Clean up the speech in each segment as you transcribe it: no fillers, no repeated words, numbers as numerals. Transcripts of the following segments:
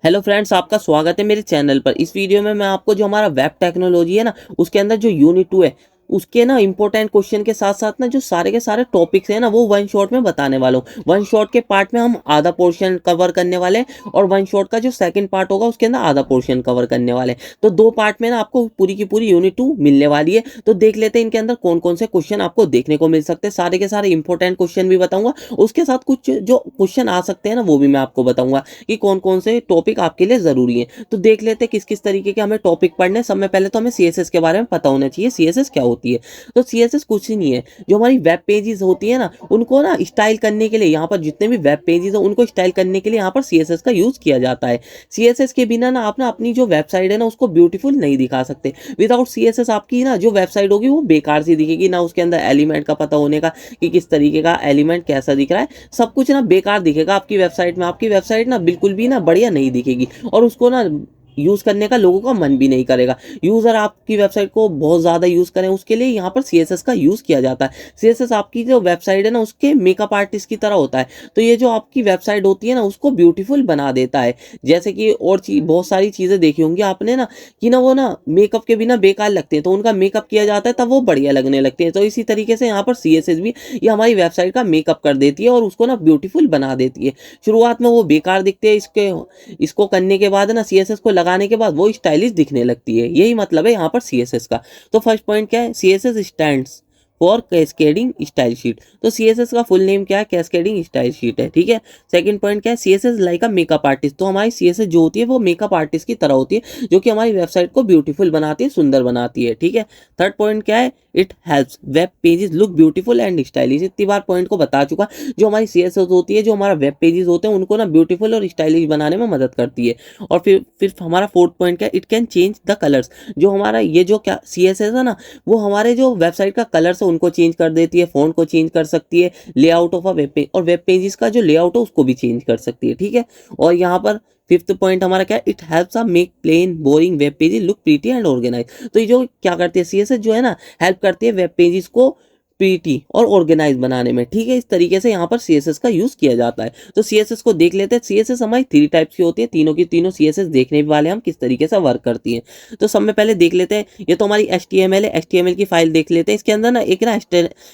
Hello friends, आपका स्वागत है मेरे चैनल पर। इस वीडियो में मैं आपको जो हमारा वेब टेक्नोलॉजी है ना, उसके अंदर जो यूनिट 2 है उसके ना इंपॉर्टेंट क्वेश्चन के साथ साथ ना जो सारे के सारे टॉपिक्स हैं ना वो वन शॉट में बताने वाला हूँ। वन शॉट के पार्ट में हम आधा पोर्शन कवर करने वाले हैं और वन शॉट का जो सेकंड पार्ट होगा उसके अंदर आधा पोर्शन कवर करने वाले हैं। तो दो पार्ट में ना आपको पूरी की पूरी यूनिट 2 मिलने वाली है। तो देख लेते हैं इनके अंदर कौन कौन से क्वेश्चन आपको देखने को मिल सकते हैं। सारे के सारे इंपॉर्टेंट क्वेश्चन भी बताऊंगा, उसके साथ कुछ जो क्वेश्चन आ सकते हैं ना वो भी मैं आपको बताऊंगा कि कौन कौन से टॉपिक आपके लिए जरूरी है। तो देख लेते हैं किस किस तरीके के हमें टॉपिक पढ़ने हैं। सबसे पहले तो हमें सीएसएस के बारे में पता होना चाहिए, सीएसएस क्या होती है। तो सीएसएस कुछ ही नहीं है, जो हमारी वेब पेजेस होती है ना उनको ना स्टाइल करने के लिए, यहाँ पर जितने भी वेब पेजेस हैं उनको स्टाइल करने के लिए यहाँ पर सीएसएस का यूज किया जाता है। सीएसएस के बिना ना आप ना अपनी जो वेबसाइट है ना उसको ब्यूटीफुल नहीं दिखा सकते। विदाउट सीएसएस आपकी ना जो वेबसाइट होगी वो बेकार सी दिखेगी, ना उसके अंदर एलिमेंट का पता होने का कि किस तरीके का एलिमेंट कैसा दिख रहा है, सब कुछ ना बेकार दिखेगा आपकी वेबसाइट में। आपकी वेबसाइट ना बिल्कुल भी ना बढ़िया नहीं दिखेगी और उसको ना यूज करने का लोगों का मन भी नहीं करेगा। यूजर आपकी वेबसाइट को बहुत ज्यादा यूज करें उसके लिए यहाँ पर सीएसएस का यूज किया जाता है। सीएसएस आपकी जो वेबसाइट है ना उसके मेकअप आर्टिस्ट की तरह होता है। तो ये जो आपकी वेबसाइट होती है ना उसको ब्यूटीफुल बना देता है। जैसे कि और बहुत सारी चीजें देखी होंगी आपने ना कि ना वो ना मेकअप के बिना बेकार लगते हैं, तो उनका मेकअप किया जाता है तब वो बढ़िया लगने लगते हैं। तो इसी तरीके से यहाँ पर सीएसएस भी ये हमारी वेबसाइट का मेकअप कर देती है और उसको ना ब्यूटीफुल बना देती है। शुरुआत में वो बेकार दिखते हैं, इसको करने के बाद ना सीएसएस को लगाने के बाद वो स्टाइलिश दिखने लगती है। यही मतलब है यहाँ पर सीएसएस का। तो फर्स्ट पॉइंट क्या है, CSS stands for cascading style sheet. तो सीएसएस का फुल नेम क्या है, कैस्केडिंग स्टाइल शीट है, ठीक है। सेकंड पॉइंट क्या है, CSS like a makeup artist. तो हमारी सीएसएस जो होती है वो मेकअप आर्टिस्ट की तरह होती है जो कि हमारी वेबसाइट को ब्यूटीफुल बनाती है, सुंदर बनाती है, ठीक है। थर्ड पॉइंट क्या है, it helps web pages look beautiful and stylish. इतनी बार पॉइंट को बता चुका। जो हमारी सीएसएस होती है, जो हमारा वेब पेजेस होते हैं उनको ना ब्यूटीफुल और स्टाइलिश बनाने में मदद करती है। और फिर हमारा फोर्थ पॉइंट क्या है, it can change the colours. जो हमारा ये जो क्या सीएसएस है ना वो हमारे जो वेबसाइट का कलर्स है उनको चेंज कर देती है, फॉन्ट को चेंज कर सकती है, layout of a web page, और वेब पेजेस का जो लेआउट है उसको भी चेंज कर सकती है, ठीक है। और यहाँ पर फिफ्थ पॉइंट हमारा क्या है, it helps a make plain boring web pages look pretty and organize. तो ये जो क्या करती है सीएसएस जो है ना, हेल्प करती है वेब पेजेस को प्रीटी और ऑर्गेनाइज बनाने में, ठीक है। इस तरीके से यहाँ पर सीएसएस का यूज किया जाता है। तो सीएसएस को देख लेते हैं। सीएसएस हमारी थ्री टाइप्स की होती है, तीनों की तीनों सीएसएस देखने वाले हम किस तरीके से वर्क करती हैं। तो सब में पहले देख लेते हैं, ये तो हमारी एचटीएमएल है, एचटीएमएल की फाइल देख लेते हैं। इसके अंदर ना एक ना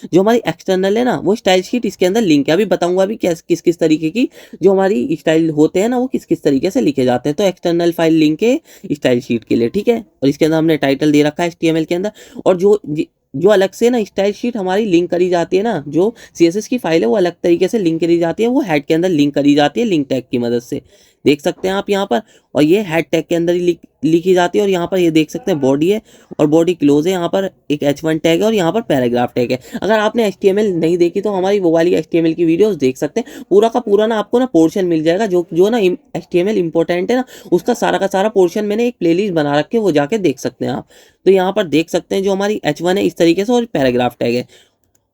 जो हमारी एक्सटर्नल है ना वो स्टाइल शीट इसके अंदर लिंक है। अभी बताऊंगा अभी किस किस तरीके की जो हमारी स्टाइल होते हैं ना वो किस किस तरीके से लिखे जाते हैं। तो एक्सटर्नल फाइल लिंक है स्टाइल शीट के लिए, ठीक है। और इसके अंदर हमने टाइटल दे रखा है एचटीएमएल के अंदर। और जो अलग से ना स्टाइल शीट हमारी लिंक करी जाती है ना, जो सीएसएस की फाइल है वो अलग तरीके से लिंक करी जाती है, वो हेड के अंदर लिंक करी जाती है लिंक टैग की मदद से, देख सकते हैं आप यहाँ पर। और ये हेड टैग के अंदर ही लिखी जाती है। और यहाँ पर ये देख सकते हैं बॉडी है और बॉडी क्लोज है, यहाँ पर एक H1 टैग है और यहाँ पर पैराग्राफ टैग है। अगर आपने एचटीएमएल नहीं देखी तो हमारी वो वाली एचटीएमएल की वीडियोस देख सकते हैं। पूरा का पूरा ना आपको ना पोर्शन मिल जाएगा, जो जो ना एचटीएमएल इंपॉर्टेंट है ना उसका सारा का सारा पोर्शन मैंने एक प्लेलिस्ट बना रखे, वो जाके देख सकते हैं आप। तो यहाँ पर देख सकते हैं जो हमारी H1 है इस तरीके से और पैराग्राफ टैग है।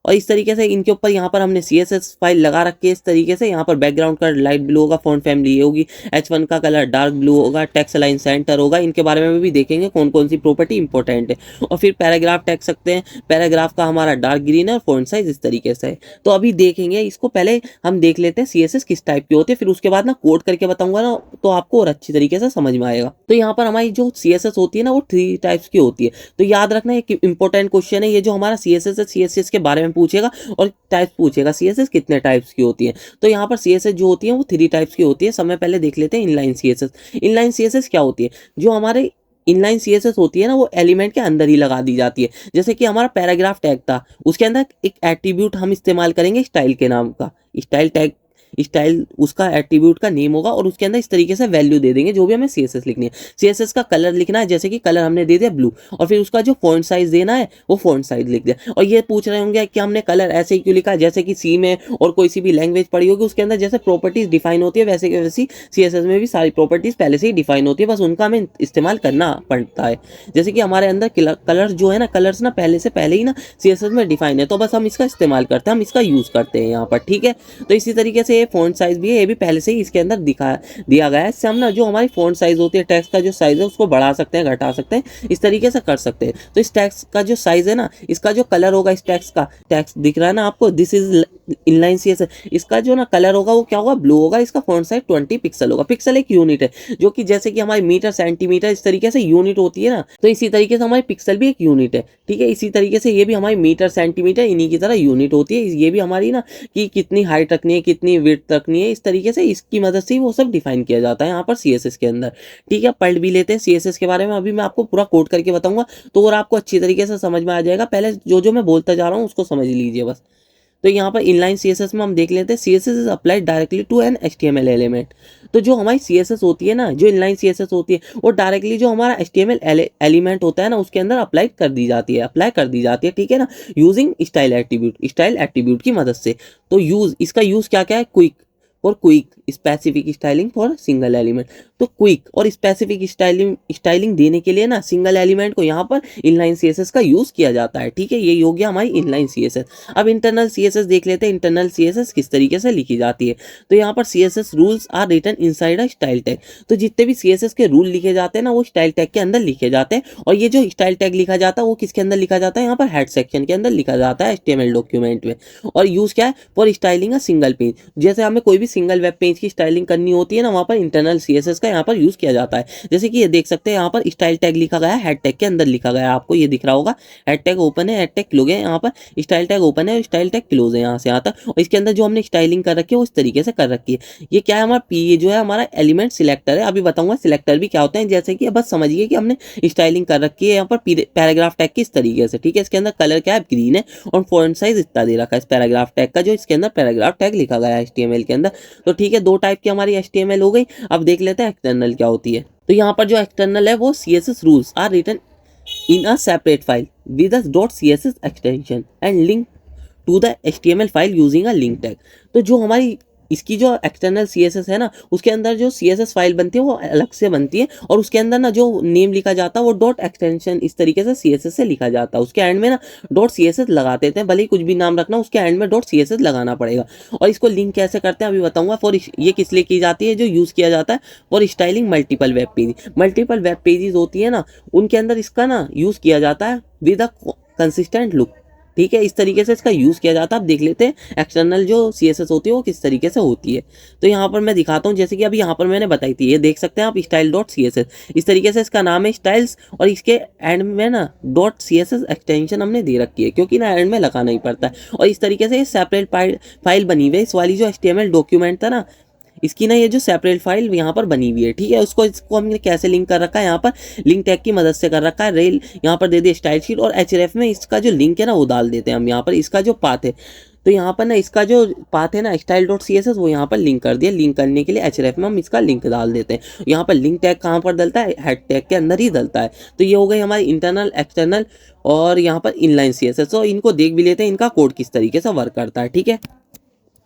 और इस तरीके से इनके ऊपर यहाँ पर हमने CSS फाइल लगा रखी है इस तरीके से। यहाँ पर बैकग्राउंड का लाइट ब्लू होगा, फॉन्ट फैमिली ये होगी, H1 का कलर डार्क ब्लू होगा, टेक्स्ट लाइन सेंटर होगा। इनके बारे में भी देखेंगे कौन कौन सी प्रॉपर्टी इंपॉर्टेंट है। और फिर पैराग्राफ देख सकते हैं, पैराग्राफ का हमारा डार्क ग्रीन है और फॉन्ट साइज इस तरीके से है। तो अभी देखेंगे इसको, पहले हम देख लेते हैं CSS किस टाइप की होती है, फिर उसके बाद ना कोड करके बताऊंगा ना तो आपको और अच्छी तरीके से समझ में आएगा। तो यहाँ पर हमारी जो CSS होती है ना वो 3 टाइप्स की होती है। तो याद रखना एक इंपॉर्टेंट क्वेश्चन है, ये जो हमारा CSS है CSS के बारे में पूछेगा और टाइप्स पूछेगा, सीएसएस कितने टाइप्स की होती है। तो यहाँ पर सीएसएस जो होती है वो 3 टाइप्स की होती है। समय पहले देख लेते हैं इनलाइन सीएसएस। इनलाइन सीएसएस क्या होती है, जो हमारे इनलाइन सीएसएस होती है ना वो एलिमेंट के अंदर ही लगा दी जाती है। जैसे कि हमारा पैराग्राफ टैग था, उसके अंदर एक एट्रीब्यूट हम इस्तेमाल करेंगे स्टाइल के नाम का, स्टाइल टैग, स्टाइल उसका एट्रीब्यूट का नेम होगा और उसके अंदर इस तरीके से वैल्यू दे देंगे जो भी हमें सीएसएस लिखनी है। सीएसएस का कलर लिखना है, जैसे कि कलर हमने दे दिया ब्लू, और फिर उसका जो फॉन्ट साइज देना है वो फॉन्ट साइज लिख दिया। और ये पूछ रहे होंगे कि हमने कलर ऐसे ही क्यों लिखा, जैसे कि सी में और कोई सी भी लैंग्वेज पढ़ी होगी उसके अंदर जैसे प्रॉपर्टीज डिफाइन होती है वैसे की वैसी सीएसएस में भी सारी प्रॉपर्टीज पहले से ही डिफाइन होती है, बस उनका हमें इस्तेमाल करना पड़ता है। जैसे कि हमारे अंदर कलर जो है ना, कलर्स ना पहले ही ना सीएसएस में डिफाइन है, तो बस हम इसका इस्तेमाल करते हैं, हम इसका यूज करते हैं यहाँ पर, ठीक है। तो इसी तरीके से ये फ़ॉन्ट साइज़ भी है, ये भी पहले से ही इसके अंदर दिया गया है। इससे हम ना जो हमारी फ़ॉन्ट साइज़ होती है, टेक्स्ट का जो साइज़ है उसको बढ़ा सकते हैं, घटा सकते हैं, इस तरीके से कर सकते हैं। तो इस टेक्स्ट का जो साइज़ है ना, इसका जो कलर होगा इस टेक्स्ट का, टेक्स्ट दिख रहा है ना आपको, दिस इज़ इनलाइन सीएसएस, इसका जो ना कलर होगा वो क्या होगा, ब्लू होगा। इसका फ़ॉन्ट साइज़ 20 पिक्सल होगा। पिक्सल एक यूनिट है, जो कि जैसे कि हमारी मीटर, सेंटीमीटर इस तरीके से यूनिट होती है ना, तो इसी तरीके से हमारी पिक्सल भी एक यूनिट है, ठीक है। इसी तरीके से ये भी हमारी मीटर, सेंटीमीटर इन्हीं की तरह यूनिट होती है। ये भी हमारी ना कि कितनी हाइट रखनी है, कितनी विड्थ रखनी है, इस तरीके से इसकी मदद से ही वो सब डिफाइन किया जाता है यहाँ पर सीएसएस के अंदर, ठीक है। पढ़ भी लेते हैं सीएसएस के बारे में। अभी मैं आपको पूरा कोड करके बताऊंगा तो और आपको अच्छी तरीके से समझ में आ जाएगा। पहले जो मैं बोलता जा रहा हूँ उसको समझ लीजिए बस। तो यहाँ पर इनलाइन सीएसएस में हम देख लेते हैं, CSS is applied directly to an HTML element. तो जो हमारी सीएसएस होती है ना, जो इनलाइन सीएसएस होती है, वो डायरेक्टली जो हमारा एचटीएमएल एलिमेंट होता है ना उसके अंदर अप्लाई कर दी जाती है, ठीक है ना, यूजिंग स्टाइल एट्रीब्यूट की मदद से। तो इसका यूज क्या क्या है, quick specific styling for single element. तो क्विक और स्पेसिफिक स्टाइलिंग देने के लिए ना सिंगल एलिमेंट को यहाँ पर इनलाइन सीएसएस का यूज किया जाता है, ठीक है। ये हो गया हमारी इनलाइन सीएसएस। अब इंटरनल सीएसएस देख लेते हैं, इंटरनल सीएसएस किस तरीके से लिखी जाती है। तो यहाँ पर CSS rules are written inside a style tag. तो जितने भी सीएसएस के रूल लिखे जाते हैं ना वो स्टाइल टैग के अंदर लिखे जाते हैं। और ये जो स्टाइल टैग लिखा जाता है वो किसके अंदर लिखा जाता है, यहाँ पर हेड सेक्शन के अंदर लिखा जाता है एचटीएमएल डॉक्यूमेंट में। और यूज क्या है, for styling a single page. जैसे हमें कोई भी सिंगल वेब पेज की स्टाइलिंग करनी होती है ना, वहाँ पर इंटरनल सीएसएस का यहाँ पर यूज किया जाता है। जैसे कि ये देख सकते हैं यहाँ पर स्टाइल टैग लिखा गया है, हेड टैग के अंदर लिखा गया है, आपको ये दिख रहा होगा। हेड टैग ओपन है, हेड टैग क्लोज है, यहाँ पर स्टाइल टैग ओपन है और स्टाइल टैग क्लोज है यहाँ से यहाँ तक। और इसके अंदर जो हमने स्टाइलिंग कर रखी है वो इस तरीके से कर रखी है। ये क्या है, हमारा ये जो है हमारा एलिमेंट सिलेक्टर है। अभी बताऊंगा सिलेक्टर भी क्या होते हैं। जैसे कि बस समझिए कि हमने स्टाइलिंग कर रखी है यहाँ पर पैराग्राफ टैग की इस तरीके से, ठीक है। इसके अंदर कलर क्या है, ग्रीन है, और फॉन्ट साइज इतना दे रखा है इस पैराग्राफ टैग का, जो इसके अंदर पैराग्राफ टैग लिखा गया है एचटीएमएल के अंदर। तो ठीक है, दो टाइप की हमारी एचटीएमएल हो गई। अब देख लेते हैं एक्सटर्नल क्या होती है। तो यहाँ पर जो एक्सटर्नल है वो CSS rules are written in a separate file with a .css extension and link to the HTML file using a link tag. तो जो हमारी इसकी जो एक्सटर्नल CSS है ना, उसके अंदर जो CSS फाइल बनती है वो अलग से बनती है, और उसके अंदर ना जो नेम लिखा जाता है वो डॉट एक्सटेंशन इस तरीके से CSS से लिखा जाता है। उसके एंड में ना डॉट CSS लगा देते हैं, भले ही कुछ भी नाम रखना उसके एंड में डॉट CSS लगाना पड़ेगा। और इसको लिंक कैसे करते हैं अभी बताऊंगा। फॉर ये किस लिए की जाती है, जो यूज़ किया जाता है for styling multiple web pages होती है ना, उनके अंदर इसका ना यूज़ किया जाता है विद अ कंसिस्टेंट लुक, ठीक है। इस तरीके से इसका यूज़ किया जाता है। अब देख लेते हैं एक्सटर्नल जो CSS होती है वो किस तरीके से होती है। तो यहाँ पर मैं दिखाता हूँ, जैसे कि अभी यहाँ पर मैंने बताई थी, ये देख सकते हैं आप स्टाइल डॉट CSS, इस तरीके से इसका नाम है स्टाइल्स, और इसके एंड में ना डॉट CSS एक्सटेंशन हमने दे रखी है, क्योंकि ना एंड में लगाना ही पड़ता है। और इस तरीके से ये सेपरेट फाइल बनी हुई है। इस वाली जो HTML डॉक्यूमेंट था ना, इसकी ना ये जो सेपरेट फाइल यहाँ पर बनी हुई है, ठीक है। इसको हमने कैसे लिंक कर रखा है, यहाँ पर लिंक टैग की मदद से कर रखा है। रेल यहाँ पर दे दिया स्टाइल शीट, और href में इसका जो लिंक है ना वो डाल देते हैं हम यहाँ पर, इसका जो पाथ है। तो यहाँ पर ना इसका जो पाथ है ना स्टाइल डॉट CSS वो यहाँ पर लिंक कर दिया। लिंक करने के लिए href में हम इसका लिंक डाल देते हैं। यहाँ पर लिंक टैग कहाँ पर डलता है, हेड टैग के अंदर ही डलता है। तो ये हो गई हमारी इंटरनल, एक्सटर्नल और यहाँ पर इनलाइन CSS। तो इनको देख भी लेते हैं इनका कोड किस तरीके से वर्क करता है, ठीक है।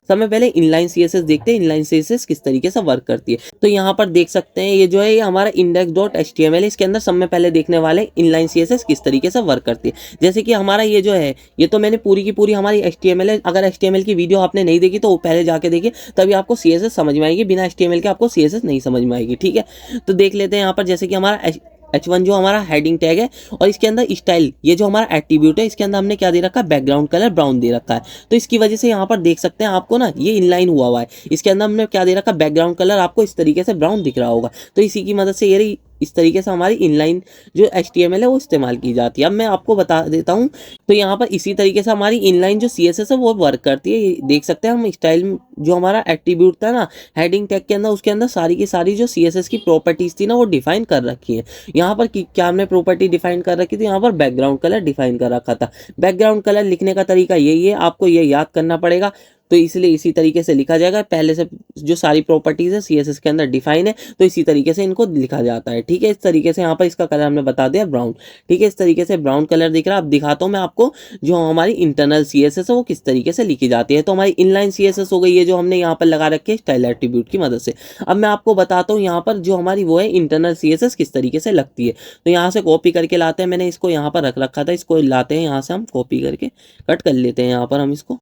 सबसे पहले इनलाइन CSS देखते हैं, इनलाइन CSS किस तरीके से वर्क करती है। तो यहाँ पर देख सकते हैं ये जो है ये हमारा index.html है। इसके अंदर सब में पहले देखने वाले इनलाइन CSS किस तरीके से वर्क करती है। जैसे कि हमारा ये जो है, ये तो मैंने पूरी की पूरी हमारी HTML है। अगर HTML की वीडियो आपने नहीं देखी तो वो पहले जाके देखिए, तभी आपको CSS समझ में आएगी। बिना HTML के आपको CSS नहीं समझ में आएगी, ठीक है। तो देख लेते हैं यहाँ पर, जैसे कि हमारा H1 जो हमारा हेडिंग टैग है, और इसके अंदर स्टाइल, ये जो हमारा एट्रीब्यूट है, इसके अंदर हमने क्या दे रखा है, बैकग्राउंड कलर ब्राउन दे रखा है। तो इसकी वजह से यहाँ पर देख सकते हैं आपको ना ये इनलाइन हुआ है। इसके अंदर हमने क्या दे रखा है, बैकग्राउंड कलर आपको इस तरीके से ब्राउन दिख रहा होगा। तो इसी की मदद से ये इस तरीके से हमारी इनलाइन जो HTML है वो इस्तेमाल की जाती है। अब मैं आपको बता देता हूँ। तो यहाँ पर इसी तरीके से हमारी इनलाइन जो CSS है वो वर्क करती है। देख सकते हैं हम स्टाइल जो हमारा एट्रीब्यूट था ना हेडिंग टैग के अंदर, उसके अंदर सारी की सारी जो CSS की प्रॉपर्टीज थी ना वो डिफाइन कर रखी है। यहाँ पर क्या हमने प्रॉपर्टी डिफाइन कर रखी थी, यहाँ पर बैकग्राउंड कलर डिफाइन कर रखा था। बैकग्राउंड कलर लिखने का तरीका यही है, आपको ये याद करना पड़ेगा। तो इसलिए इसी तरीके से लिखा जाएगा। पहले से जो सारी प्रॉपर्टीज है CSS के अंदर डिफाइन है, तो इसी तरीके से इनको लिखा जाता है, ठीक है। इस तरीके से यहाँ पर इसका कलर हमने बता दिया ब्राउन, ठीक है। इस तरीके से ब्राउन कलर दिख रहा है। अब दिखाता हूँ मैं आपको जो हमारी इंटरनल CSS है वो किस तरीके से लिखी जाती है। तो हमारी इनलाइन CSS हो गई है जो हमने यहाँ पर लगा रखी है स्टाइल एट्रीब्यूट की मदद से। अब मैं आपको बताता हूँ यहाँ पर जो हमारी वो है इंटरनल CSS किस तरीके से लगती है। तो यहाँ से कॉपी करके लाते हैं, मैंने इसको यहाँ पर रख रखा था, इसको लाते हैं यहाँ से हम कॉपी करके कट कर लेते हैं यहाँ पर हम इसको।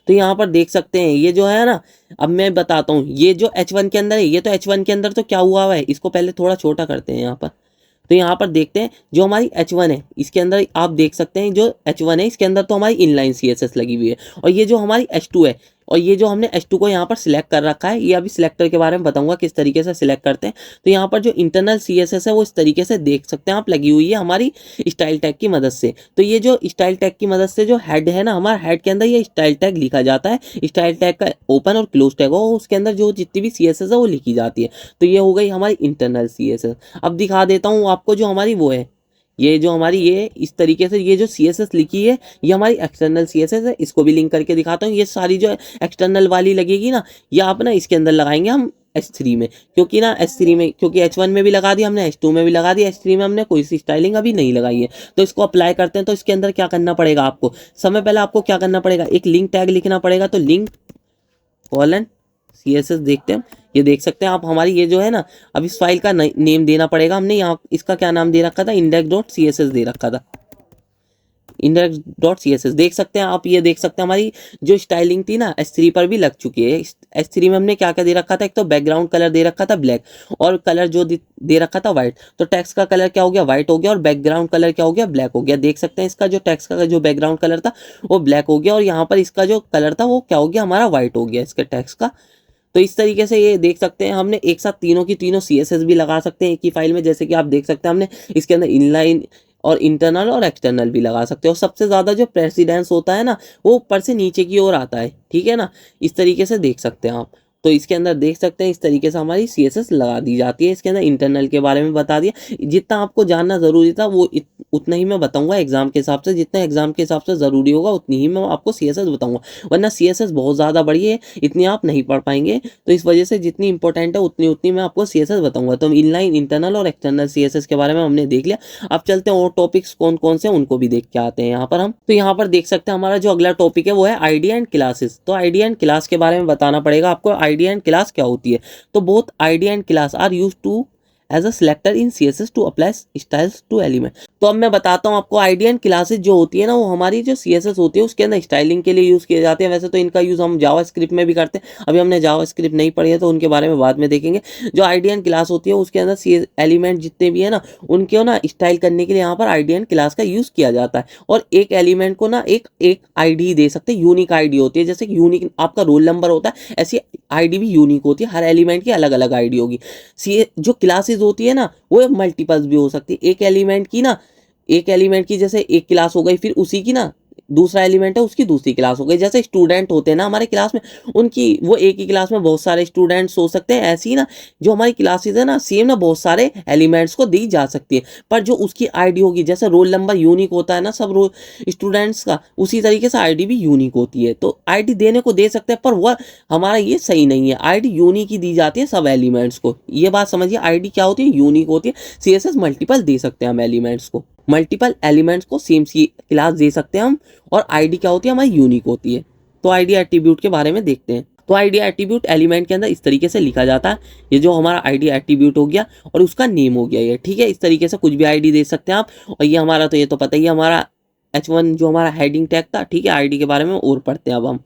तो यहाँ पर देख सकते हैं ये जो है ना, अब मैं बताता हूँ ये जो H1 के अंदर है, ये तो H1 के अंदर तो क्या हुआ है, इसको पहले थोड़ा छोटा करते हैं यहाँ पर। तो यहाँ पर देखते हैं जो हमारी H1 है इसके अंदर आप देख सकते हैं जो H1 है इसके अंदर तो हमारी इनलाइन CSS लगी हुई है, और ये जो हमारी H2 है, और ये जो हमने H2 को यहाँ पर सिलेक्ट कर रखा है, ये अभी सिलेक्टर के बारे में बताऊंगा किस तरीके से सिलेक्ट करते हैं। तो यहाँ पर जो इंटरनल CSS है वो इस तरीके से देख सकते हैं आप, लगी हुई है हमारी स्टाइल टैग की मदद से। तो ये जो स्टाइल टैग की मदद से जो हेड है ना, हमारा हेड के अंदर ये स्टाइल टैग लिखा जाता है, स्टाइल टैग का ओपन और क्लोज टैग हो उसके अंदर जो जितनी भी CSS है वो लिखी जाती है। तो ये हो गई हमारी इंटरनल CSS। अब दिखा देता हूँ आपको जो हमारी वो है, ये जो हमारी ये इस तरीके से ये जो CSS लिखी है ये हमारी एक्सटर्नल CSS है, इसको भी लिंक करके दिखाता हूँ। ये सारी जो एक्सटर्नल वाली लगेगी ना, ये आप ना इसके अंदर लगाएंगे हम H3 में, क्योंकि ना H3 में, क्योंकि H1 में भी लगा दिया हमने, H2 में भी लगा दिया, H3 में हमने कोई सी स्टाइलिंग अभी नहीं लगाई है। तो इसको अप्लाई करते हैं। तो इसके अंदर क्या करना पड़ेगा आपको, समय पहले आपको क्या करना पड़ेगा, एक लिंक टैग लिखना पड़ेगा। तो लिंक कॉलन CSS देखते हैं, ये देख सकते हैं आप हमारी ये जो है ना, अब इस फाइल का नेम देना पड़ेगा। हमने यहाँ इसका क्या नाम दे रखा था, index.css दे रखा था, index.css देख सकते हैं आप। ये देख सकते हैं हमारी जो स्टाइलिंग थी ना H3 पर भी लग चुकी है। H3 में हमने क्या क्या दे रखा था, एक तो बैकग्राउंड कलर दे रखा था ब्लैक, और कलर जो दे रखा था व्हाइट। तो टेक्स्ट का कलर क्या हो गया, व्हाइट हो गया, और बैकग्राउंड कलर क्या हो गया, ब्लैक हो गया। देख सकते हैं इसका जो टेक्स्ट का जो बैकग्राउंड कलर था वो ब्लैक हो गया, और यहाँ पर इसका जो कलर था वो क्या हो गया, हमारा व्हाइट हो गया इसके टेक्स्ट का। तो इस तरीके से ये देख सकते हैं हमने एक साथ तीनों की तीनों CSS भी लगा सकते हैं एक ही फाइल में। जैसे कि आप देख सकते हैं हमने इसके अंदर इनलाइन और इंटरनल और एक्सटर्नल भी लगा सकते हैं। और सबसे ज़्यादा जो प्रेसिडेंस होता है ना वो ऊपर से नीचे की ओर आता है, ठीक है ना, इस तरीके से देख सकते हैं आप। तो इसके अंदर देख सकते हैं इस तरीके से हमारी CSS लगा दी जाती है। इसके अंदर इंटरनल के बारे में बता दिया, जितना आपको जानना ज़रूरी था वो उतना ही मैं बताऊंगा एग्जाम के हिसाब से, जितना एग्जाम के हिसाब से ज़रूरी होगा उतनी ही मैं आपको CSS बताऊंगा, वरना CSS बहुत ज़्यादा बड़ी है, इतनी आप नहीं पढ़ पाएंगे। तो इस वजह से जितनी इंपॉर्टेंट है उतनी उतनी मैं आपको CSS बताऊंगा। तो इनलाइन, इंटरनल और एक्सटर्नल CSS के बारे में हमने देख लिया। अब चलते हैं और टॉपिक्स कौन कौन से उनको भी देख के आते हैं यहाँ पर हम। तो यहाँ पर देख सकते हैं हमारा जो अगला टॉपिक है वो है ID एंड क्लासेस। तो ID एंड क्लास के बारे में बताना पड़ेगा आपको। ID एंड क्लास क्या होती है, तो both ID and class are used to as a selector in CSS to apply styles to element. तो अब मैं बताता हूँ आपको ID एंड क्लासेस जो होती है ना वो हमारी जो CSS होती है उसके अंदर स्टाइलिंग के लिए यूज़ किए जाते हैं। वैसे तो इनका यूज़ हम जावास्क्रिप्ट में भी करते हैं, अभी हमने जावास्क्रिप्ट नहीं पढ़ी है तो उनके बारे में बाद में देखेंगे। जो ID एंड क्लास होती है उसके अंदर एलिमेंट जितने भी है ना उनके ना स्टाइल करने के लिए यहाँ पर ID एंड क्लास का यूज़ किया जाता है। और एक एलिमेंट को ना एक ID दे सकते हैं, यूनिक ID होती है। जैसे यूनिक आपका रोल नंबर होता है, ऐसी ID भी यूनिक होती है, हर एलिमेंट की अलग अलग ID होगी। जो क्लासेस होती है ना वो मल्टीपल्स भी हो सकती है। एक एलिमेंट की जैसे एक क्लास हो गई, फिर उसी की ना दूसरा एलिमेंट है उसकी दूसरी क्लास हो गई। जैसे स्टूडेंट होते हैं ना हमारे क्लास में, उनकी वो एक ही क्लास में बहुत सारे स्टूडेंट्स हो सकते हैं। ऐसे ही ना जो हमारी क्लासेस है ना सेम ना बहुत सारे एलिमेंट्स को दी जा सकती है, पर जो उसकी ID होगी, जैसे रोल नंबर यूनिक होता है ना सब स्टूडेंट्स का, उसी तरीके से ID भी यूनिक होती है। तो ID देने को दे सकते हैं, पर वह हमारा ये सही नहीं है। ID यूनिक ही दी जाती है सब एलिमेंट्स को, ये बात समझिए। ID क्या होती है, यूनिक होती है। CSS मल्टीपल दे सकते हैं हम एलिमेंट्स को, मल्टीपल एलिमेंट्स को सेम क्लास दे सकते हैं हम। और ID क्या होती है, हमारी यूनिक होती है। तो ID एट्रीब्यूट के बारे में देखते हैं। तो ID एट्रीब्यूट एलिमेंट के अंदर इस तरीके से लिखा जाता है। ये जो हमारा ID एट्रीब्यूट हो गया और उसका नेम हो गया ये, ठीक है। इस तरीके से कुछ भी ID दे सकते हैं आप। और ये हमारा तो ये तो पता ही है, हमारा H1 जो हमारा हेडिंग टैग था, ठीक है। ID के बारे में और पढ़ते हैं अब हम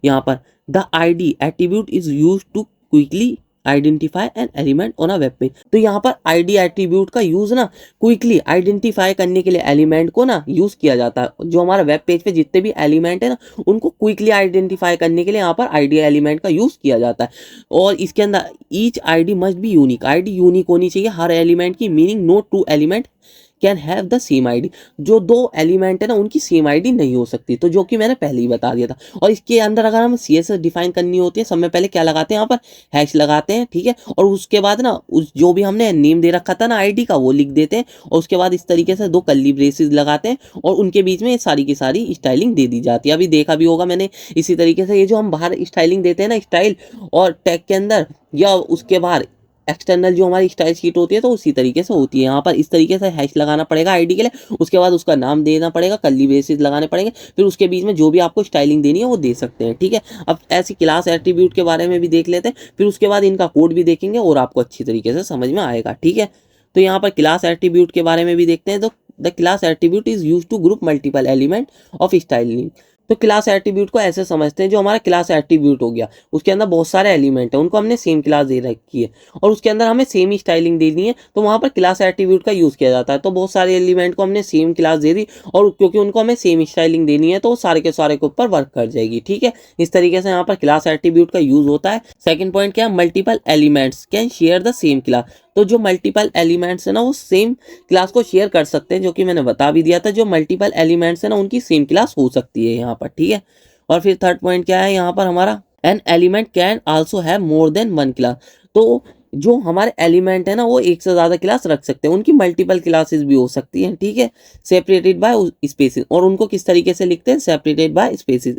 यहाँ पर। The ID attribute is use to quickly identify an element on a web page. तो यहाँ पर ID एट्रीब्यूट का यूज ना क्विकली आइडेंटिफाई करने के लिए एलिमेंट को ना यूज किया जाता है। जो हमारा वेब पेज पे जितने भी एलिमेंट है ना उनको क्विकली आइडेंटिफाई करने के लिए यहाँ पर ID एलिमेंट का यूज किया जाता है। और इसके अंदर each ID must be unique, ID unique होनी चाहिए हर एलिमेंट की। Meaning no two element can have the same ID, जो दो एलिमेंट है ना उनकी सेम ID नहीं हो सकती, तो जो कि मैंने पहले ही बता दिया था। और इसके अंदर अगर हम CSS डिफाइन करनी होती है, सब में पहले क्या लगाते हैं, यहाँ पर हैश लगाते हैं, ठीक है। और उसके बाद ना उस जो भी हमने नेम दे रखा था ना ID का वो लिख देते हैं, और उसके बाद इस तरीके से दो कर्ली ब्रेसेस लगाते हैं और उनके बीच में सारी की सारी स्टाइलिंग दे दी जाती है। अभी देखा भी होगा मैंने इसी तरीके से, ये जो हम बाहर स्टाइलिंग देते हैं ना स्टाइल और टैग के अंदर या उसके बाहर एक्सटर्नल जो हमारी स्टाइल शीट होती है तो उसी तरीके से होती है। यहाँ पर इस तरीके से हैश लगाना पड़ेगा ID के लिए, उसके बाद उसका नाम देना पड़ेगा, कर्ली ब्रेसेस लगाने पड़ेंगे, फिर उसके बीच में जो भी आपको स्टाइलिंग देनी है वो दे सकते हैं, ठीक है। अब ऐसी क्लास एट्रीब्यूट के बारे में भी देख लेते हैं, फिर उसके बाद इनका कोड भी देखेंगे और आपको अच्छी तरीके से समझ में आएगा, ठीक है। तो यहाँ पर क्लास एट्रीब्यूट के बारे में भी देखते हैं। तो the class attribute is use to group multiple element of styling. तो क्लास एट्रीब्यूट को ऐसे समझते हैं, जो हमारा क्लास एट्रीब्यूट हो गया उसके अंदर बहुत सारे एलिमेंट हैं, उनको हमने सेम क्लास दे रखी है और उसके अंदर हमें सेम ही स्टाइलिंग देनी है, तो वहाँ पर क्लास एट्रीब्यूट का यूज़ किया जाता है। तो बहुत सारे एलिमेंट को हमने सेम क्लास दे दी और क्योंकि उनको हमें सेम स्टाइलिंग देनी है तो वो सारे के सारे के ऊपर वर्क कर जाएगी। ठीक है, इस तरीके से यहाँ पर क्लास एट्रीब्यूट का यूज़ होता है। सेकेंड पॉइंट क्या है, multiple elements can share the same class. तो जो मल्टीपल एलिमेंट्स है ना वो सेम क्लास को शेयर कर सकते हैं, जो कि मैंने बता भी दिया था। जो मल्टीपल एलिमेंट्स है ना उनकी सेम क्लास हो सकती है यहाँ पर। ठीक है, और फिर थर्ड पॉइंट क्या है यहाँ पर हमारा, an element can also have more than one class. तो जो हमारे एलिमेंट है ना वो एक से ज़्यादा क्लास रख सकते हैं, उनकी मल्टीपल क्लासेस भी हो सकती हैं। ठीक है, सेपरेटेड बाय स्पेसिस, और उनको किस तरीके से लिखते हैं, सेपरेटेड बाय स्पेसिस,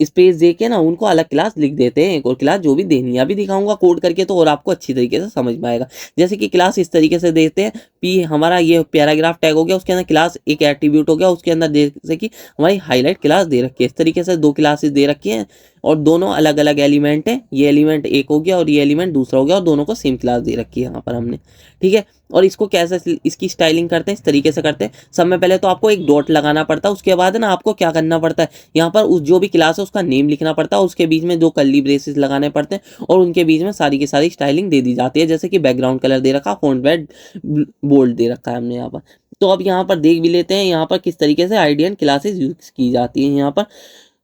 स्पेस दे के ना उनको अलग क्लास लिख देते हैं, एक और क्लास जो भी देनी है। अभी दिखाऊंगा कोड करके तो और आपको अच्छी तरीके से समझ में आएगा। जैसे कि क्लास इस तरीके से देते हैं, पी हमारा ये पैराग्राफ टैग हो गया, उसके अंदर क्लास एक एट्रीब्यूट हो गया, उसके अंदर जैसे कि हमारी हाईलाइट क्लास दे रखी है। इस तरीके से दो क्लासेस दे रखी हैं और दोनों अलग अलग एलिमेंट है, ये एलिमेंट एक हो गया और ये एलिमेंट दूसरा हो गया, और दोनों को सेम क्लास दे रखी है यहाँ पर हमने। ठीक है, और इसको कैसे इसकी स्टाइलिंग करते हैं, इस तरीके से करते हैं। सब में पहले तो आपको एक डॉट लगाना पड़ता है, उसके बाद ना आपको क्या करना पड़ता है, यहाँ पर उस जो भी क्लास है उसका नेम लिखना पड़ता है, उसके बीच में दो कर्ली ब्रेसेस लगाने पड़ते हैं और उनके बीच में सारी की सारी स्टाइलिंग दे दी जाती है। जैसे कि बैकग्राउंड कलर दे रखा, फॉन्ट वेट बोल्ड दे रखा है हमने यहाँ पर। तो अब यहाँ पर देख भी लेते हैं यहाँ पर किस तरीके से आईडीएन क्लासेस यूज की जाती हैं यहाँ पर।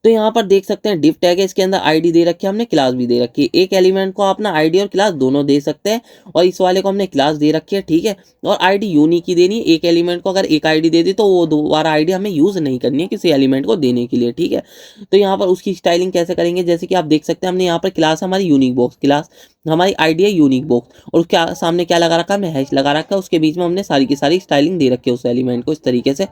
तो यहाँ पर देख सकते हैं डिव टैग है, इसके अंदर आईडी दे रखी है हमने, क्लास भी दे रखी है। एक एलिमेंट को अपना आईडी और क्लास दोनों दे सकते हैं, और इस वाले को हमने क्लास दे रखी है। ठीक है, और आईडी यूनिक ही देनी है। एक एलिमेंट को अगर एक आईडी दे दी तो वो दोबारा आईडी हमें यूज नहीं करनी है किसी एलिमेंट को देने के लिए। ठीक है, तो यहाँ पर उसकी स्टाइलिंग कैसे करेंगे, जैसे कि आप देख सकते हैं हमने यहाँ पर क्लास हमारी यूनिक बॉक्स, क्लास हमारी आईडी है यूनिक बॉक्स, और उसके सामने क्या लगा रखा है, हमने हैश लगा रखा है, उसके बीच में हमने सारी की सारी स्टाइलिंग दे रखी है उस एलिमेंट को इस तरीके से।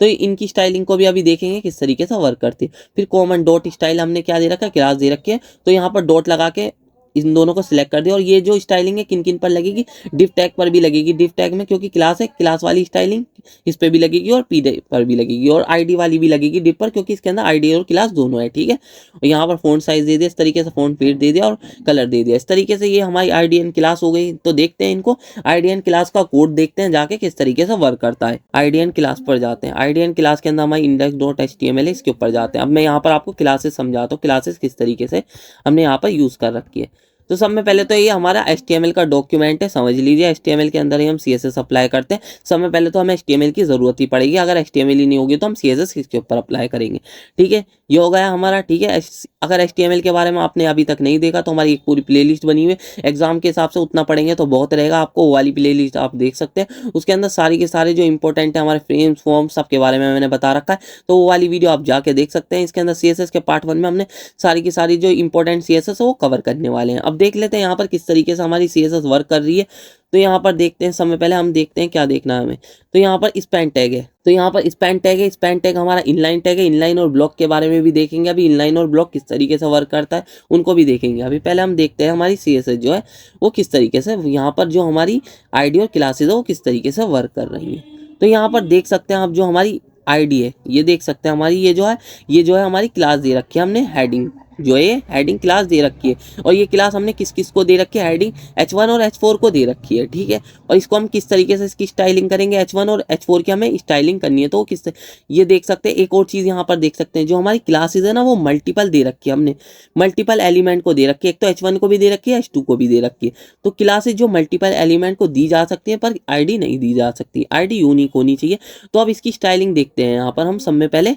तो इनकी स्टाइलिंग को भी अभी देखेंगे किस तरीके से वर्क करती है। फिर कॉमन डॉट स्टाइल हमने क्या दे रखा है, क्लास दे रखी है, तो यहाँ पर डॉट लगा के इन दोनों को सिलेक्ट कर दिया। और ये जो स्टाइलिंग है किन किन पर लगेगी, डिव टैग पर भी लगेगी। डिव टैग में क्योंकि क्लास है, क्लास वाली स्टाइलिंग इस पे भी लगेगी और पी पर भी लगेगी, और आईडी वाली भी लगेगी डिव पर, क्योंकि इसके अंदर आईडी और क्लास दोनों है। ठीक है, और यहाँ पर फोन साइज दे दिया इस तरीके से, फोन पेड दे दिया और कलर दे दिया इस तरीके से। ये हमारी आईडीएन क्लास हो गई। तो देखते हैं इनको, आईडीएन क्लास का कोड देखते हैं जाके किस तरीके से वर्क करता है। आईडीएन क्लास पर जाते हैं, आईडीएन क्लास के अंदर हमारी इंडेक्स डॉट एचटीएमएल है, इसके ऊपर जाते हैं। अब मैं यहाँ पर आपको क्लासेस समझाता हूँ, क्लासेस किस तरीके से हमने यहाँ पर यूज कर रखी है। तो सब में पहले तो ये हमारा HTML का डॉक्यूमेंट है, समझ लीजिए। HTML के अंदर ही हम CSS अप्लाई करते हैं। सब में पहले तो हमें HTML की ज़रूरत ही पड़ेगी, अगर HTML ही नहीं होगी तो हम CSS इसके ऊपर अप्लाई करेंगे। ठीक है, ये हो गया हमारा। ठीक है, अगर HTML के बारे में आपने अभी तक नहीं देखा तो हमारी एक पूरी प्लेलिस्ट बनी हुई है, एग्जाम के हिसाब से उतना पढ़ेंगे तो बहुत रहेगा आपको। वो वाली प्लेलिस्ट आप देख सकते हैं, उसके अंदर सारी के सारे जो इंपॉर्टेंट है हमारे फ्रेम्स फॉर्म सब के बारे में मैंने बता रखा है, तो वो वाली वीडियो आप जाके देख सकते हैं। इसके अंदर CSS के पार्ट 1 में हमने सारी की सारी जो इंपॉर्टेंट CSS है वो कवर करने वाले हैं। अब देख लेते हैं यहाँ पर किस तरीके से हमारी CSS वर्क कर रही है। तो यहाँ पर देखते हैं, समय पहले हम देखते हैं क्या देखना है हमें। तो यहाँ पर स्पैन टैग है, तो यहाँ पर स्पैन टैग है। स्पैन टैग हमारा इनलाइन टैग है। इनलाइन और ब्लॉक के बारे में भी देखेंगे अभी, इनलाइन और ब्लॉक किस तरीके से वर्क करता है उनको भी देखेंगे। अभी पहले हम देखते हैं हमारी CSS जो है वो किस तरीके से, यहाँ पर जो हमारी आईडी और क्लासेज है वो किस तरीके से वर्क कर रही है। तो यहाँ पर देख सकते हैं आप, जो हमारी आईडी है ये देख सकते हैं हमारी, ये जो है हमारी क्लास दे रखी है हमने, हेडिंग जो है हेडिंग क्लास दे रखी है। और ये क्लास हमने किस किस को दे रखी है, हेडिंग H1 और H4 को दे रखी है। ठीक है, और इसको हम किस तरीके से इसकी स्टाइलिंग करेंगे, H1 और H4 की हमें स्टाइलिंग करनी है। तो किस, ये देख सकते हैं। एक और चीज़ यहाँ पर देख सकते हैं, जो हमारी क्लासेज है ना वो मल्टीपल दे रखी है हमने, मल्टीपल एलिमेंट को दे रखी है। एक तो H1 को भी दे रखी है, H2 को भी दे रखी है। तो क्लासेज जो मल्टीपल एलिमेंट को दी जा सकती है पर आईडी नहीं दी जा सकती, आईडी यूनिक होनी चाहिए। तो अब इसकी स्टाइलिंग देखते हैं यहाँ पर हम सब में पहले।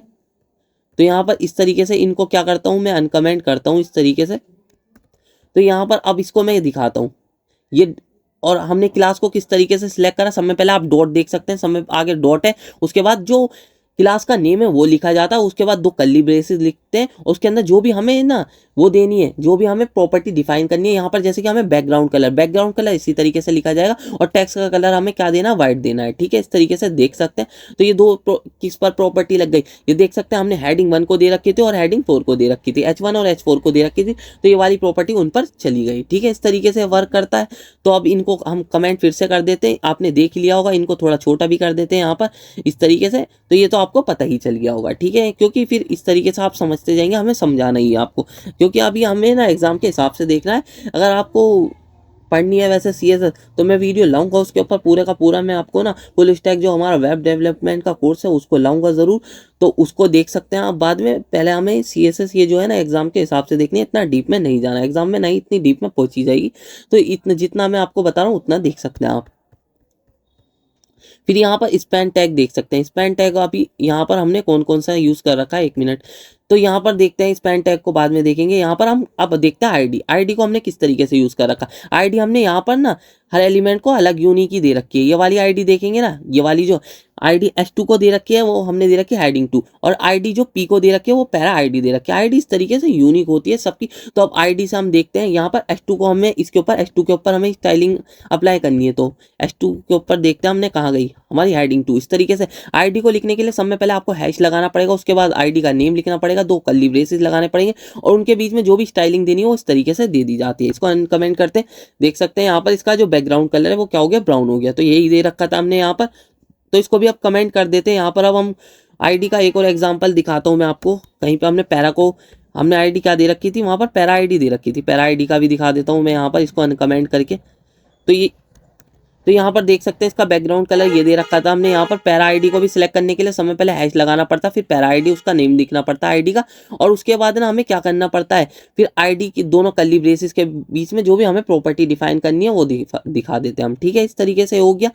तो यहाँ पर इस तरीके से इनको क्या करता हूँ मैं, अनकमेंट करता हूँ इस तरीके से। तो यहाँ पर अब इसको मैं दिखाता हूँ ये, और हमने क्लास को किस तरीके से सिलेक्ट करा। सब में पहले आप डॉट देख सकते हैं, सब में आगे डॉट है, उसके बाद जो क्लास का नेम है वो लिखा जाता है, उसके बाद दो कर्ली ब्रेसेस लिखते हैं, और उसके अंदर जो भी हमें ना वो देनी है, जो भी हमें प्रॉपर्टी डिफाइन करनी है। यहाँ पर जैसे कि हमें बैकग्राउंड कलर इसी तरीके से लिखा जाएगा, और टेक्स्ट का कलर हमें क्या देना, व्हाइट देना है। ठीक है, इस तरीके से देख सकते हैं। तो ये दो किस पर प्रॉपर्टी लग गई, ये देख सकते हैं। हमने हेडिंग 1 को दे रखी थी और हेडिंग 4 को दे रखी थी, H1 और H4 को दे रखी थी, तो ये वाली प्रॉपर्टी उन पर चली गई। ठीक है, इस तरीके से वर्क करता है। तो अब इनको हम कमेंट फिर से कर देते हैं, आपने देख लिया होगा, इनको थोड़ा छोटा भी कर देते हैं यहाँ पर इस तरीके से। तो ये तो आपको पता ही चल गया होगा। ठीक है, क्योंकि फिर इस तरीके से आप समझते जाएंगे, हमें समझाना ही है आपको, क्योंकि अभी हमें ना एग्जाम के हिसाब से देखना है। अगर आपको पढ़नी है वैसे CSS, तो मैं वीडियो लाऊंगा उसके ऊपर पूरे का पूरा। मैं आपको ना फुल स्टैक जो हमारा वेब डेवलपमेंट का कोर्स है उसको लाऊंगा ज़रूर, तो उसको देख सकते हैं आप बाद में। पहले हमें CSS ये जो है ना एग्जाम के हिसाब से देखनी है, इतना डीप में नहीं जाना, एग्जाम में नहीं इतनी डीप में पहुंची जाएगी। तो इतना जितना मैं आपको बता रहा हूँ उतना देख सकते हैं आप। फिर यहाँ पर स्पैन टैग देख सकते हैं। स्पैन टैग अभी यहाँ पर हमने कौन कौन सा यूज़ कर रखा है, 1 मिनट। तो यहाँ पर देखते हैं, स्पैन टैग को बाद में देखेंगे। यहाँ पर हम अब देखते हैं आईडी को हमने किस तरीके से यूज़ कर रखा। आईडी हमने यहाँ पर ना हर एलिमेंट को अलग यूनिक ही दे रखी है। ये वाली आईडी देखेंगे ना, ये वाली जो आईडी S2 को दे रखी है वो हमने दे रखी है हेडिंग 2, और आईडी जो P को दे रखी है वो पैरा आईडी दे रखी है। आईडी इस तरीके से यूनिक होती है सबकी। तो अब आईडी से हम देखते हैं, यहाँ पर S2 को हमें इसके ऊपर S2 के ऊपर हमें स्टाइलिंग अप्लाई करनी है। तो S2 के ऊपर देखते हैं हमने कहाँ गई हमारी हेडिंग 2। इस तरीके से आईडी को लिखने के लिए सब में पहले आपको हैश लगाना पड़ेगा, उसके बाद आईडी का नेम लिखना पड़ेगा, 2 कर्ली ब्रेसेस लगाने पड़ेंगे, और उनके बीच में जो भी स्टाइलिंग देनी है वो इस तरीके से दे दी जाती है। इसको अनकमेंट करते हैं, देख सकते हैं यहाँ पर इसका जो बैकग्राउंड कलर है वो क्या हो गया, ब्राउन हो गया। तो यही दे रखा था हमने यहाँ पर, तो इसको भी अब कमेंट कर देते हैं। यहाँ पर अब हम आईडी का एक और एग्जांपल दिखाता हूँ मैं आपको। कहीं पे हमने पैरा को, हमने आईडी क्या दे रखी थी, वहाँ पर पैरा आईडी दे रखी थी। पैरा आईडी का भी दिखा देता हूँ मैं यहाँ पर, इसको अनकमेंट करके। तो ये, तो यहाँ पर देख सकते हैं इसका बैकग्राउंड कलर ये दे रखा था हमने। यहाँ पर पैरा आईडी को भी सिलेक्ट करने के लिए समय पहले हैश लगाना पड़ता, फिर पैरा आईडी उसका नेम लिखना पड़ता है आईडी का, और उसके बाद ना हमें क्या करना पड़ता है, फिर आईडी की दोनों कर्ली ब्रेसेस के बीच में जो भी हमें प्रॉपर्टी डिफाइन करनी है वो दिखा देते हैं हम। ठीक है, इस तरीके से हो गया।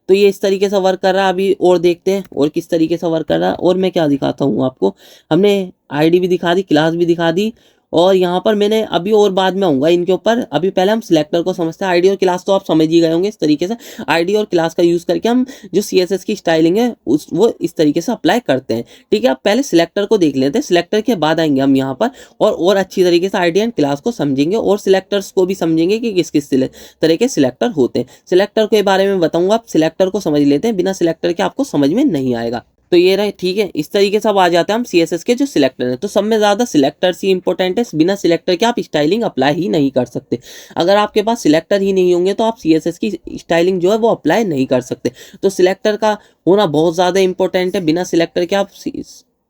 तो ये इस तरीके से वर्क कर रहा है। अभी और देखते हैं और किस तरीके से वर्क कर रहा है। और मैं क्या दिखाता हूँ आपको, हमने आईडी भी दिखा दी, क्लास भी दिखा दी, और यहाँ पर मैंने अभी और बाद में आऊँगा इनके ऊपर। अभी पहले हम सिलेक्टर को समझते हैं। आईडी और क्लास तो आप समझ ही गए होंगे। इस तरीके से आईडी और क्लास का यूज़ करके हम जो CSS की स्टाइलिंग है वो इस तरीके से अप्लाई करते हैं। ठीक है, आप पहले सिलेक्टर को देख लेते हैं, सिलेक्टर के बाद आएंगे हम यहाँ पर और अच्छी तरीके से आईडी एंड क्लास को समझेंगे, और सिलेक्टर्स को भी समझेंगे कि किस किस तरह के सिलेक्टर होते हैं। सिलेक्टर के बारे में बताऊंगा, आप सिलेक्टर को समझ लेते हैं, बिना सिलेक्टर के आपको समझ में नहीं आएगा। तो ये रहे, ठीक है। इस तरीके से अब आ जाते हैं हम CSS के जो सिलेक्टर हैं। तो सब में ज़्यादा सिलेक्टर्स ही इंपॉर्टेंट है। बिना सिलेक्टर के आप स्टाइलिंग अप्लाई ही नहीं कर सकते। अगर आपके पास सिलेक्टर ही नहीं होंगे तो आप CSS की स्टाइलिंग जो है वो अप्लाई नहीं कर सकते। तो सिलेक्टर का होना बहुत ज़्यादा इंपॉर्टेंट है। बिना सिलेक्टर के आप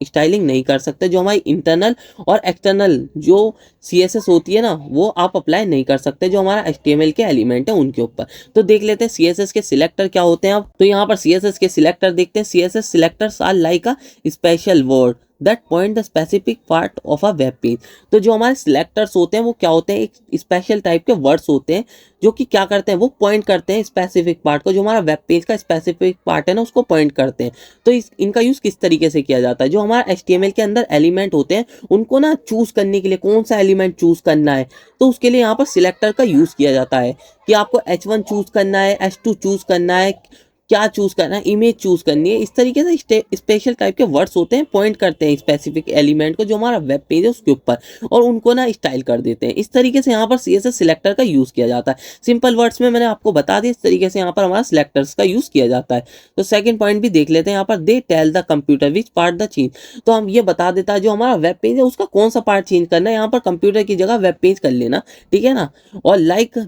स्टाइलिंग नहीं कर सकते। जो हमारी इंटरनल और एक्सटर्नल जो CSS होती है ना वो आप अप्लाई नहीं कर सकते, जो हमारा HTML के एलिमेंट है उनके ऊपर। तो देख लेते हैं CSS के सिलेक्टर क्या होते हैं अब। तो यहाँ पर CSS के सिलेक्टर देखते हैं। CSS selectors are like a special word that point the specific part of a web page. तो जो हमारे सिलेक्टर्स होते हैं वो क्या होते हैं, एक स्पेशल टाइप के वर्ड्स होते हैं जो कि क्या करते हैं, वो पॉइंट करते हैं स्पेसिफिक पार्ट को, जो हमारा वेब पेज का स्पेसिफिक पार्ट है ना उसको पॉइंट करते हैं। तो इनका यूज़ किस तरीके से किया जाता है, जो हमारा HTML के अंदर एलिमेंट होते हैं उनको ना चूज़ करने के लिए कौन सा एलिमेंट चूज़ करना है, तो उसके लिए यहाँ पर सिलेक्टर का यूज़ किया जाता है कि आपको H1 चूज़ करना है, H2 चूज़ करना है, क्या चूज़ करना है, इमेज चूज़ करनी है। इस तरीके से स्पेशल टाइप के वर्ड्स होते हैं, पॉइंट करते हैं स्पेसिफिक एलिमेंट को जो हमारा वेब पेज है उसके ऊपर, और उनको ना स्टाइल कर देते हैं। इस तरीके से यहाँ पर CSS सिलेक्टर का यूज़ किया जाता है। सिंपल वर्ड्स में मैंने आपको बता दिया, इस तरीके से यहाँ पर हमारा सिलेक्टर्स का यूज़ किया जाता है। तो सेकंड पॉइंट भी देख लेते हैं। यहाँ पर they tell the computer which part the change. तो हम ये बता देता है जो हमारा वेब पेज है उसका कौन सा पार्ट चेंज करना है। यहाँ पर कंप्यूटर की जगह वेब पेज कर लेना, ठीक है ना। और लाइक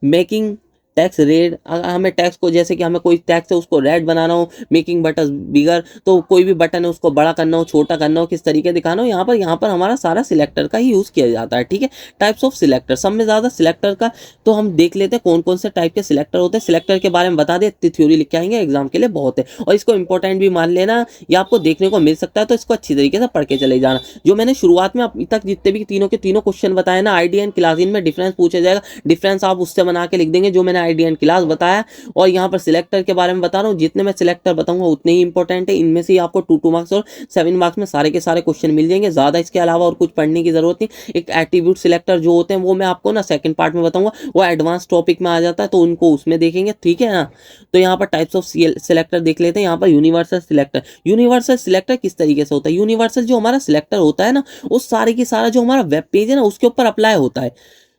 मेकिंग टेक्स्ट रेड, अगर हमें टेक्स्ट को, जैसे कि हमें कोई टेक्स्ट है उसको रेड बनाना हो, मेकिंग बटन बिगर, तो कोई भी बटन है उसको बड़ा करना हो, छोटा करना हो, किस तरीके दिखाना हो, यहाँ पर हमारा सारा सिलेक्टर का ही यूज़ किया जाता है। ठीक है, टाइप्स ऑफ सिलेक्टर, सब में ज़्यादा सिलेक्टर का तो हम देख लेते हैं कौन कौन से टाइप के सिलेक्टर होते हैं। सिलेक्टर के बारे में बता दें, इतनी थ्योरी लिख के आएंगे, एग्जाम के लिए बहुत है, और इसको इंपॉर्टेंट भी मान लेना, या आपको देखने को मिल सकता है, तो इसको अच्छी तरीके से पढ़ के चले जाना। जो मैंने शुरुआत में अभी तक जितने भी तीनों के तीनों क्वेश्चन बताए ना, आईडी एंड क्लास, इनमें डिफरेंस पूछा जाएगा, डिफरेंस आप उससे बना के लिख देंगे जो मैंने आईडी एंड क्लास बताया। और यहाँ पर सिलेक्टर के बारे में बता रहा हूँ, जितने मैं सिलेक्टर बताऊंगा उतने ही इंपॉर्टेंट है। इनमें से ही आपको 2 मार्क्स और 7 मार्क्स में सारे के सारे क्वेश्चन मिल जाएंगे, ज्यादा इसके अलावा और कुछ पढ़ने की जरूरत नहीं। एक एट्रीब्यूट सिलेक्टर जो होते हैं वो मैं आपको ना सेकंड पार्ट में बताऊंगा, वो एडवांस टॉपिक में आ जाता है, तो उनको उसमें देखेंगे, ठीक है ना। तो यहाँ पर टाइप्स ऑफ सिलेक्टर देख लेते हैं। यहाँ पर यूनिवर्सल सिलेक्टर, यूनिवर्सल सिलेक्टर किस तरीके से होता है, यूनिवर्सल जो हमारा सिलेक्टर होता है ना, उस सारे की सारा जो हमारा वेब पेज है ना उसके ऊपर अप्लाई होता है।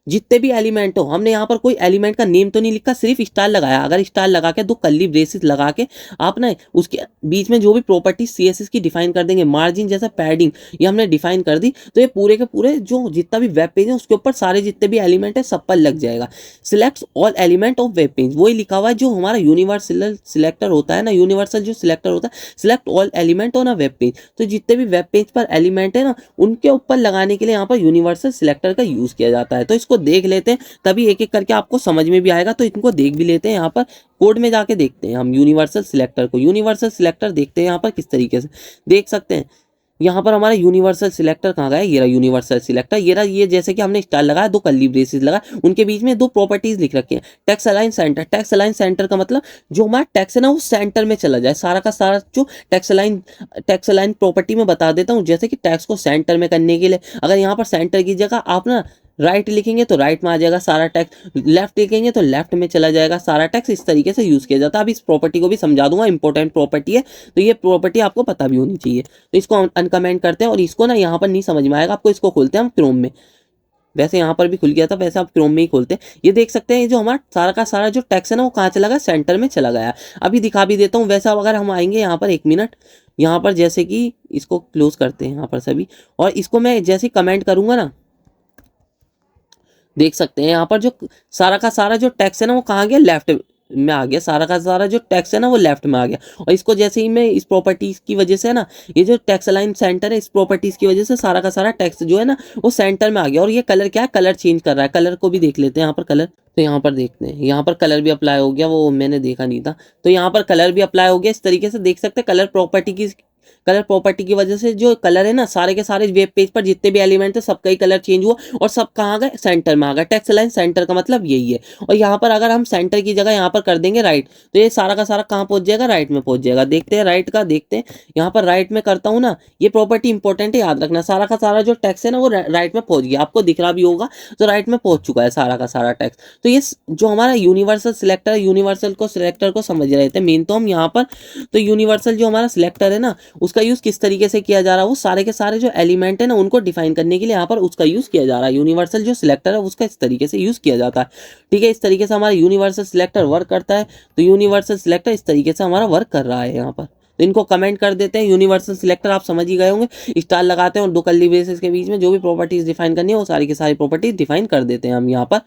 जितने भी एलिमेंट हो, हमने यहाँ पर कोई एलिमेंट का नेम तो नहीं लिखा, सिर्फ स्टार लगाया। अगर स्टार लगा के 2 कर्ली ब्रेसेस लगा के आप ना उसके बीच में जो भी प्रॉपर्टी CSS की डिफाइन कर देंगे, मार्जिन जैसा पैडिंग ये हमने डिफाइन कर दी, तो ये पूरे के पूरे जो जितना भी वेब पेज है उसके ऊपर सारे जितने भी एलिमेंट है सब पर लग जाएगा। Select all element of web page, वही लिखा हुआ है जो हमारा यूनिवर्सल सिलेक्टर होता है ना, यूनिवर्सल जो सिलेक्टर होता है, select all element on a web page. तो जितने भी वेब पेज पर एलिमेंट है ना उनके ऊपर लगाने के लिए यहाँ पर यूनिवर्सल सिलेक्टर का यूज किया जाता है। तो इसको इनको देख लेते हैं, तभी एक एक करके आपको समझ में भी आएगा। तो इनको देख भी लेते हैं, यहाँ पर कोड में जाके देखते हैं हम यूनिवर्सल सिलेक्टर को। यूनिवर्सल सिलेक्टर देखते हैं यहाँ पर किस तरीके से देख सकते हैं। यहाँ पर हमारा यूनिवर्सल सिलेक्टर कहाँ गया, ये रहा यूनिवर्सल सिलेक्टर, ये रहा। ये जैसे कि हमने स्टार लगाया, दो कर्ली ब्रेसेस लगा, उनके बीच में दो प्रॉपर्टीज लिख रखी है, text align centre. Text align centre का मतलब जो हमारा टेक्स्ट है ना वो सेंटर में चला जाए, सारा का सारा जो टेक्स्ट अलाइन प्रॉपर्टी में बता देता हूँ। जैसे कि टेक्स्ट को सेंटर में करने के लिए अगर यहाँ पर सेंटर की जगह आप ना राइट लिखेंगे तो राइट में आ जाएगा सारा टेक्स्ट, लेफ्ट लिखेंगे तो लेफ्ट में चला जाएगा सारा टेक्स्ट। इस तरीके से यूज किया जाता है। अब इस प्रॉपर्टी को भी समझा दूंगा, इंपॉर्टेंट प्रॉपर्टी है, तो ये प्रॉपर्टी आपको पता भी होनी चाहिए। तो इसको अनकमेंट करते हैं और इसको ना यहाँ पर नहीं समझ में आएगा आपको, इसको खोलते हैं हम क्रोम में। वैसे यहाँ पर भी खुल गया था, वैसे आप क्रोम में ही खोलते हैं। ये देख सकते हैं जो हमारा सारा का सारा जो टेक्स्ट है ना वो कहाँ चला गया, सेंटर में चला गया। अभी दिखा भी देता हूँ। वैसा अगर हम आएंगे यहाँ पर, 1 मिनट, यहाँ पर जैसे कि इसको क्लोज करते हैं यहाँ पर सभी, और इसको मैं जैसे कमेंट करूंगा ना, देख सकते हैं यहाँ पर जो सारा का सारा जो टेक्स्ट है ना वो कहाँ गया, लेफ्ट में आ गया। सारा का सारा जो टेक्स्ट है ना वो लेफ्ट में आ गया। और इसको जैसे ही मैं इस प्रॉपर्टीज की वजह से है ना, ये जो टेक्स्ट अलाइन सेंटर है, इस प्रॉपर्टीज की वजह से सारा का सारा टेक्स्ट जो है ना वो सेंटर में आ गया। और ये कलर क्या है, कलर चेंज कर रहा है। कलर को भी देख लेते हैं यहाँ पर कलर। तो यहाँ पर देखते हैं, यहाँ पर कलर भी अप्लाई हो गया, वो मैंने देखा नहीं था। तो यहाँ पर कलर भी अप्लाई हो गया। इस तरीके से देख सकते हैं कलर प्रॉपर्टी की वजह से जो कलर है ना सारे के सारे वेब पेज पर जितने भी एलिमेंट है सबका ही कलर चेंज हुआ और सब कहाँ गए, सेंटर में आ गया। टेक्स्ट लाइन सेंटर का मतलब यही है। और यहाँ पर अगर हम सेंटर की जगह यहाँ पर कर देंगे राइट, तो ये सारा का सारा कहाँ पहुंच जाएगा, राइट में पहुंच जाएगा। देखते हैं राइट का, देखते हैं यहाँ पर राइट में करता हूँ ना, ये प्रॉपर्टी इंपॉर्टेंट है, याद रखना। सारा का सारा जो टेक्स्ट है ना वो राइट में पहुंच गया, आपको दिख रहा भी होगा। तो राइट में पहुंच चुका है सारा का सारा टेक्स्ट। तो ये जो हमारा यूनिवर्सल सिलेक्टर है, यूनिवर्सल को सिलेक्टर को समझ रहे थे मेन तो हम यहाँ पर। तो यूनिवर्सल जो हमारा सिलेक्टर है ना उसका यूज किस तरीके से किया जा रहा है, वो सारे के सारे जो एलिमेंट है ना उनको डिफाइन करने के लिए यहाँ पर उसका यूज किया जा रहा है। यूनिवर्सल जो सिलेक्टर है उसका इस तरीके से यूज किया जाता है। ठीक है, इस तरीके से हमारा यूनिवर्सल सिलेक्टर वर्क करता है। तो यूनिवर्सल सिलेक्टर इस तरीके से हमारा वर्क कर रहा है यहाँ पर। तो इनको कमेंट कर देते हैं। यूनिवर्सल सिलेक्टर आप समझ ही गए होंगे, स्टार लगाते हैं और दो कर्ली ब्रेसेस के बीच में जो भी प्रॉपर्टीज डिफाइन करनी है वो सारी की सारी प्रॉपर्टीज डिफाइन कर देते हैं हम यहाँ पर।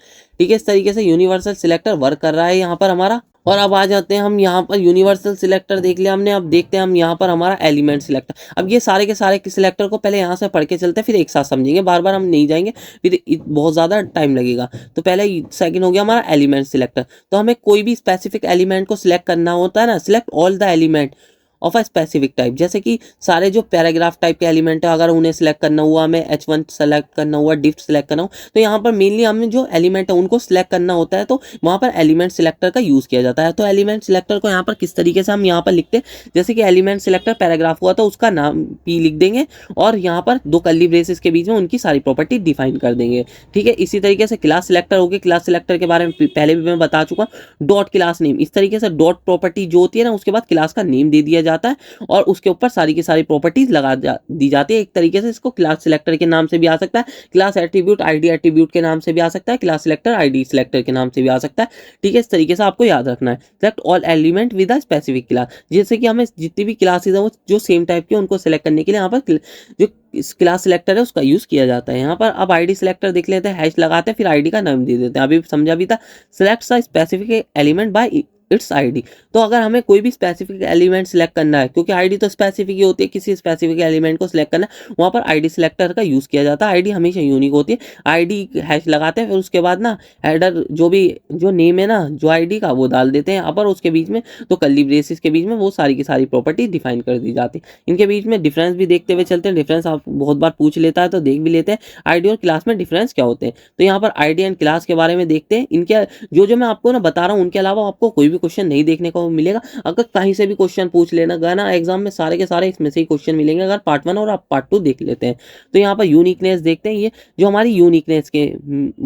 ठीक है, इस तरीके से यूनिवर्सल सिलेक्टर वर्क कर रहा है यहाँ पर हमारा। और अब आ जाते हैं हम यहाँ पर, यूनिवर्सल सिलेक्टर देख लिया हमने। अब देखते हैं हम यहाँ पर हमारा एलिमेंट सिलेक्टर। अब ये सारे के सारे सिलेक्टर को पहले यहाँ से पढ़ के चलते हैं, फिर एक साथ समझेंगे, बार बार हम नहीं जाएंगे, फिर बहुत ज़्यादा टाइम लगेगा। तो पहले सेकंड हो गया हमारा एलिमेंट सिलेक्टर। तो हमें कोई भी स्पेसिफिक एलिमेंट को सिलेक्ट करना होता है ना, select all the element of a specific type. जैसे कि सारे जो पैराग्राफ टाइप के एलिमेंट है अगर उन्हें सिलेक्ट करना हुआ, हमें H1 सेलेक्ट करना हुआ, डिफ सेलेक्ट करना हो, तो यहाँ पर मेनली हमें जो एलिमेंट है उनको सिलेक्ट करना होता है। तो वहाँ पर एलिमेंट सिलेक्टर का यूज़ किया जाता है। तो एलिमेंट सिलेक्टर को यहाँ पर किस तरीके से हम यहाँ पर लिखते हैं, जैसे कि एलिमेंट सिलेक्टर पैराग्राफ हुआ तो उसका नाम P लिख देंगे और यहाँ पर दो कर्ली ब्रेसेस के बीच में उनकी सारी प्रॉपर्टी डिफाइन कर देंगे। ठीक है, इसी तरीके से क्लास सिलेक्टर हो गया। क्लास सिलेक्टर के बारे में पहले भी मैं बता चुका हूँ। डॉट क्लास नेम, इस तरीके से डॉट प्रॉपर्टी जो होती है ना उसके बाद क्लास का नेम दे दिया जाता है और उसके ऊपर सारी की सारी प्रॉपर्टीज दी जाती है। एक तरीके से इसको क्लास सिलेक्टर के नाम से भी आ सकता है, क्लास एट्रीब्यूट आईडी एट्रीब्यूट के नाम से भी आ सकता है, क्लास सिलेक्टर आईडी सिलेक्टर के नाम से भी आ सकता है। ठीक है, इस तरीके से आपको याद रखना है। Select all element with a specific class, जैसे कि हमें जितनी भी क्लासेज है वो जो सेम टाइप की उनको सिलेक्ट करने के लिए यहाँ पर जो क्लास सिलेक्टर है उसका यूज किया जाता है यहाँ पर। अब आईडी सिलेक्टर देख लेते हैं, हैश लगाते हैं, फिर आईडी का नाम दे देते हैं। अभी समझा भी था, select a specific element by it's ID. तो अगर हमें कोई भी स्पेसिफिक एलिमेंट सिलेक्ट करना है, क्योंकि आईडी तो स्पेसिफिक ही होती है, किसी स्पेसिफिक एलिमेंट को सिलेक्ट करना है वहाँ पर आईडी सिलेक्टर का यूज किया जाता है। आईडी हमेशा यूनिक होती है। आईडी हैश लगाते हैं, फिर उसके बाद ना हेडर जो नेम है ना जो आईडी का वो डाल देते हैं यहाँ पर। उसके बीच में तो कर्ली ब्रेसेस के बीच में वो सारी की सारी प्रॉपर्टी डिफाइन कर दी जाती है। इनके बीच में डिफरेंस भी देखते हुए चलते हैं। डिफरेंस आप बहुत बार पूछ लेता है तो देख भी लेते हैं, आईडी और क्लास में डिफरेंस क्या होते हैं। तो यहाँ पर आईडी एंड क्लास के बारे में देखते हैं। इनके जो मैं आपको ना बता रहा हूँ उनके अलावा आपको कोई भी क्वेश्चन नहीं देखने को मिलेगा। अगर कहीं से भी क्वेश्चन पूछ लेना गाना एग्जाम में, सारे के सारे इसमें से ही क्वेश्चन मिलेंगे अगर पार्ट 1 और आप पार्ट 2 देख लेते हैं। तो यहाँ पर यूनिकनेस देखते हैं। ये जो हमारी यूनिकनेस के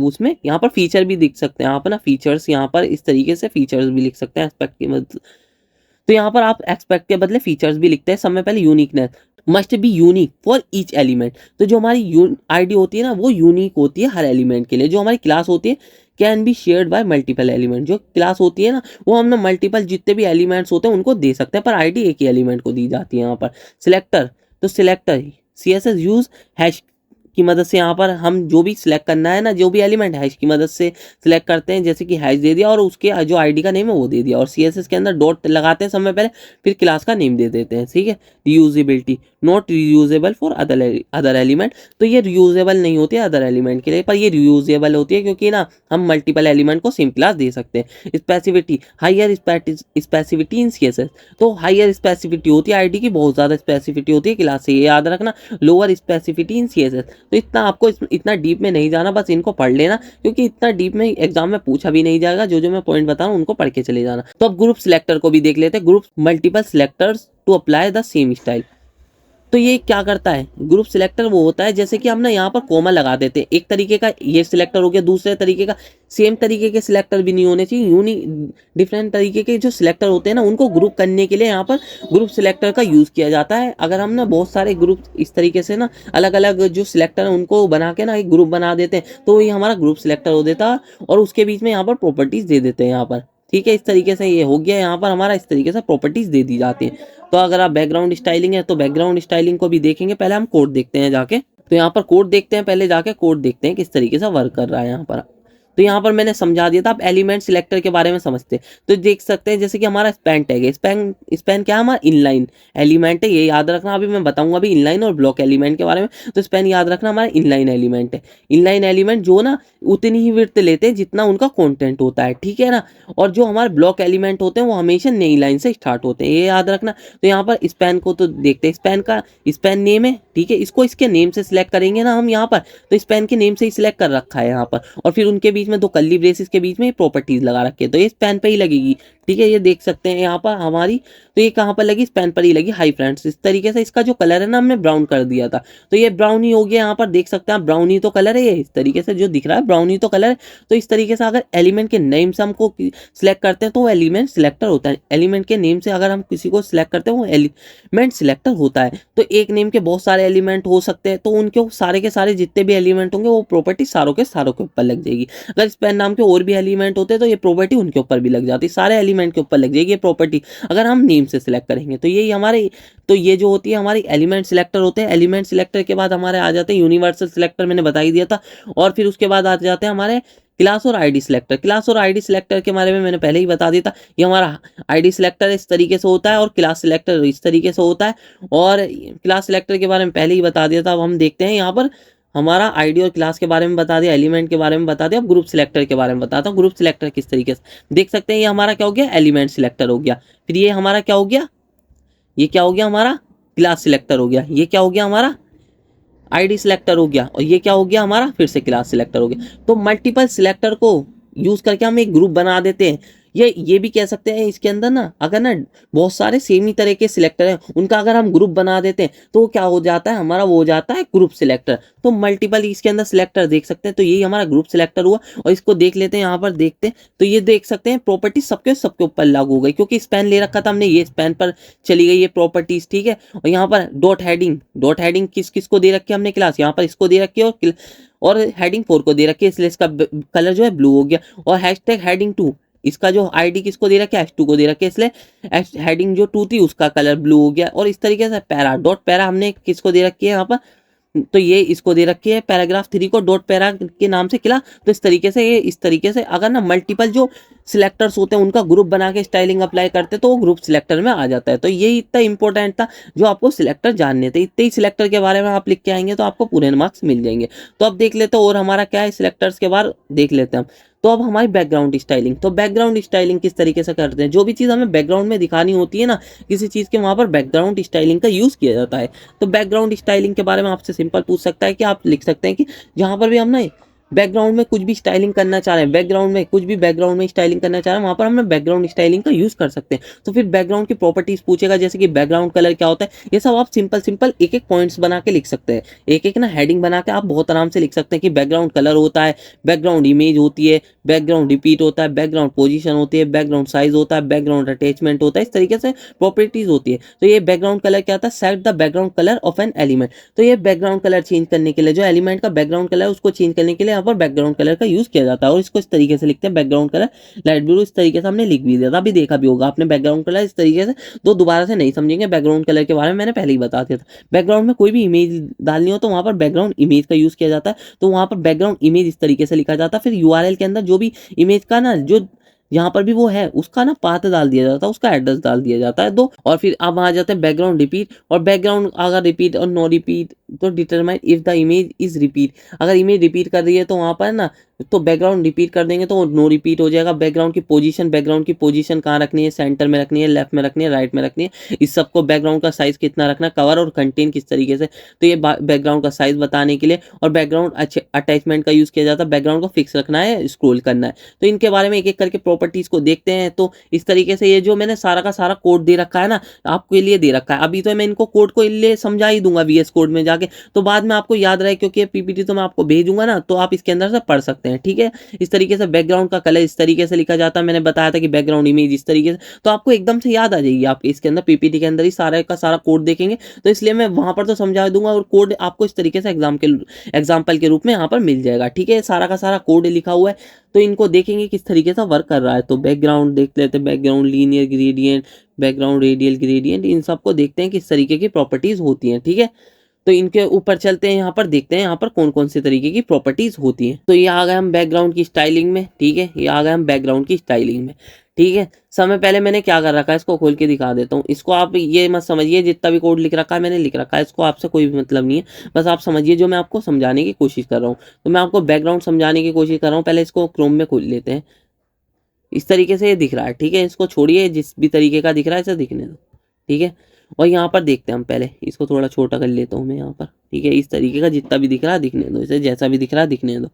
उसमें यहाँ पर फीचर भी दिख सकते हैं आप ना, फीचर्स यहाँ पर इस तरीके से फीचर्स भी लिख सकते हैं एक्सपेक्ट के बदले। तो यहाँ पर आप एक्सपेक्ट के बदले फीचर्स भी लिखते हैं। सब में पहले uniqueness must be unique for each element. तो जो हमारी आईडी होती है ना वो यूनिक होती है हर एलिमेंट के लिए। जो हमारी क्लास होती है can be shared by multiple element. जो क्लास होती है ना वो हम ना मल्टीपल जितने भी एलिमेंट्स होते हैं उनको दे सकते हैं, पर आईडी एक ही एलिमेंट को दी जाती है यहाँ पर। सिलेक्टर, तो सिलेक्टर CSS यूज हैश की मदद से यहाँ पर हम जो भी सिलेक्ट करना है ना, जो भी एलिमेंट हैश की मदद से सिलेक्ट करते हैं, जैसे कि हैश दे दिया और उसके जो आईडी का नेम है वो दे दिया, और सीएसएस के अंदर डॉट लगाते हैं समय पहले, फिर क्लास का नेम दे देते हैं। ठीक है, reusability, not reusable for other element. तो ये रीयूजेबल नहीं होती है अदर एलिमेंट के लिए, पर ये रीयूजेबल होती है क्योंकि ना हम मल्टीपल एलिमेंट को सेम क्लास दे सकते हैं। स्पेसिफिटी, हायर स्पेसिफिटी इन सीएसएस। तो हायर स्पेसिफिटी होती है आईडी की, बहुत ज़्यादा स्पेसिफिटी होती है क्लास से, ये याद रखना। लोअर स्पेसिफिटी इन सीएसएस, तो इतना आपको इतना डीप में नहीं जाना, बस इनको पढ़ लेना क्योंकि इतना डीप में एग्जाम में पूछा भी नहीं जाएगा। जो जो मैं पॉइंट बता रहा हूँ उनको पढ़ के चले जाना। तो अब ग्रुप सिलेक्टर को भी देख लेते हैं। Group multiple selectors to apply the same style. तो ये क्या करता है, ग्रुप सिलेक्टर वो होता है जैसे कि हम ना यहाँ पर कोमा लगा देते हैं, एक तरीके का ये सिलेक्टर हो गया, दूसरे तरीके का, सेम तरीके के सिलेक्टर भी नहीं होने चाहिए, यूनी डिफरेंट तरीके के जो सिलेक्टर होते हैं ना उनको ग्रुप करने के लिए यहाँ पर ग्रुप सिलेक्टर का यूज़ किया जाता है। अगर हम ना बहुत सारे ग्रुप इस तरीके से ना अलग अलग जो सिलेक्टर है उनको बना के ना एक ग्रुप बना देते हैं, तो ये हमारा ग्रुप सिलेक्टर हो देता है, और उसके बीच में यहाँ पर प्रॉपर्टीज दे देते हैं यहाँ पर। ठीक है, इस तरीके से ये हो गया यहाँ पर हमारा, इस तरीके से प्रॉपर्टीज दे दी जाती है। तो अगर आप बैकग्राउंड स्टाइलिंग है तो बैकग्राउंड स्टाइलिंग को भी देखेंगे, पहले हम कोड देखते हैं जाके। तो यहाँ पर कोड देखते हैं, पहले जाके कोड देखते हैं किस तरीके से वर्क कर रहा है यहाँ पर। तो यहाँ पर मैंने समझा दिया था, आप एलिमेंट सिलेक्टर के बारे में समझते हैं तो देख सकते हैं जैसे कि हमारा स्पैन टैग है, स्पैन क्या है, हमारा इनलाइन एलिमेंट है, ये याद रखना। अभी मैं बताऊंगा अभी इनलाइन और ब्लॉक एलिमेंट के बारे में। तो स्पैन याद रखना हमारा इनलाइन एलिमेंट है। इनलाइन एलिमेंट जो ना उतनी ही विड्थ लेते हैं जितना उनका कंटेंट होता है, ठीक है ना। और जो हमारे ब्लॉक एलिमेंट होते हैं वो हमेशा नई लाइन से स्टार्ट होते हैं, ये याद रखना। तो यहाँ पर स्पैन को तो देखते हैं, स्पैन का स्पैन नेम है, ठीक है, इसको इसके नेम से सिलेक्ट करेंगे ना हम यहाँ पर, तो स्पैन के नेम से ही सिलेक्ट कर रखा है यहाँ पर, और फिर उनके बीच में दो कर्ली ब्रेसेस के बीच में प्रॉपर्टीज लगा रखी है, तो ये स्पैन पे ही लगेगी। ठीक है, ये देख सकते हैं यहाँ पर हमारी, तो ये कहाँ पर लगी, स्पैन पर ही लगी। हाई फ्रेंड्स, इस तरीके से इसका जो कलर है ना हमने ब्राउन कर दिया था, तो ये ब्राउन ही हो गया। यहाँ पर देख सकते हैं आप, ब्राउन ही तो कलर है ये, इस तरीके से जो दिख रहा है ब्राउन ही तो कलर है। तो इस तरीके से अगर एलिमेंट के नेम से हमको सिलेक्ट करते हैं तो वो एलिमेंट सिलेक्टर होता है। एलिमेंट के नेम से अगर हम किसी को सिलेक्ट करते हैं वो एलिमेंट सिलेक्टर होता है। तो एक नेम के बहुत सारे एलिमेंट हो सकते हैं, तो उनके सारे के सारे जितने भी एलिमेंट होंगे वो प्रॉपर्टी सारों के ऊपर लग जाएगी। अगर स्पैन नाम के और भी एलिमेंट होते हैं तो ये प्रॉपर्टी उनके ऊपर भी लग जाती है, सारे एलिमेंट के ऊपर लग जाएगी ये प्रॉपर्टी अगर हम नेम से सिलेक्ट करेंगे। तो यही हमारे, तो ये जो होती है हमारी एलिमेंट सिलेक्टर होते हैं। एलिमेंट सिलेक्टर के बाद हमारे आ जाते हैं यूनिवर्सल सिलेक्टर, मैंने बता ही दिया था। और फिर उसके बाद आ जाते हैं हमारे क्लास और आईडी सिलेक्टर। क्लास और आईडी सिलेक्टर के बारे में मैंने पहले ही बता दिया था। ये हमारा आईडी सिलेक्टर इस तरीके से होता है और क्लास सिलेक्टर इस तरीके से होता है, और क्लास सिलेक्टर के बारे में पहले ही बता दिया था। अब हम देखते हैं यहाँ पर हमारा आईडी और क्लास के बारे में बता दिया, एलिमेंट के बारे में बता दिया। अब ग्रुप सिलेक्टर के बारे में बताता हूँ। ग्रुप सिलेक्टर किस तरीके से देख सकते हैं, ये हमारा क्या हो गया, एलिमेंट सिलेक्टर हो गया। फिर ये हमारा क्या हो गया, ये क्या हो गया हमारा, क्लास सिलेक्टर हो गया। ये क्या हो गया हमारा, आईडी सिलेक्टर हो गया। और ये क्या हो गया हमारा, फिर से क्लास सिलेक्टर हो गया। तो मल्टीपल सिलेक्टर को यूज करके हम एक ग्रुप बना देते हैं। ये भी कह सकते हैं इसके अंदर ना, अगर ना बहुत सारे सेम ही तरह के सिलेक्टर हैं उनका अगर हम ग्रुप बना देते हैं तो वो क्या हो जाता है हमारा, वो हो जाता है ग्रुप सिलेक्टर। तो मल्टीपल इसके अंदर सिलेक्टर देख सकते हैं, तो यही हमारा ग्रुप सिलेक्टर हुआ। और इसको देख लेते हैं, यहाँ पर देखते हैं तो ये देख सकते हैं प्रॉपर्टी सबके ऊपर लागू हो गई, क्योंकि स्पैन ले रखा था हमने, ये स्पैन पर चली गई ये प्रॉपर्टीज। ठीक है, और यहाँ पर डॉट हेडिंग किस किस को दे रखी है हमने, क्लास, यहाँ पर इसको दे रखी है और हेडिंग 4 को दे रखी है, इसलिए इसका कलर जो है ब्लू हो गया। और हैशटैग हेडिंग 2, इसका जो आईडी किसको दे रखा है, H2 को दे रखा है, इसलिए हेडिंग जो 2 थी उसका कलर ब्लू हो गया। और इस तरीके से पैरा, डॉट पैरा हमने किसको दे रखी है यहाँ पर, तो ये इसको दे रखी है पैराग्राफ 3 को डॉट पैरा के नाम से किला। तो इस तरीके से ये इस तरीके से अगर ना मल्टीपल जो सिलेक्टर्स होते हैं उनका ग्रुप बना के स्टाइलिंग अप्लाई करते हैं तो वो ग्रुप सिलेक्टर में आ जाता है। तो यही इतना इंपॉर्टेंट था जो आपको सिलेक्टर जानने थे। इतने ही सिलेक्टर के बारे में आप लिख के आएंगे तो आपको पूरे मार्क्स मिल जाएंगे। तो अब देख लेते हैं और हमारा क्या है, सिलेक्टर्स के बाद देख लेते हैं हम। तो अब हमारी बैकग्राउंड स्टाइलिंग, तो बैकग्राउंड स्टाइलिंग किस तरीके से करते हैं, जो भी चीज़ हमें बैकग्राउंड में दिखानी होती है ना किसी चीज़ के, वहाँ पर बैकग्राउंड स्टाइलिंग का यूज़ किया जाता है। तो बैकग्राउंड स्टाइलिंग के बारे में आपसे सिंपल पूछ सकता है कि आप लिख सकते हैं कि जहाँ पर भी हम ना बैकग्राउंड में कुछ भी स्टाइलिंग करना चाह रहे हैं, बैकग्राउंड में कुछ भी बैकग्राउंड में स्टाइलिंग करना चाह रहे हैं, वहाँ पर हम बैकग्राउंड स्टाइलिंग का यूज़ कर सकते हैं। तो फिर बैकग्राउंड की प्रॉपर्टीज पूछेगा, जैसे कि बैकग्राउंड कलर क्या होता है, ये सब आप सिंपल एक एक पॉइंट्स बना के लिख सकते हैं। एक ना हेडिंग बना के आप बहुत आराम से लिख सकते हैं कि बैकग्राउंड कलर होता है, बैकग्राउंड इमेज होती है, बैकग्राउंड रिपीट होता है, बैकग्राउंड पोजीशन होती है, बैकग्राउंड साइज होता है, बैकग्राउंड अटैचमेंट होता है, इस तरीके से प्रॉपर्टीज होती है। तो ये बैकग्राउंड कलर क्या होता है, set the background colour of an element. तो ये बैकग्राउंड कलर चेंज करने के लिए, जो एलिमेंट का बैकग्राउंड कलर है उसको चेंज करने के लिए पर बैकग्राउंड कलर का यूज किया जाता है और इसको इस तरीके से लिखते हैं बैकग्राउंड कलर लाइट ब्लू। इस तरीके से हमने लिख भी दिया था, अभी देखा भी होगा आपने बैकग्राउंड कलर इस तरीके से। तो दोबारा से नहीं समझेंगे, बैकग्राउंड कलर के बारे में मैंने पहले ही बता दिया था। बैकग्राउंड में कोई भी इमेज डालनी हो तो वहां पर बैकग्राउंड इमेज का यूज किया जाता है, तो वहां पर बैकग्राउंड इमेज इस तरीके से लिखा जाता है। फिर यूआरएल के अंदर जो भी इमेज का ना जो यहाँ पर भी वो है उसका ना पाथ डाल दिया जाता है, उसका एड्रेस डाल दिया जाता है दो। और फिर अब आ जाते हैं बैकग्राउंड रिपीट। और बैकग्राउंड अगर रिपीट और नो रिपीट तो determine if the image is repeat. अगर इमेज रिपीट कर रही है तो वहां पर ना तो बैकग्राउंड रिपीट कर देंगे तो नो रिपीट हो जाएगा। बैकग्राउंड की पोजीशन कहाँ रखनी है, सेंटर में रखनी है, लेफ्ट में रखनी है, राइट में रखनी है, इस सबको बैकग्राउंड का साइज कितना रखना है, कवर और कंटेन किस तरीके से, तो ये बैकग्राउंड का साइज बताने के लिए। और बैकग्राउंड अटैचमेंट का यूज किया जाता है, बैकग्राउंड को फिक्स रखना है, स्क्रॉल करना है। तो इनके बारे में एक एक करके प्रॉपर्टीज को देखते हैं। तो इस तरीके से ये जो मैंने सारा का सारा कोड दे रखा है ना आपके लिए दे रखा है, अभी तो मैं इनको कोड को लिए समझा ही दूंगा VS कोड में जाके, तो बाद में आपको याद रहे, क्योंकि PPT तो मैं आपको भेजूंगा ना तो आप इसके अंदर से पढ़ सकते हैं। ठीक है, इस तरीके से बैकग्राउंड का कलर इस तरीके से लिखा जाता है, मैंने बताया था कि बैकग्राउंड इमेज इस तरीके से, तो आपको एकदम से याद आ जाएगी आपके इसके अंदर PPT के अंदर ही सारा का सारा कोड देखेंगे, तो इसलिए मैं वहां पर तो समझा दूंगा और कोड आपको इस तरीके से एग्जाम्पल के रूप में यहाँ पर मिल जाएगा। ठीक है, सारा का सारा कोड लिखा हुआ है, तो इनको देखेंगे किस तरीके से वर्क कर रहा है। तो बैकग्राउंड देख लेते हैं, background linear gradient, background radial gradient, इन सबको देखते हैं किस तरीके की प्रॉपर्टीज होती हैं। ठीक है, तो इनके ऊपर चलते हैं, यहाँ पर देखते हैं यहाँ पर कौन कौन से तरीके की प्रॉपर्टीज होती हैं। तो ये आ गए हम बैकग्राउंड की स्टाइलिंग में। ठीक है, ये आ गए हम बैकग्राउंड की स्टाइलिंग में। ठीक है, समय पहले मैंने क्या कर रखा है इसको खोल के दिखा देता हूँ। इसको आप ये मत समझिए जितना भी कोड लिख रखा है मैंने लिख रखा है, इसको आपसे कोई भी मतलब नहीं है, बस आप समझिए जो मैं आपको समझाने की कोशिश कर रहा हूँ। तो मैं आपको बैकग्राउंड समझाने की कोशिश कर रहा हूँ, पहले इसको क्रोम में खोल लेते हैं। इस तरीके से ये दिख रहा है। ठीक है, इसको छोड़िए, जिस भी तरीके का दिख रहा है इसे दिखने दो। ठीक है, और यहाँ पर देखते हैं हम, पहले इसको थोड़ा छोटा कर लेता हूँ मैं यहाँ पर। ठीक है, इस तरीके का जितना भी दिख रहा है दिखने दो, इसे जैसा भी दिख रहा है दिखने दो।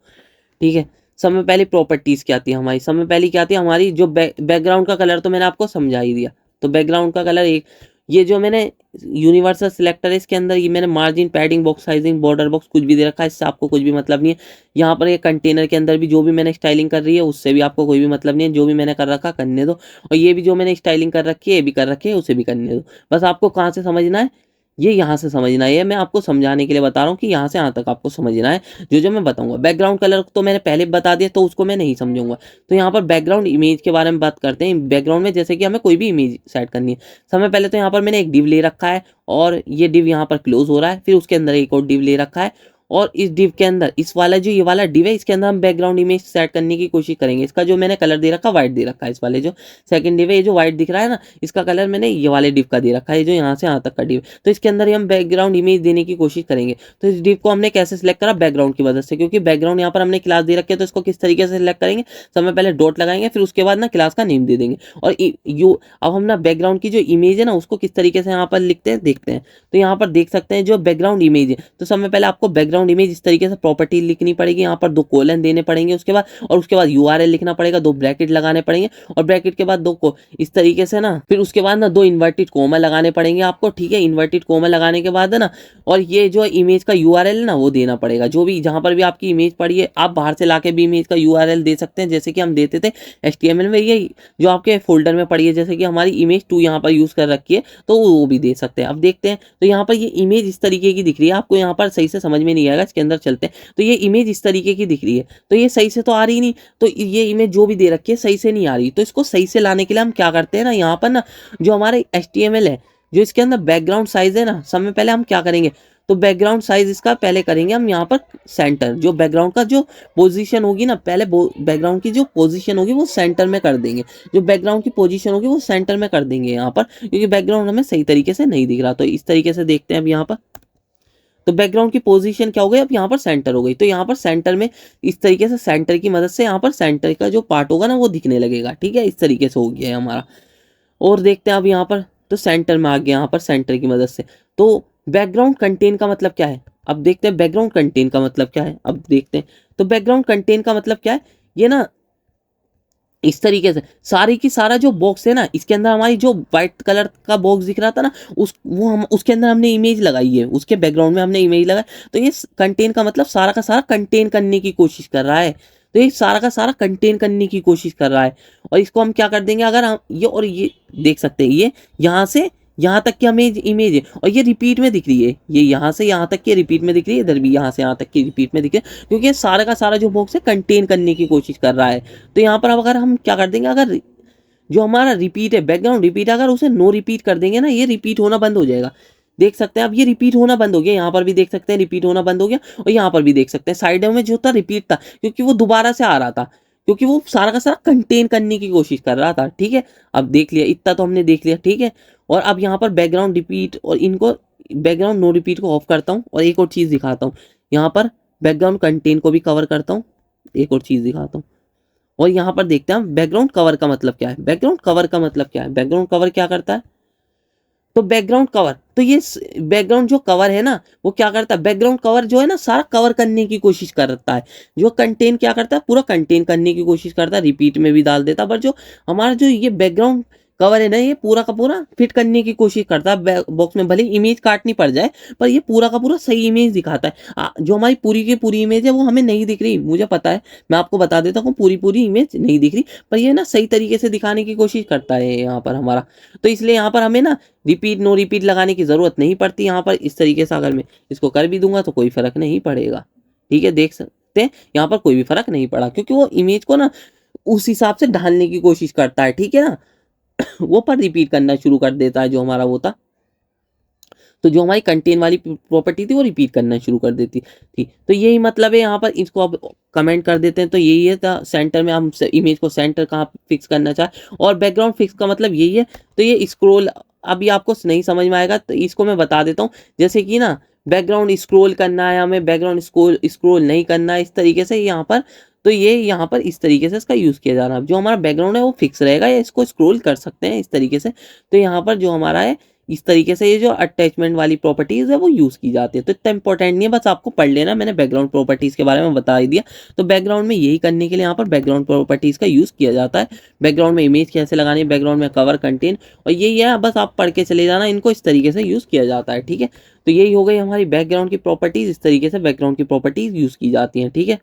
ठीक है, समय पहले प्रॉपर्टीज क्या आती है हमारी, समय पहले क्या आती है हमारी जो बैकग्राउंड का कलर तो मैंने आपको समझा ही दिया। तो बैकग्राउंड का कलर एक, ये जो मैंने यूनिवर्सल सिलेक्टर है इसके अंदर ये मैंने margin, padding, box sizing, border box कुछ भी दे रखा है, इससे आपको कुछ भी मतलब नहीं है। यहाँ पर ये कंटेनर के अंदर भी जो भी मैंने स्टाइलिंग कर रही है उससे भी आपको कोई भी मतलब नहीं है, जो भी मैंने कर रखा करने दो। और ये भी जो मैंने स्टाइलिंग कर रखी है ये भी कर रखी है, उसे भी करने दो। बस आपको कहाँ से समझना है, ये यहाँ से समझना है, ये मैं आपको समझाने के लिए बता रहा हूँ कि यहाँ से यहाँ तक आपको समझना है जो जो मैं बताऊंगा। बैकग्राउंड कलर तो मैंने पहले बता दिया तो उसको मैं नहीं समझूंगा। तो यहाँ पर बैकग्राउंड इमेज के बारे में बात करते हैं। बैकग्राउंड में जैसे कि हमें कोई भी इमेज सेट करनी है, समय पहले तो यहाँ पर मैंने एक डिव ले रखा है और ये डिव यहाँ पर क्लोज हो रहा है, फिर उसके अंदर एक और डिव ले रखा है और इस डिव के अंदर इस वाला जो ये वाला डिव है इसके अंदर हम बैकग्राउंड इमेज सेट करने की कोशिश करेंगे। इसका जो मैंने कलर दे रखा व्हाइट दे रखा है, इस वाले जो सेकंड डिव है ये जो व्हाइट दिख रहा है ना इसका कलर मैंने ये वाले डिव का दे रखा है, जो यहाँ से यहाँ तक का डिव। तो इसके अंदर ही हम बैकग्राउंड इमेज देने की कोशिश करेंगे। तो इस डिव को हमने कैसे सिलेक्ट करा, बैकग्राउंड की मदद से, क्योंकि बैकग्राउंड यहाँ पर हमने क्लास दे रखी है। तो इसको किस तरीके से सिलेक्ट करेंगे, समय पहले डॉट लगाएंगे फिर उसके बाद ना क्लास का नेम दे देंगे। और अब हम ना बैकग्राउंड की जो इमेज है ना उसको किस तरीके से यहाँ पर लिखते हैं देखते हैं। तो यहाँ पर देख सकते हैं जो बैकग्राउंड इमेज है, तो समय पहले आपको बैकग्राउंड इमेज इस तरीके से प्रॉपर्टी लिखनी पड़ेगी, यहाँ पर 2 कोलन देने पड़ेंगे उसके बाद, और उसके बाद URL लिखना पड़ेगा, 2 ब्रैकेट लगाने पड़ेंगे और ब्रैकेट के बाद 2 को इस तरीके से ना, फिर उसके बाद ना 2 इन्वर्टेड कोमा लगाने पड़ेंगे आपको। ठीक है, इन्वर्टेड कोमा लगाने के बाद ना और ये जो इमेज का URL है ना वो देना पड़ेगा, जो भी जहां पर भी आपकी इमेज पड़ी है आप बाहर से लाके भी इमेज का URL दे सकते हैं, जैसे कि हम देते थे HTML में, ये जो आपके फोल्डर में पड़ी है, जैसे कि हमारी इमेज 2 यहाँ पर यूज कर रखी है तो वो भी दे सकते हैं। अब देखते हैं, तो यहाँ पर ये इमेज इस तरीके की दिख रही है, आपको यहाँ पर सही से समझ में नहीं आएगा, इसके अंदर चलते हैं। तो ये इमेज इस तरीके की दिख रही है, तो ये सही से तो आ रही नहीं, तो ये इमेज जो भी दे रखी है सही से नहीं आ रही। तो इसको सही से लाने के लिए हम क्या करते हैं ना, यहाँ पर ना जो हमारे HTML है जो इसके अंदर बैकग्राउंड साइज है ना, समय पहले हम क्या करेंगे, तो बैकग्राउंड साइज इसका पहले करेंगे हम यहाँ पर सेंटर, जो बैकग्राउंड का जो पोजीशन होगी ना, पहले बैकग्राउंड की जो पोजीशन होगी वो सेंटर में कर देंगे, जो बैकग्राउंड की पोजीशन होगी वो सेंटर में कर देंगे यहाँ पर, क्योंकि बैकग्राउंड हमें सही तरीके से नहीं दिख रहा। तो इस तरीके से देखते हैं अब यहाँ पर, तो बैकग्राउंड की पोजीशन क्या हो गई, अब यहाँ पर सेंटर हो गई। तो यहाँ पर सेंटर में इस तरीके से सेंटर की मदद से यहाँ पर सेंटर का जो पार्ट होगा ना वो दिखने लगेगा। ठीक है, इस तरीके से हो गया है हमारा। और देखते हैं अब यहाँ पर, तो सेंटर में आ गया यहाँ पर सेंटर की मदद से। तो बैकग्राउंड कंटेन का मतलब क्या है, अब देखते हैं बैकग्राउंड कंटेन का मतलब क्या है। अब देखते हैं, तो बैकग्राउंड कंटेन का मतलब क्या है, ये ना इस तरीके से सारी की सारा जो बॉक्स है ना इसके अंदर हमारी जो व्हाइट कलर का बॉक्स दिख रहा था ना हम उसके अंदर हमने इमेज लगाई है, उसके बैकग्राउंड में हमने इमेज लगाई। तो ये कंटेन का मतलब सारा का सारा कंटेन करने की कोशिश कर रहा है, तो ये सारा का सारा कंटेन करने की कोशिश कर रहा है। और इसको हम क्या कर देंगे, अगर हम ये और ये देख सकते हैं, ये यहाँ से यहाँ तक की इमेज है और ये रिपीट में दिख रही है, ये यहाँ से यहाँ तक की रिपीट में दिख रही है, इधर भी यहाँ से यहाँ तक की रिपीट में दिख रही है, क्योंकि ये सारा का सारा जो बॉक्स है कंटेन करने की कोशिश कर रहा है। तो यहाँ पर अब अगर हम क्या कर देंगे, अगर जो हमारा रिपीट है, बैकग्राउंड रिपीट है, अगर उसे नो रिपीट कर देंगे ना, ये रिपीट होना बंद हो जाएगा। देख सकते हैं अब ये रिपीट होना बंद हो गया, यहाँ पर भी देख सकते हैं रिपीट होना बंद हो गया, और यहाँ पर भी देख सकते हैं साइड में जो था रिपीट था, क्योंकि वो दोबारा से आ रहा था, क्योंकि वो सारा का सारा कंटेन करने की कोशिश कर रहा था। ठीक है, अब देख लिया, इतना तो हमने देख लिया। ठीक है, और अब यहाँ पर बैकग्राउंड रिपीट और इनको बैकग्राउंड नो रिपीट को ऑफ करता हूँ, और एक और चीज़ दिखाता हूँ, यहाँ पर बैकग्राउंड कंटेन को भी कवर करता हूँ, एक और चीज़ दिखाता हूँ। और यहाँ पर देखते हैं बैकग्राउंड कवर का मतलब क्या है। बैकग्राउंड कवर का मतलब क्या है, बैकग्राउंड कवर क्या करता है, तो बैकग्राउंड कवर, तो ये बैकग्राउंड जो कवर है ना, वो क्या करता है, बैकग्राउंड कवर जो है ना सारा कवर करने की कोशिश करता है। जो कंटेन क्या करता है, पूरा कंटेन करने की कोशिश करता है, रिपीट में भी डाल देता है, पर जो हमारा जो ये बैकग्राउंड कवर है ना, ये पूरा का पूरा फिट करने की कोशिश करता है बॉक्स में, भले इमेज काटनी पड़ जाए, पर ये पूरा का पूरा सही इमेज दिखाता है। जो हमारी पूरी की पूरी इमेज है वो हमें नहीं दिख रही, मुझे पता है, मैं आपको बता देता हूँ, पूरी पूरी इमेज नहीं दिख रही, पर ये ना सही तरीके से दिखाने की कोशिश करता है यहाँ पर हमारा। तो इसलिए यहाँ पर हमें ना रिपीट नो रिपीट लगाने की ज़रूरत नहीं पड़ती। यहाँ पर इस तरीके से अगर मैं इसको कर भी दूंगा तो कोई फ़र्क नहीं पड़ेगा। ठीक है, देख सकते हैं यहाँ पर कोई भी फ़र्क नहीं पड़ा, क्योंकि वो इमेज को ना उस हिसाब से ढालने की कोशिश करता है। ठीक है ना, वो पर रिपीट करना शुरू कर देता है जो हमारा वो था, तो जो हमारी कंटेन वाली प्रॉपर्टी थी वो रिपीट करना शुरू कर देती थी। तो यही मतलब है यहाँ पर, इसको अब कमेंट कर देते हैं। तो यही है था, सेंटर में हम इमेज को सेंटर कहाँ फिक्स करना चाहे, और बैकग्राउंड फिक्स का मतलब यही है। तो ये स्क्रोल अभी आपको नहीं समझ में आएगा, तो इसको मैं बता देता हूँ। जैसे कि ना बैकग्राउंड स्क्रोल करना है हमें, बैकग्राउंड स्क्रोल नहीं करना है, इस तरीके से यहाँ पर। तो ये यहाँ पर इस तरीके से इसका यूज़ किया जा रहा है। जो हमारा बैकग्राउंड है वो फिक्स रहेगा, या इसको स्क्रोल कर सकते हैं इस तरीके से। तो यहाँ पर जो हमारा है इस तरीके से ये जो अटैचमेंट वाली प्रॉपर्टीज़ है वो यूज़ की जाती है। तो इतना इंपॉर्टेंट नहीं है, बस आपको पढ़ लेना, मैंने बैकग्राउंड प्रॉपर्टीज़ के बारे में बता ही दिया। तो बैकग्राउंड में यही करने के लिए यहाँ पर बैकग्राउंड प्रॉपर्टीज़ का यूज़ किया जाता है। बैकग्राउंड में इमेज कैसे लगानी है, बैकग्राउंड में कवर कंटेन, और यही है, बस आप पढ़ के चले जाना, इनको इस तरीके से यूज़ किया जाता है। ठीक है, तो यही हो गई हमारी बैकग्राउंड की प्रॉपर्टीज़, इस तरीके से बैकग्राउंड की प्रॉपर्टीज़ यूज़ की जाती हैं। ठीक है,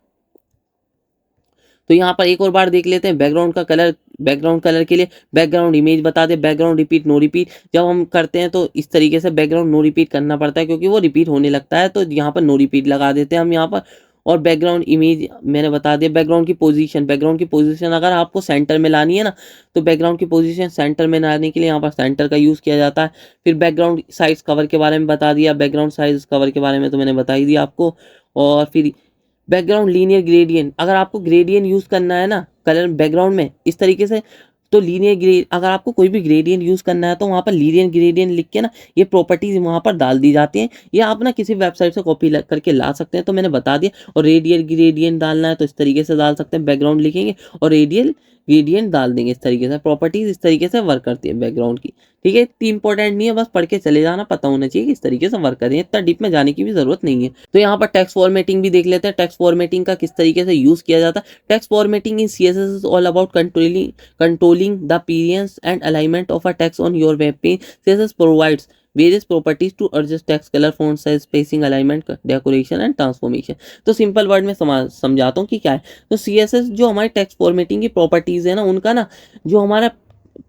तो यहाँ पर एक और बार देख लेते हैं बैकग्राउंड का कलर। बैकग्राउंड कलर के लिए बैकग्राउंड इमेज बता दे, बैकग्राउंड रिपीट नो रिपीट जब हम करते हैं तो इस तरीके से बैकग्राउंड नो रिपीट करना पड़ता है, क्योंकि वो रिपीट होने लगता है। तो यहाँ पर नो रिपीट लगा देते हैं हम यहाँ पर। और बैकग्राउंड इमेज मैंने बता दिया। बैकग्राउंड की पोजीशन, बैकग्राउंड की पोजीशन अगर आपको सेंटर में लानी है ना, तो बैकग्राउंड की पोजीशन सेंटर में लाने के लिए यहाँ पर सेंटर का यूज़ किया जाता है। फिर बैकग्राउंड साइज कवर के बारे में बता दिया, बैकग्राउंड साइज कवर के बारे में तो मैंने बता ही दिया आपको। और फिर बैकग्राउंड लीनियर ग्रेडियंट, अगर आपको ग्रेडियंट यूज़ करना है ना कलर बैकग्राउंड में इस तरीके से, तो लीनियर ग्रेड, अगर आपको कोई भी ग्रेडियंट यूज़ करना है तो वहाँ पर लीनियर ग्रेडियंट लिख के ना ये प्रॉपर्टीज वहाँ पर डाल दी जाती हैं, या आप ना किसी वेबसाइट से कॉपी करके ला सकते हैं, तो मैंने बता दिया। और रेडियल ग्रेडियंट डालना है तो इस तरीके से डाल सकते हैं, बैकग्राउंड लिखेंगे और रेडियल ग्रेडियंट डाल देंगे। इस तरीके से प्रॉपर्टीज इस तरीके से वर्क करती है बैकग्राउंड की। ठीक है, इतनी इंपॉर्टेंट नहीं है, बस पढ़ के चले जाना, पता होना चाहिए कि इस तरीके से वर्क करें, इतना डीप में जाने की भी जरूरत नहीं है। तो यहाँ पर टेक्स्ट फॉर्मेटिंग भी देख लेते हैं, टेक्स्ट फॉर्मेटिंग का किस तरीके से यूज़ किया जाता है। Text formatting in CSS is all about controlling the appearance and alignment of a text on your web page. CSS provides various properties to adjust text color, font size, spacing, alignment, decoration and transformation. तो simple word में समझाता हूँ कि क्या है। तो CSS जो हमारे टेक्स्ट फॉर्मेटिंग की प्रॉपर्टीज है ना, उनका ना जो हमारा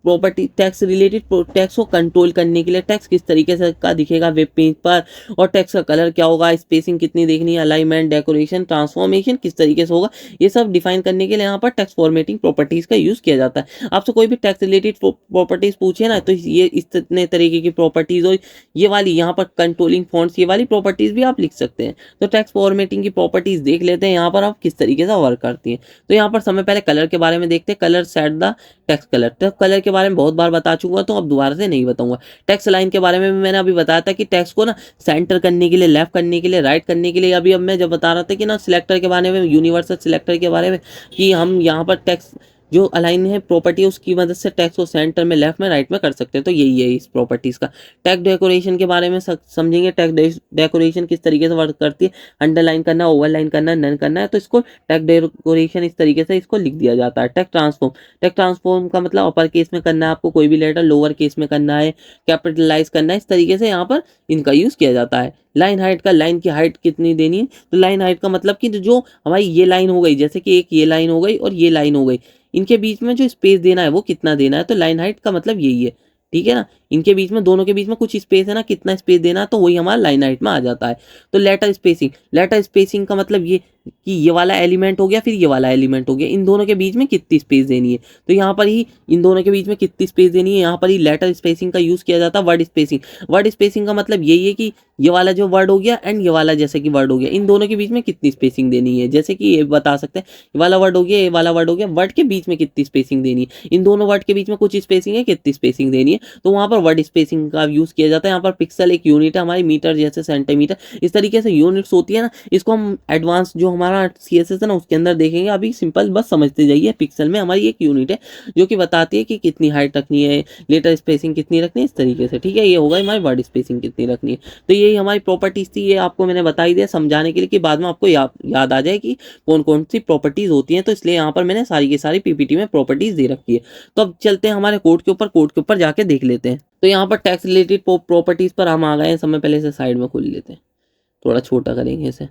प्रॉपर्टी टेक्स्ट रिलेटेड टेक्स्ट को कंट्रोल करने के लिए, टेक्स्ट किस तरीके से का दिखेगा वेब पेज पर, और टेक्स्ट का कलर क्या होगा, स्पेसिंग कितनी देखनी है, अलाइनमेंट, डेकोरेशन, ट्रांसफॉर्मेशन किस तरीके से होगा, ये सब डिफाइन करने के लिए यहाँ पर टेक्स्ट फॉर्मेटिंग प्रॉपर्टीज का यूज किया जाता है। आपसे कोई भी टेक्स्ट रिलेटेड प्रॉपर्टीज पूछे ना, तो ये इतने तरीके की प्रॉपर्टीज और ये वाली यहाँ पर कंट्रोलिंग फॉन्ट्स, ये वाली प्रॉपर्टीज भी आप लिख सकते हैं। तो टेक्स्ट फॉर्मेटिंग की प्रॉपर्टीज देख लेते हैं यहाँ पर आप किस तरीके से वर्क करती हैं। तो यहाँ पर समय पहले कलर के बारे में देखते हैं। Colour set the text colour, तो कलर के बारे में बहुत बार बता चुका, तो अब दोबारा से नहीं बताऊंगा। टेक्स्ट लाइन के बारे में मैंने अभी बताया था कि टेक्स्ट को ना सेंटर करने के लिए, लेफ्ट करने के लिए, राइट करने के लिए, अभी अब मैं जब बता रहा था कि ना सिलेक्टर के बारे में, यूनिवर्सल सिलेक्टर के बारे में, कि हम यहाँ पर टेक्स्ट जो अलाइन है प्रॉपर्टी उसकी मदद से टेक्स्ट को सेंटर में, लेफ्ट में, राइट में कर सकते हैं। तो यही है इस प्रॉपर्टीज का। टेक्स्ट डेकोरेशन के बारे में समझेंगे, टेक्स्ट डेकोरेशन किस तरीके से वर्क करती है, अंडरलाइन करना, ओवरलाइन करना, नन करना है, तो इसको टेक्स्ट डेकोरेशन इस तरीके से इसको लिख दिया जाता है। टेक्स्ट ट्रांसफॉर्म का मतलब अपर केस में करना है आपको कोई भी लेटर, लोअर केस में करना है, कैपिटलाइज करना है, इस तरीके से यहाँ पर इनका यूज किया जाता है। लाइन हाइट का, लाइन की हाइट कितनी देनी है, तो लाइन हाइट का मतलब कि जो हमारी ये लाइन हो गई, जैसे कि एक ये लाइन हो गई और ये लाइन हो गई, इनके बीच में जो स्पेस देना है वो कितना देना है, तो लाइन हाइट का मतलब यही है। ठीक है ना, इनके बीच में दोनों के बीच में कुछ स्पेस है ना, कितना स्पेस देना है, तो वही हमारा लाइन हाइट में आ जाता है। तो लेटर स्पेसिंग का मतलब ये कि ये वाला एलिमेंट हो गया, फिर ये वाला एलिमेंट हो गया, इन दोनों के बीच में कितनी स्पेस देनी है, तो यहाँ पर ही इन दोनों के बीच में कितनी स्पेस देनी है, यहाँ पर ही लेटर स्पेसिंग का यूज़ किया जाता है। वर्ड स्पेसिंग का मतलब यही है कि ये वाला जो वर्ड हो गया एंड ये वाला जैसे कि वर्ड हो गया, इन दोनों के बीच में कितनी स्पेसिंग देनी है। जैसे कि ये बता सकते हैं, ये वाला वर्ड हो गया, ये वाला वर्ड हो गया, वर्ड के बीच में कितनी स्पेसिंग देनी है, इन दोनों वर्ड के बीच में कुछ स्पेसिंग है, कितनी स्पेसिंग देनी है, तो वहाँ पर वर्ड स्पेसिंग का यूज़ किया जाता है। यहाँ पर पिक्सल एक यूनिट है हमारी, मीटर जैसे सेंटीमीटर, इस तरीके से यूनिट्स होती है ना। इसको हम एडवांस जो हमारा CSS है ना उसके अंदर देखेंगे, अभी सिंपल बस समझते जाइए। पिक्सल में हमारी एक यूनिट है जो कि बताती है कि कितनी हाइट रखनी है, लेटर स्पेसिंग कितनी रखनी है, इस तरीके से। ठीक है, ये होगा हमारी वर्ड स्पेसिंग कितनी रखनी है। तो यही हमारी प्रॉपर्टीज थी, ये आपको मैंने बताई दिया समझाने के लिए कि बाद में आपको याद आ जाए कि कौन कौन सी प्रॉपर्टीज होती हैं। तो इसलिए यहाँ पर मैंने सारी की सारी PPT में प्रॉपर्टीज दे रखी है। तो अब चलते हैं हमारे कोड के ऊपर जाके देख लेते हैं। तो यहाँ पर टैक्स रिलेटेड प्रॉपर्टीज पर हम आ गए हैं। समय पहले से साइड में खोल लेते हैं, थोड़ा छोटा करेंगे इसे,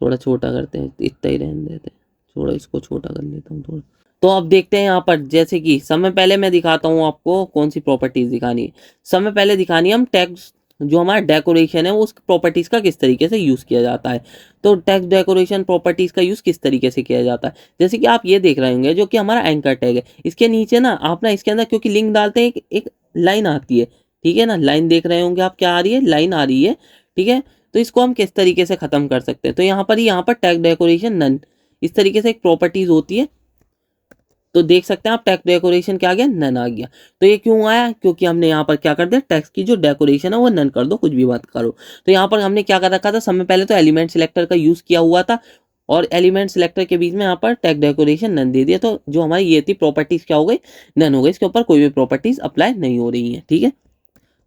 थोड़ा छोटा करते हैं, इतना ही रहने देते हैं, थोड़ा इसको छोटा कर लेता हूँ थोड़ा। तो अब देखते हैं यहाँ पर, जैसे कि समय पहले मैं दिखाता हूँ आपको कौन सी प्रॉपर्टीज दिखानी है। समय पहले दिखानी है हम टेक्स्ट, जो हमारा डेकोरेशन है वो उस प्रॉपर्टीज का किस तरीके से यूज़ किया जाता है। तो टेक्स्ट डेकोरेशन प्रॉपर्टीज का यूज़ किस तरीके से किया जाता है, जैसे कि आप ये देख रहे होंगे जो कि हमारा एंकर टैग है, इसके नीचे ना आप ना इसके अंदर क्योंकि लिंक डालते हैं एक लाइन आती है। ठीक है ना, लाइन देख रहे होंगे आप, क्या आ रही है, लाइन आ रही है। ठीक है, तो इसको हम किस तरीके से ख़त्म कर सकते हैं, तो यहाँ पर टैग डेकोरेशन नन, इस तरीके से एक प्रॉपर्टीज होती है। तो देख सकते हैं आप, टेक्स्ट डेकोरेशन क्या आ गया, नन आ गया। तो ये क्यों आया, क्योंकि हमने यहाँ पर क्या कर दिया, टेक्स्ट की जो डेकोरेशन है वो नन कर दो, कुछ भी मत करो। तो यहाँ पर हमने क्या कर रखा था, समय पहले तो एलिमेंट सिलेक्टर का यूज़ किया हुआ था, और एलिमेंट सिलेक्टर के बीच में यहाँ पर टेक्स्ट डेकोरेशन नन दे दिया। तो जो हमारी ये थी प्रॉपर्टीज क्या हो गई, नन हो गई, इसके ऊपर कोई भी प्रॉपर्टीज अप्लाई नहीं हो रही है। ठीक है,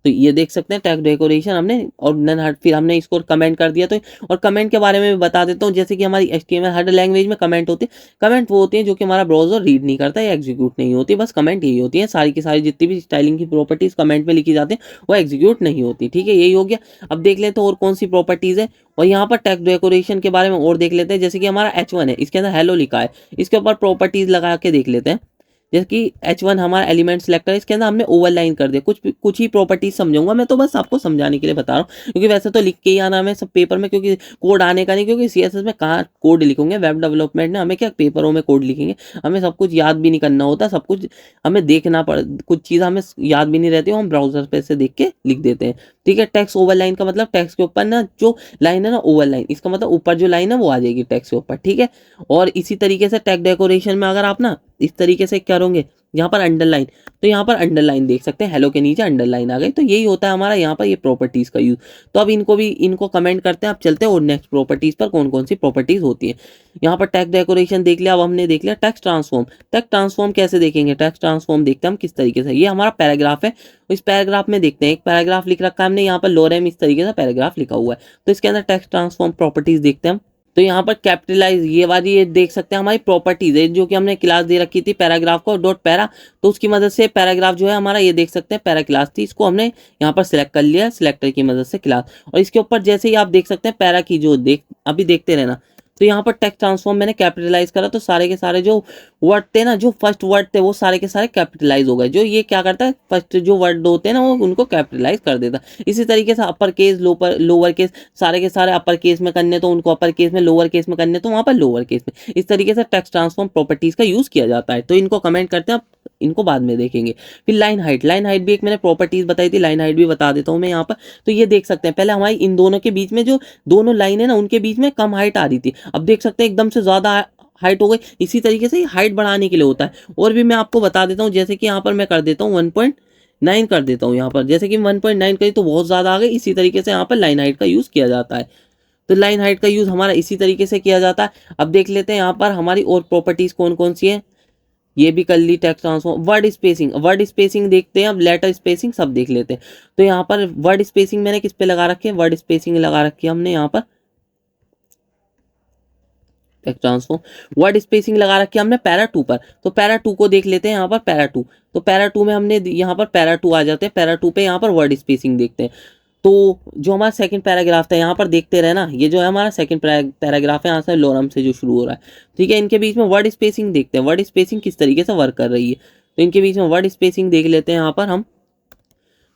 तो ये देख सकते हैं टैग डेकोरेशन हमने और नन हट, फिर हमने इसको कमेंट कर दिया। तो और कमेंट के बारे में भी बता देता हूँ, जैसे कि हमारी HTML हर लैंग्वेज में कमेंट होते हैं। कमेंट वो होते हैं जो कि हमारा ब्राउजर रीड नहीं करता या एग्जीक्यूट नहीं होती, बस कमेंट यही होती है। सारी की सारी जितनी भी स्टाइलिंग की प्रॉपर्टीज कमेंट में लिखी जाती है वो एग्जीक्यूट नहीं होती। ठीक है, यही हो गया। अब देख लेते हैं और कौन सी प्रॉपर्टीज है, और यहाँ पर टैग डेकोरेशन के बारे में और देख लेते हैं। जैसे कि हमारा H1 है, इसके अंदर हेलो लिखा है, इसके ऊपर प्रॉपर्टीज लगा के देख लेते हैं। जैसे कि H1 हमारा एलिमेंट सिलेक्टर है, इसके अंदर हमने ओवरलाइन कर दिया, कुछ ही प्रॉपर्टीज समझाऊंगा मैं, तो बस आपको समझाने के लिए बता रहा हूँ, क्योंकि वैसे तो लिख के ही आना हमें सब पेपर में, क्योंकि कोड आने का नहीं, क्योंकि CSS में कहाँ कोड लिखेंगे, वेब डेवलपमेंट में हमें क्या पेपरों में कोड लिखेंगे, हमें सब कुछ याद भी नहीं करना होता, सब कुछ हमें देखना पड़, कुछ चीज़ हमें याद भी नहीं रहती, हम ब्राउजर पे से देख के लिख देते हैं। ठीक है, टेक्स्ट ओवरलाइन का मतलब टेक्स्ट के ऊपर ना जो लाइन है ना ओवरलाइन, इसका मतलब ऊपर जो लाइन है वो आ जाएगी टेक्स्ट के ऊपर। ठीक है, और इसी तरीके से टेक्स्ट डेकोरेशन में अगर आप ना इस तरीके से करोगे, यहाँ पर अंडरलाइन, तो यहाँ पर अंडरलाइन देख सकते हैं, हेलो के नीचे अंडरलाइन आ गई। तो यही होता है हमारा यहाँ पर ये प्रॉपर्टीज का यूज। तो अब इनको कमेंट करते हैं। अब चलते हैं और नेक्स्ट प्रॉपर्टीज पर, कौन कौन सी प्रॉपर्टीज होती है। यहाँ पर टेक्स्ट डेकोरेशन देख लिया, अब हमने देख लिया टेक्स्ट ट्रांसफॉर्म। टेक्स्ट ट्रांसफॉर्म कैसे देखेंगे, टेक्स्ट ट्रांसफॉर्म देखते हैं हम किस तरीके से। ये हमारा पैराग्राफ है, इस पैराग्राफ में देखते हैं, एक पैराग्राफ लिख रखा है हमने, यहाँ पर लोरेम इस तरीके से पैराग्राफ लिखा हुआ है, तो इसके अंदर टेक्स्ट ट्रांसफॉर्म प्रॉपर्टीज देखते हैं हम। तो यहाँ पर कैपिटलाइज ये वाली ये देख सकते हैं हमारी प्रॉपर्टीज है, जो कि हमने क्लास दे रखी थी पैराग्राफ को डॉट पैरा, तो उसकी मदद से पैराग्राफ जो है हमारा ये देख सकते हैं पैरा क्लास थी, इसको हमने यहाँ पर सिलेक्ट कर लिया सिलेक्टर की मदद से क्लास। और इसके ऊपर जैसे ही आप देख सकते हैं पैरा की जो अभी देखते रहना, तो यहाँ पर टेक्स्ट ट्रांसफॉर्म मैंने कैपिटलाइज करा, तो सारे के सारे जो वर्ड थे ना, जो फर्स्ट वर्ड थे वो सारे के सारे कैपिटलाइज हो गए। जो ये क्या करता है, फर्स्ट जो वर्ड होते हैं ना वो उनको कैपिटलाइज कर देता है। इसी तरीके से अपर केस लोअर केस सारे के सारे अपर केस में करने तो उनको अपर केस में, लोअर केस में करने तो वहाँ पर लोअर केस में। इस तरीके से टेक्स्ट ट्रांसफॉर्म प्रॉपर्टीज का यूज किया जाता है। तो इनको कमेंट करते हैं, इनको बाद में देखेंगे। फिर लाइन हाइट भी एक मैंने प्रॉपर्टीज बताई थी, लाइन हाइट भी बता देता हूँ मैं यहाँ पर। तो ये देख सकते हैं, पहले हमारी इन दोनों के बीच में जो दोनों लाइन है ना उनके बीच में कम हाइट आ रही थी, अब देख सकते हैं एकदम से ज्यादा हाइट हो गई। इसी तरीके से हाइट बढ़ाने के लिए होता है। और भी मैं आपको बता देता हूँ, जैसे कि यहाँ पर मैं कर देता हूँ 1.9 कर देता हूँ यहाँ पर, जैसे कि 1.9 करी तो बहुत ज़्यादा आ गई। इसी तरीके से यहाँ पर लाइन हाइट का यूज़ किया जाता है। तो लाइन हाइट का यूज़ हमारा इसी तरीके से किया जाता है। अब देख लेते हैं यहाँ पर हमारी और प्रॉपर्टीज़ कौन कौन सी है, ये भी कर ली। टेक्स्ट ट्रांसफॉर्म, वर्ड स्पेसिंग देखते हैं, अब लेटर स्पेसिंग सब देख लेते हैं। तो यहाँ पर वर्ड स्पेसिंग मैंने किस पे लगा रखी है, वर्ड स्पेसिंग लगा रखी है हमने यहाँ पर टेक्स्ट ट्रांसफॉर्म वर्ड स्पेसिंग लगा रखी है हमने पैरा 2 पर। तो पैरा 2 को देख लेते हैं यहाँ पर पैरा 2। तो पैरा 2 में हमने यहाँ पर पैरा 2 आ जाते हैं, पैरा 2 पे यहाँ पर वर्ड स्पेसिंग देखते हैं। तो जो हमारा सेकंड पैराग्राफ था यहाँ पर देखते रहे ना, ये जो है हमारा सेकंड पैराग्राफ है, यहाँ से लोरम से जो शुरू हो रहा है। ठीक है, इनके बीच में वर्ड स्पेसिंग देखते हैं, वर्ड स्पेसिंग किस तरीके से वर्क कर रही है। तो इनके बीच में वर्ड स्पेसिंग देख लेते हैं यहाँ पर हम।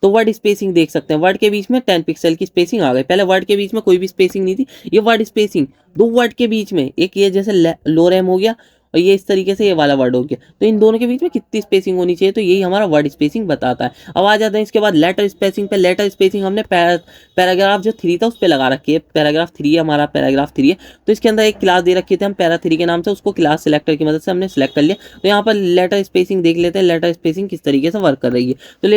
तो वर्ड स्पेसिंग देख सकते हैं, वर्ड के बीच में 10 पिक्सल की स्पेसिंग आ गई। पहले वर्ड के बीच में कोई भी स्पेसिंग नहीं थी, ये वर्ड स्पेसिंग दो वर्ड के बीच में, एक ये जैसे लोरेम हो गया और ये इस तरीके से ये वाला वर्ड हो गया, तो इन दोनों के बीच में कितनी स्पेसिंग होनी चाहिए, तो यही हमारा वर्ड स्पेसिंग बताता है। अब आ जाते हैं इसके बाद लेटर स्पेसिंग पे। लेटर स्पेसिंग हमने पैराग्राफ जो 3 था उस पर लगा रखी है, पैराग्राफ 3 है हमारा, पैराग्राफ 3 है। तो इसके अंदर एक क्लास दे रखी थी हम पैरा 3 के नाम से, उसको क्लास सिलेक्टर की मदद से हमने सेलेक्ट कर लिया। तो यहाँ पर लेटर स्पेसिंग देख लेते हैं, लेटर स्पेसिंग किस तरीके से वर्क कर रही है। तो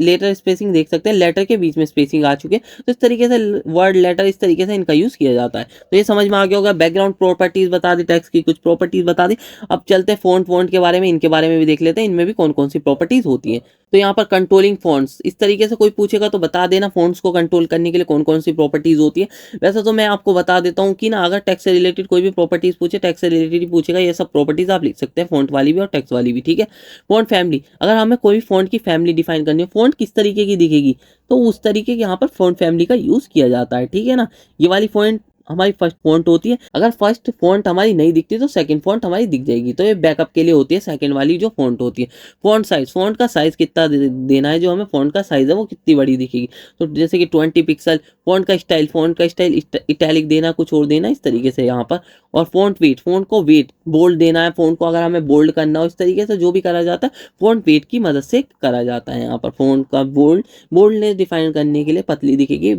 लेटर स्पेसिंग देख सकते हैं, लेटर के बीच में स्पेसिंग आ चुके हैं। तो इस तरीके से वर्ड लेटर इस तरीके से इनका यूज किया जाता है। तो ये समझ में आ गया होगा। बैकग्राउंड प्रॉपर्टीज बता दी, टेक्स्ट की कुछ प्रॉपर्टीज बता दी। अब चलते हैं फ़ॉन्ट के बारे में, इनके बारे में भी देख लेते हैं, इनमें भी कौन कौन सी प्रॉपर्टीज होती हैं। तो यहाँ पर कंट्रोलिंग फ़ॉन्ट्स, इस तरीके से कोई पूछेगा तो बता देना फ़ॉन्ट्स को कंट्रोल करने के लिए कौन कौन सी प्रॉपर्टीज होती है। वैसे तो मैं आपको बता देता हूँ कि ना, अगर टेक्स्ट से रिलेटेड कोई भी प्रॉपर्टीज पूछे, टेक्स्ट से रिलेटेड ही पूछेगा, ये सब प्रॉपर्टीज आप लिख सकते हैं, फ़ॉन्ट वाली भी और टेक्स्ट वाली भी, ठीक है। फ़ॉन्ट फैमिली, अगर हमें कोई भी फ़ॉन्ट की फैमिली डिफाइन करनी है, फ़ॉन्ट किस तरीके की दिखेगी, तो उस तरीके के यहाँ पर फ़ॉन्ट फैमिली का यूज़ किया जाता है, ठीक है ना। ये वाली फ़ॉन्ट हमारी फर्स्ट फॉन्ट होती है, अगर फर्स्ट फॉन्ट हमारी नहीं दिखती तो सेकंड फॉन्ट हमारी दिख जाएगी, तो ये बैकअप के लिए होती है सेकंड वाली जो फॉन्ट होती है। फॉन्ट साइज, फॉन्ट का साइज कितना देना है, जो हमें फॉन्ट का साइज है वो कितनी बड़ी दिखेगी, तो जैसे कि 20 पिक्सल। फॉन्ट का स्टाइल इटैलिक देना, कुछ और देना, इस तरीके से यहाँ पर। और फॉन्ट वेट, फॉन्ट को वेट बोल्ड देना है, फॉन्ट को अगर हमें बोल्ड करना हो, इस तरीके से जो भी करा जाता है फॉन्ट वेट की मदद से करा जाता है। यहाँ पर फॉन्ट का बोल्डनेस डिफाइन करने के लिए, पतली दिखेगी,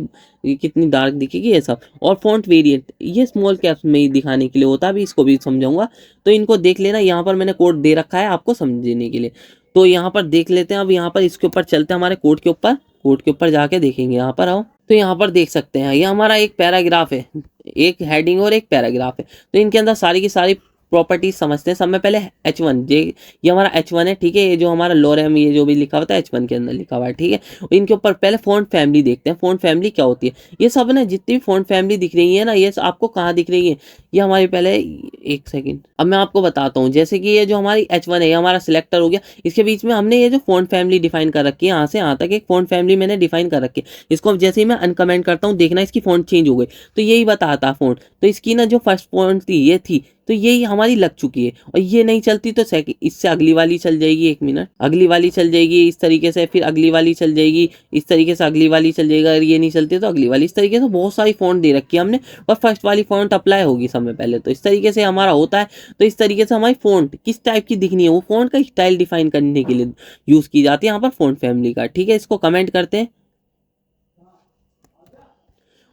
कितनी डार्क दिखेगी, ये सब। और फॉन्ट वेरिएंट, ये स्मॉल कैप्स में ही दिखाने के लिए होता है, अभी इसको भी समझाऊंगा, तो इनको देख लेना। यहाँ पर मैंने कोड दे रखा है आपको समझने के लिए, तो यहाँ पर देख लेते हैं। अब यहाँ पर इसके ऊपर चलते हैं, हमारे कोड के ऊपर, कोड के ऊपर जाके देखेंगे। यहाँ पर आओ, तो यहाँ पर देख सकते हैं ये हमारा एक पैराग्राफ है, एक हेडिंग और एक पैराग्राफ है। तो इनके अंदर सारी की सारी प्रॉपर्टीज समझते हैं। सब में पहले H1, ये हमारा H1 है, ठीक है। ये जो हमारा लोरेम, ये जो भी लिखा हुआ था H1 के अंदर लिखा हुआ है, ठीक है। इनके ऊपर पहले फॉन्ट फैमिली देखते हैं, फॉन्ट फैमिली क्या होती है। ये सब ना, जितनी भी फॉन्ट फैमिली दिख रही है ना, ये आपको कहाँ दिख रही है, ये हमारी पहले, एक सेकेंड, अब मैं आपको बताता हूँ। जैसे कि ये जो हमारी H1 है, ये हमारा सिलेक्टर हो गया, इसके बीच में हमने ये जो फॉन्ट फैमिली डिफाइन कर रखी है, यहाँ से यहाँ तक एक फॉन्ट फैमिली मैंने डिफाइन कर रखी है। इसको अब जैसे ही मैं अनकमेंट करता हूँ, देखना इसकी फॉन्ट चेंज हो गई, तो यही बताता है फॉन्ट। तो इसकी ना जो फर्स्ट फॉन्ट थी ये थी, तो यही हमारी लग चुकी है। और ये नहीं चलती तो इससे अगली वाली चल जाएगी, एक मिनट, अगली वाली चल जाएगी इस तरीके से, फिर अगली वाली चल जाएगी इस तरीके से, अगली वाली चल जाएगा, अगर ये नहीं चलती तो अगली वाली, इस तरीके से बहुत सारी फॉन्ट दे रखी है हमने, और फर्स्ट वाली फॉन्ट अप्लाई होगी समय पहले, तो इस तरीके से हमारा होता है। तो इस तरीके से हमारी फॉन्ट किस टाइप की दिखनी है, वो फॉन्ट का स्टाइल डिफाइन करने के लिए यूज की जाती है यहाँ पर फॉन्ट फैमिली का, ठीक है। इसको कमेंट करते हैं।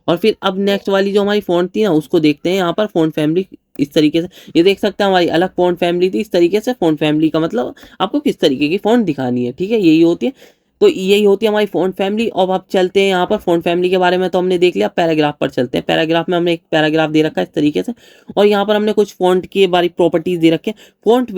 और फिर अब नेक्स्ट वाली जो हमारी फॉन्ट थी ना, उसको देखते हैं। यहाँ पर फॉन्ट फैमिली इस तरीके से, ये देख सकते हैं हमारी अलग फॉन्ट फैमिली थी, इस तरीके से फॉन्ट फैमिली का मतलब आपको किस तरीके की फॉन्ट दिखानी है, ठीक है, यही होती है। तो यही होती है हमारी फॉन्ट फैमिली। अब आप चलते हैं यहाँ पर फॉन्ट फैमिली के बारे में तो हमने देख लिया, पैराग्राफ पर चलते हैं। पैराग्राफ में हमने एक पैराग्राफ दे रखा है इस तरीके से, और यहाँ पर हमने कुछ फॉन्ट के बारे प्रॉपर्टीज दे रखे हैं। फॉन्ट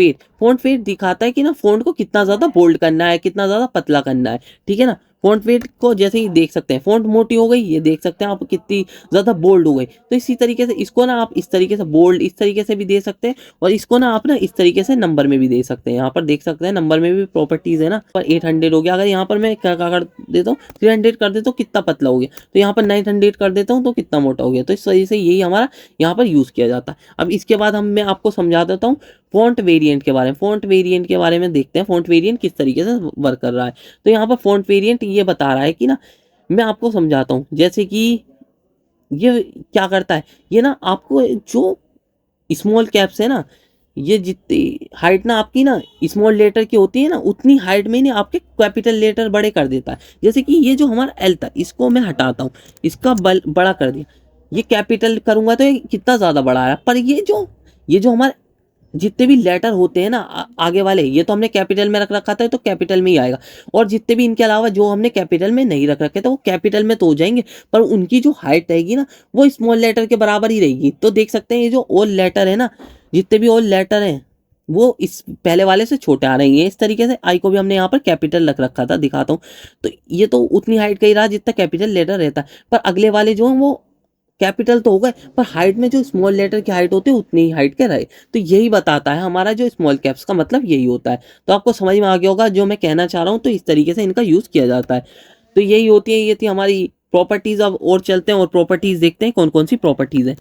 वेट दिखाता है कि ना फॉन्ट को कितना ज़्यादा बोल्ड करना है, कितना ज़्यादा पतला करना है, ठीक है ना। फॉन्ट वेट को जैसे ही देख सकते हैं, फॉन्ट मोटी हो गई, ये देख सकते हैं आप कितनी ज़्यादा बोल्ड हो गई। तो इसी तरीके से इसको ना आप इस तरीके से बोल्ड इस तरीके से भी दे सकते हैं, और इसको ना आप ना इस तरीके से नंबर में भी दे सकते हैं। यहाँ पर देख सकते हैं नंबर में भी प्रॉपर्टीज़ है ना, पर 800 हो गया, अगर यहाँ पर मैं क्या कर देता हूँ 300 कर देता हूँ, कितना पतला हो गया, तो यहाँ पर 900 कर देता हूँ तो कितना मोटा हो गया। तो इस वजह से यही हमारा यहाँ पर यूज़ किया जाता है। अब इसके बाद मैं आपको समझा देता हूँ फॉन्ट वेरिएंट के बारे में। फॉन्ट वेरिएंट के बारे में देखते हैं, फॉन्ट वेरिएंट किस तरीके से वर्क कर रहा है। तो यहाँ पर फॉन्ट वेरिएंट ये बता रहा है कि ना, मैं आपको समझाता हूँ, जैसे कि ये क्या करता है, ये ना आपको जो स्मॉल कैप्स है ना, ये जितनी हाइट ना आपकी ना स्मॉल लेटर की होती है ना, उतनी हाइट में नहीं आपके कैपिटल लेटर बड़े कर देता है। जैसे कि ये जो हमारा एल था, इसको मैं हटाता हूँ, इसका बड़ा कर दिया, ये कैपिटल करूँगा तो ये कितना ज़्यादा बड़ा है। पर ये जो हमारे जितने भी लेटर होते हैं ना आगे वाले, ये तो हमने कैपिटल में रख रखा था, तो कैपिटल में ही आएगा। और जितने भी इनके अलावा जो हमने कैपिटल में नहीं रख रखे तो वो कैपिटल में तो हो जाएंगे, पर उनकी जो हाइट रहेगी ना, वो स्मॉल लेटर के बराबर ही रहेगी। तो देख सकते हैं ये जो ऑल लेटर है ना, जितने भी ऑल लेटर हैं वो इस पहले वाले से छोटे आ रहे हैं। इस तरीके से आई को भी हमने यहाँ पर कैपिटल रख रखा था, दिखाता हूँ। तो ये तो उतनी हाइट का ही रहा जितना कैपिटल लेटर रहता है, पर अगले वाले जो हैं वो कैपिटल तो हो गए, पर हाइट में जो स्मॉल लेटर की हाइट होती है उतनी ही हाइट के रहे। तो यही बताता है हमारा जो स्मॉल कैप्स का मतलब यही होता है। तो आपको समझ में आ गया होगा जो मैं कहना चाह रहा हूँ। तो इस तरीके से इनका यूज़ किया जाता है। तो यही होती है, ये थी हमारी प्रॉपर्टीज़। अब और चलते हैं और प्रॉपर्टीज़ देखते हैं कौन कौन सी प्रॉपर्टीज़ है।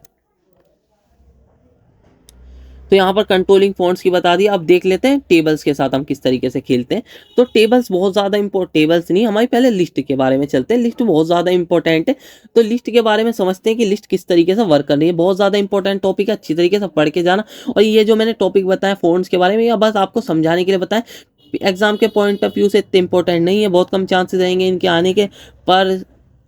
तो यहाँ पर कंट्रोलिंग फॉन्ट्स की बता दिया। अब देख लेते हैं टेबल्स के साथ हम किस तरीके से खेलते हैं। तो टेबल्स बहुत ज़्यादा टेबल्स नहीं, हमारी पहले लिस्ट के बारे में चलते हैं। लिस्ट बहुत ज़्यादा इंपॉर्टेंट है, तो लिस्ट के बारे में समझते हैं कि लिस्ट किस तरीके से वर्क कर रही है। बहुत ज़्यादा इंपॉर्टेंट टॉपिक है, अच्छी तरीके से पढ़ के जाना। और ये जो मैंने टॉपिक बताया फॉन्ट्स के बारे में, ये बस आपको समझाने के लिए बताया, एग्जाम के पॉइंट ऑफ व्यू से इतने इंपॉर्टेंट नहीं है, बहुत कम चांसेस रहेंगे इनके आने के, पर